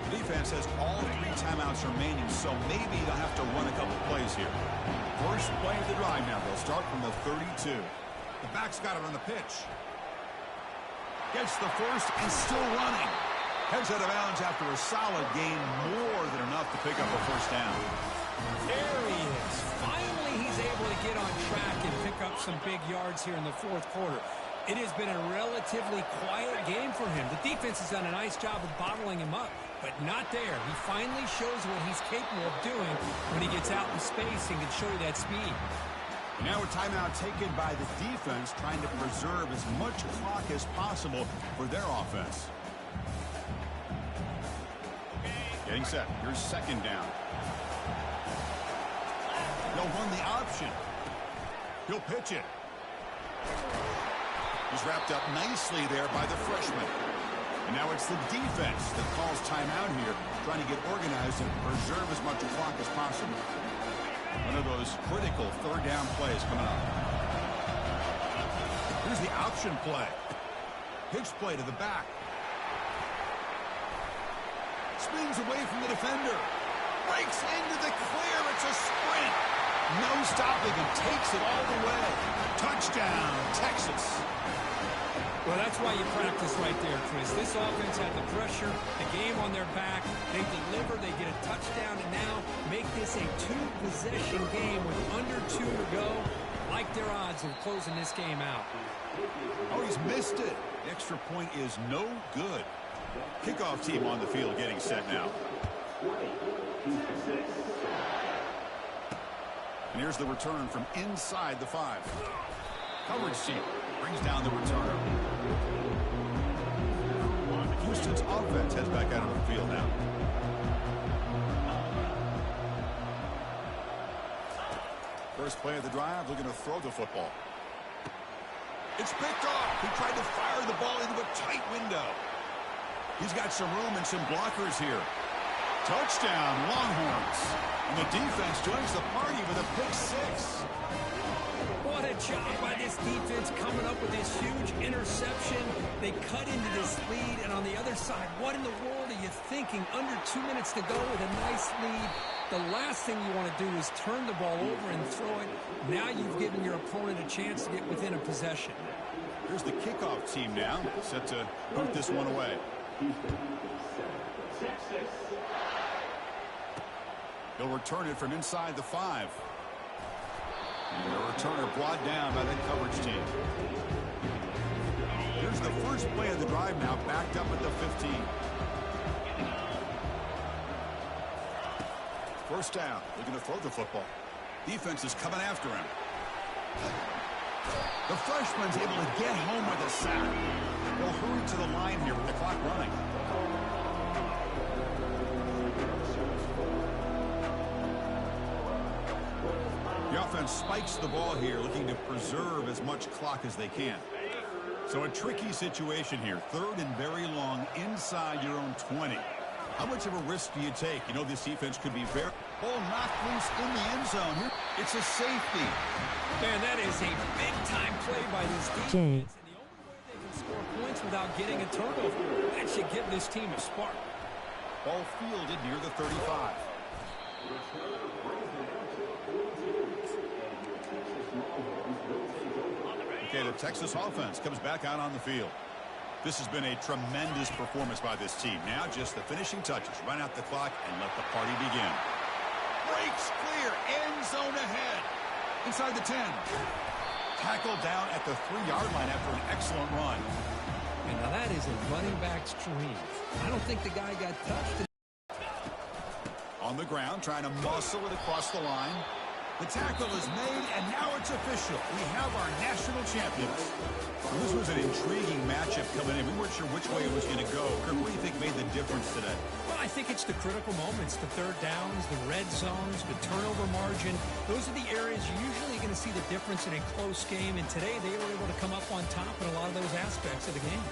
The defense has all 3 timeouts remaining, so maybe they'll have to run a couple plays here. First play of the drive now. They'll start from the 32. The back's got it on the pitch. Gets the first and still running. Heads out of bounds after a solid gain, more than enough to pick up a first down. There he is. Finally, he's able to get on track and pick up some big yards here in the fourth quarter. It has been a relatively quiet game for him. The defense has done a nice job of bottling him up, but not there. He finally shows what he's capable of doing when he gets out in space and can show you that speed. Now a timeout taken by the defense, trying to preserve as much clock as possible for their offense. Getting set. Here's second down. They'll run the option. He'll pitch it. He's wrapped up nicely there by the freshman. And now it's the defense that calls timeout here, trying to get organized and preserve as much clock as possible. One of those critical third down plays coming up. Here's the option play. Pitch play to the back. Spins away from the defender. Breaks into the clear. It's a sprint. No stopping him. Takes it all the way. Touchdown, Texas. Well, that's why you practice right there, Chris. This offense had the pressure, the game on their back. They deliver, they get a touchdown, and now make this a 2-possession game with under 2 to go. Like their odds of closing this game out. Oh, he's missed it. The extra point is no good. Kickoff team on the field getting set now. And here's the return from inside the 5. Coverage team brings down the returner. Houston's offense heads back out on the field now. First play of the drive, looking to throw the football. It's picked off. He tried to fire the ball into a tight window. He's got some room and some blockers here. Touchdown, Longhorns. And the defense joins the party with a pick 6. What a job by this defense coming up with this huge interception. They cut into this lead, and on the other side, what in the world are you thinking? Under 2 minutes to go with a nice lead. The last thing you want to do is turn the ball over and throw it. Now you've given your opponent a chance to get within a possession. Here's the kickoff team now, set to boot this one away. He'll return it from inside the 5. And the returner brought down by that coverage team. Here's the first play of the drive now, backed up at the 15. First down, looking to throw the football. Defense is coming after him. The freshman's able to get home with a sack. They'll hurry to the line here with the clock running. The offense spikes the ball here, looking to preserve as much clock as they can. So a tricky situation here. Third and very long inside your own 20. How much of a risk do you take? You know this defense could be very... Ball knocked loose in the end zone. Here, it's a safety. Man, that is a big-time play by this defense. Jay. And the only way they can score points without getting a turnover, that should give this team a spark. Ball fielded near the 35. Okay, the Texas offense comes back out on the field. This has been a tremendous performance by this team. Now just the finishing touches. Run out the clock and let the party begin. Breaks clear. End zone ahead. Inside the 10. Tackled down at the 3-yard line after an excellent run. And now that is a running back's dream. I don't think the guy got touched. On the ground, trying to muscle it across the line. The tackle is made, and now it's official. We have our national champions. Well, this was an intriguing matchup coming in. We weren't sure which way it was going to go. Kirk, what do you think made the difference today? Well, I think it's the critical moments, the third downs, the red zones, the turnover margin. Those are the areas you're usually going to see the difference in a close game. And today they were able to come up on top in a lot of those aspects of the game.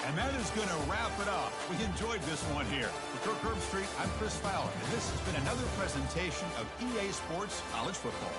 And that is going to wrap it up. We enjoyed this one here. For Kirk Herbstreit, I'm Chris Fowler, and this has been another presentation of EA Sports College Football.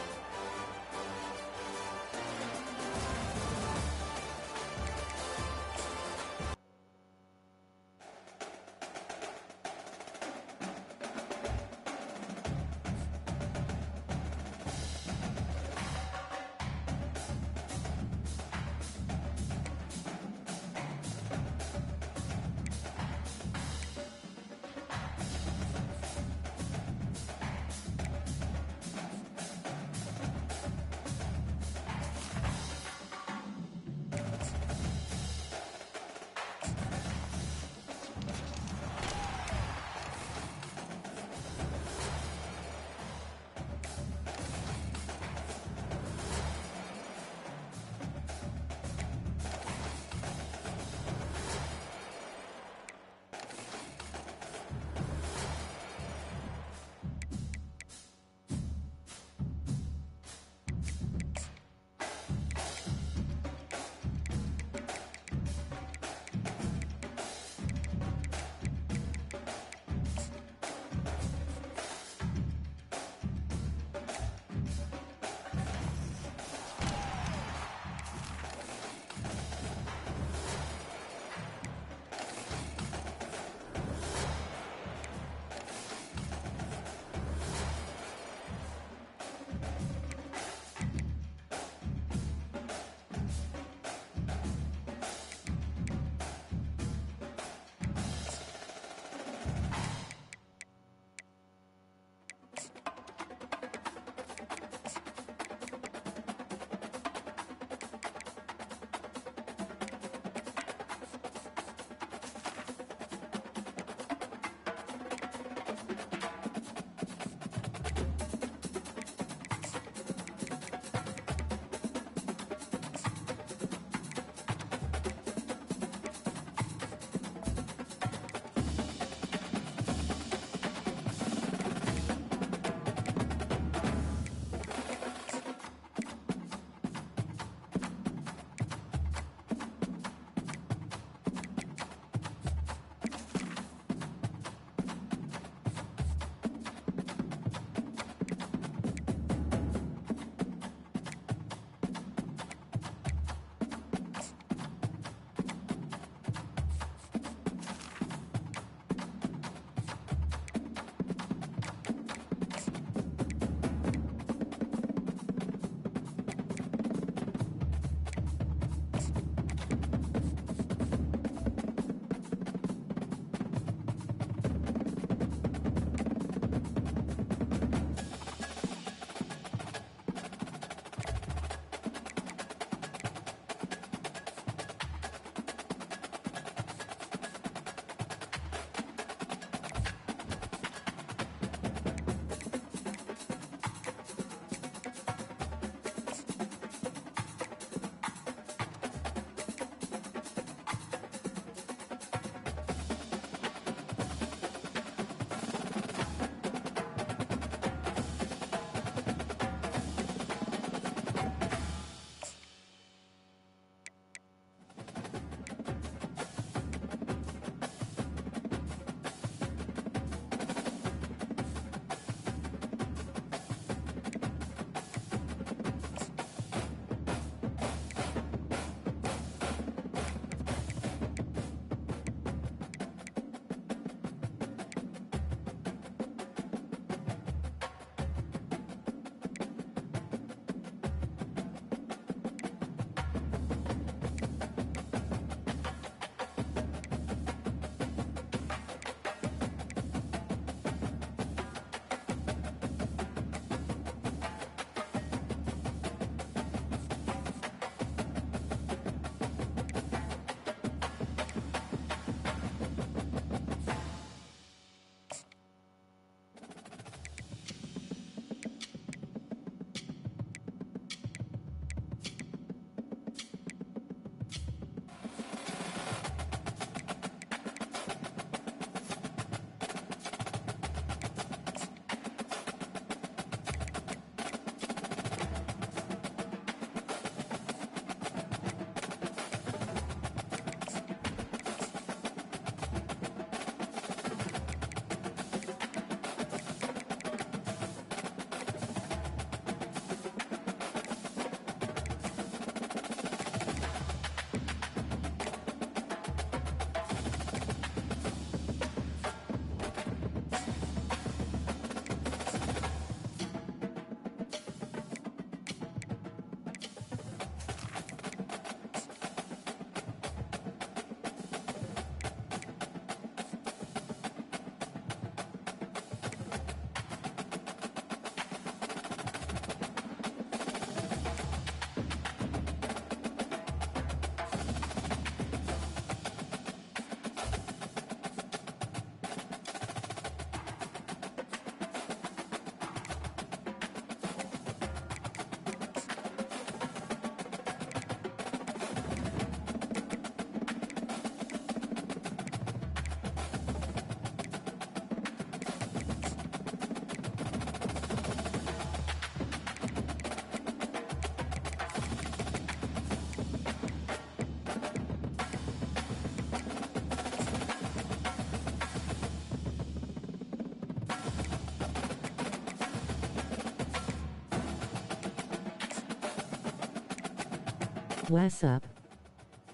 What's up?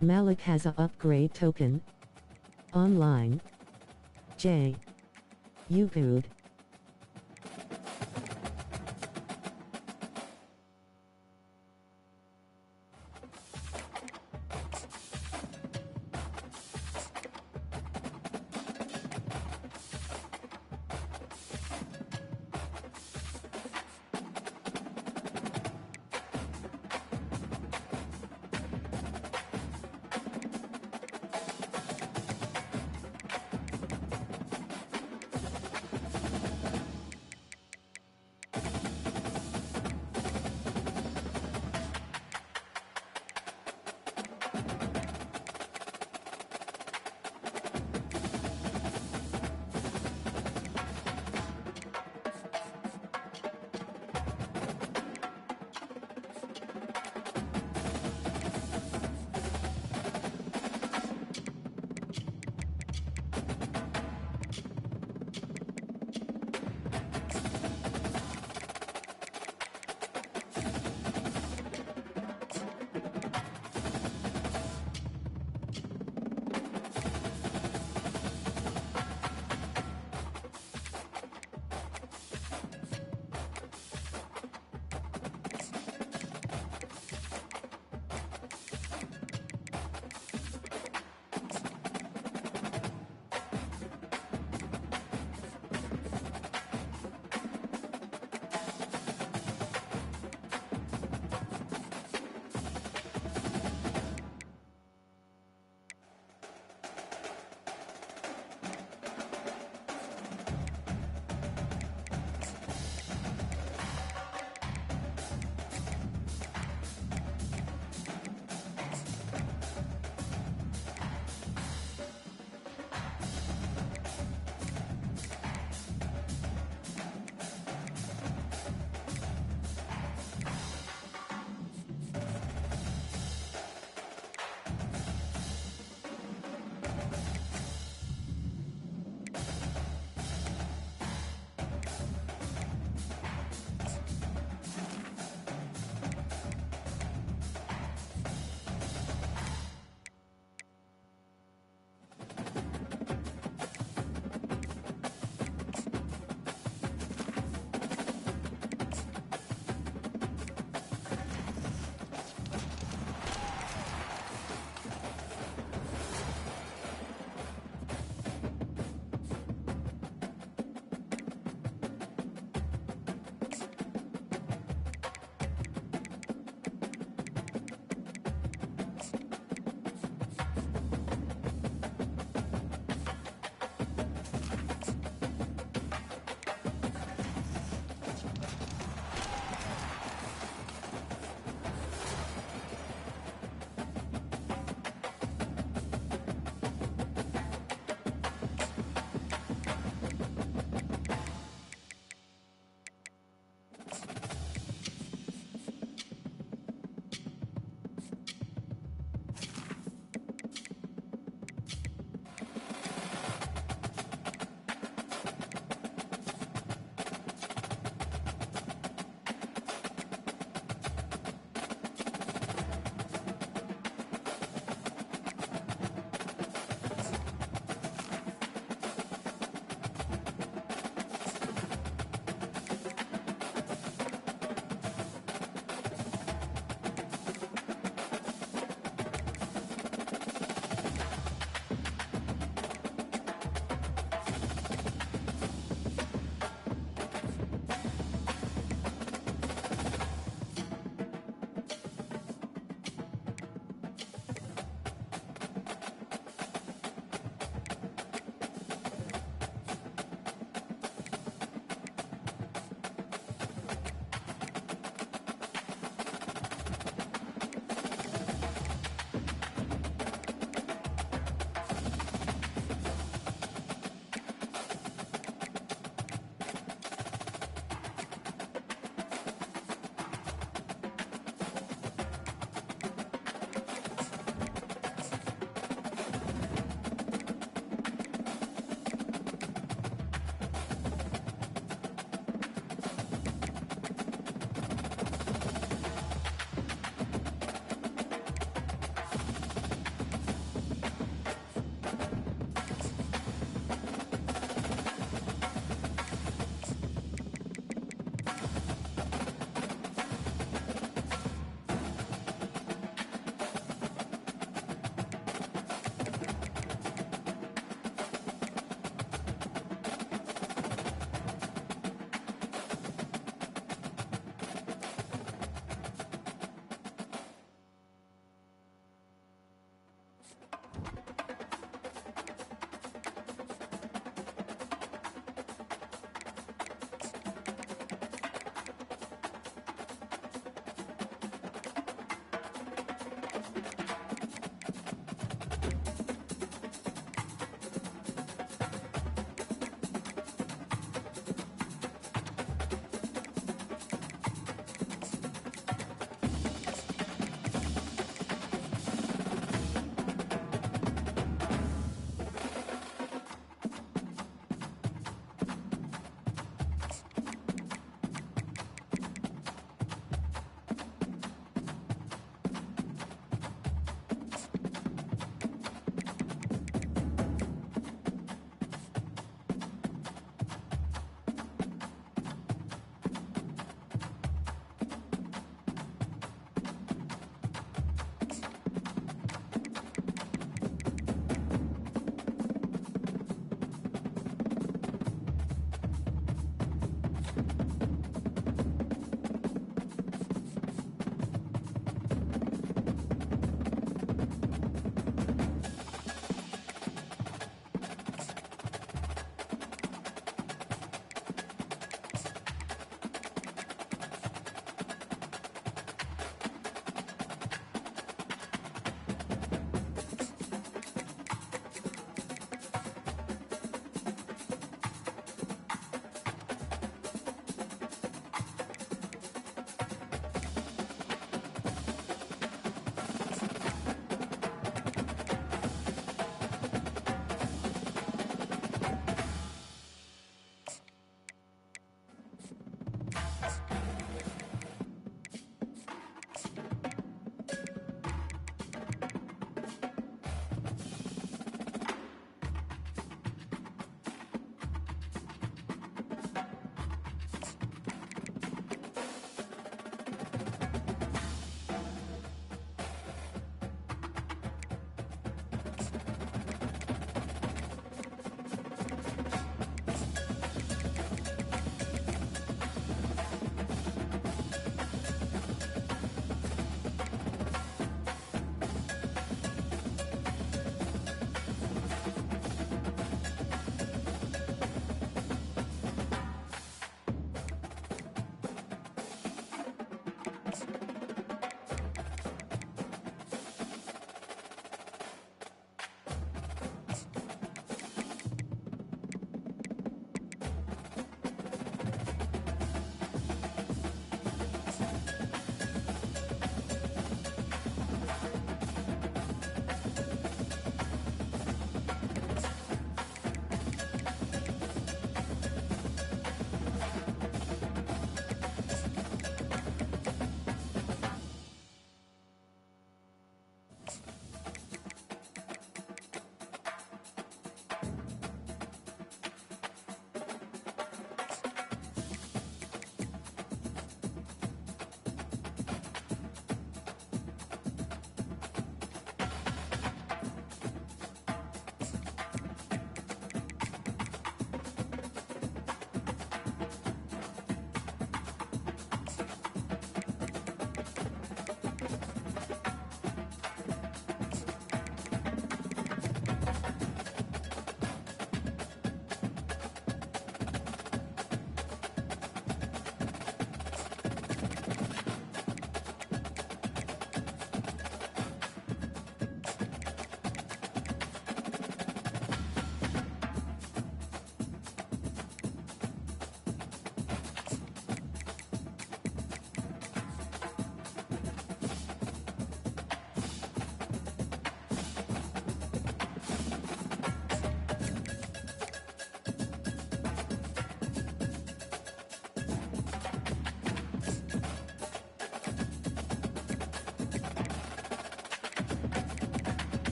Malik has a upgrade token. Online. J. You good.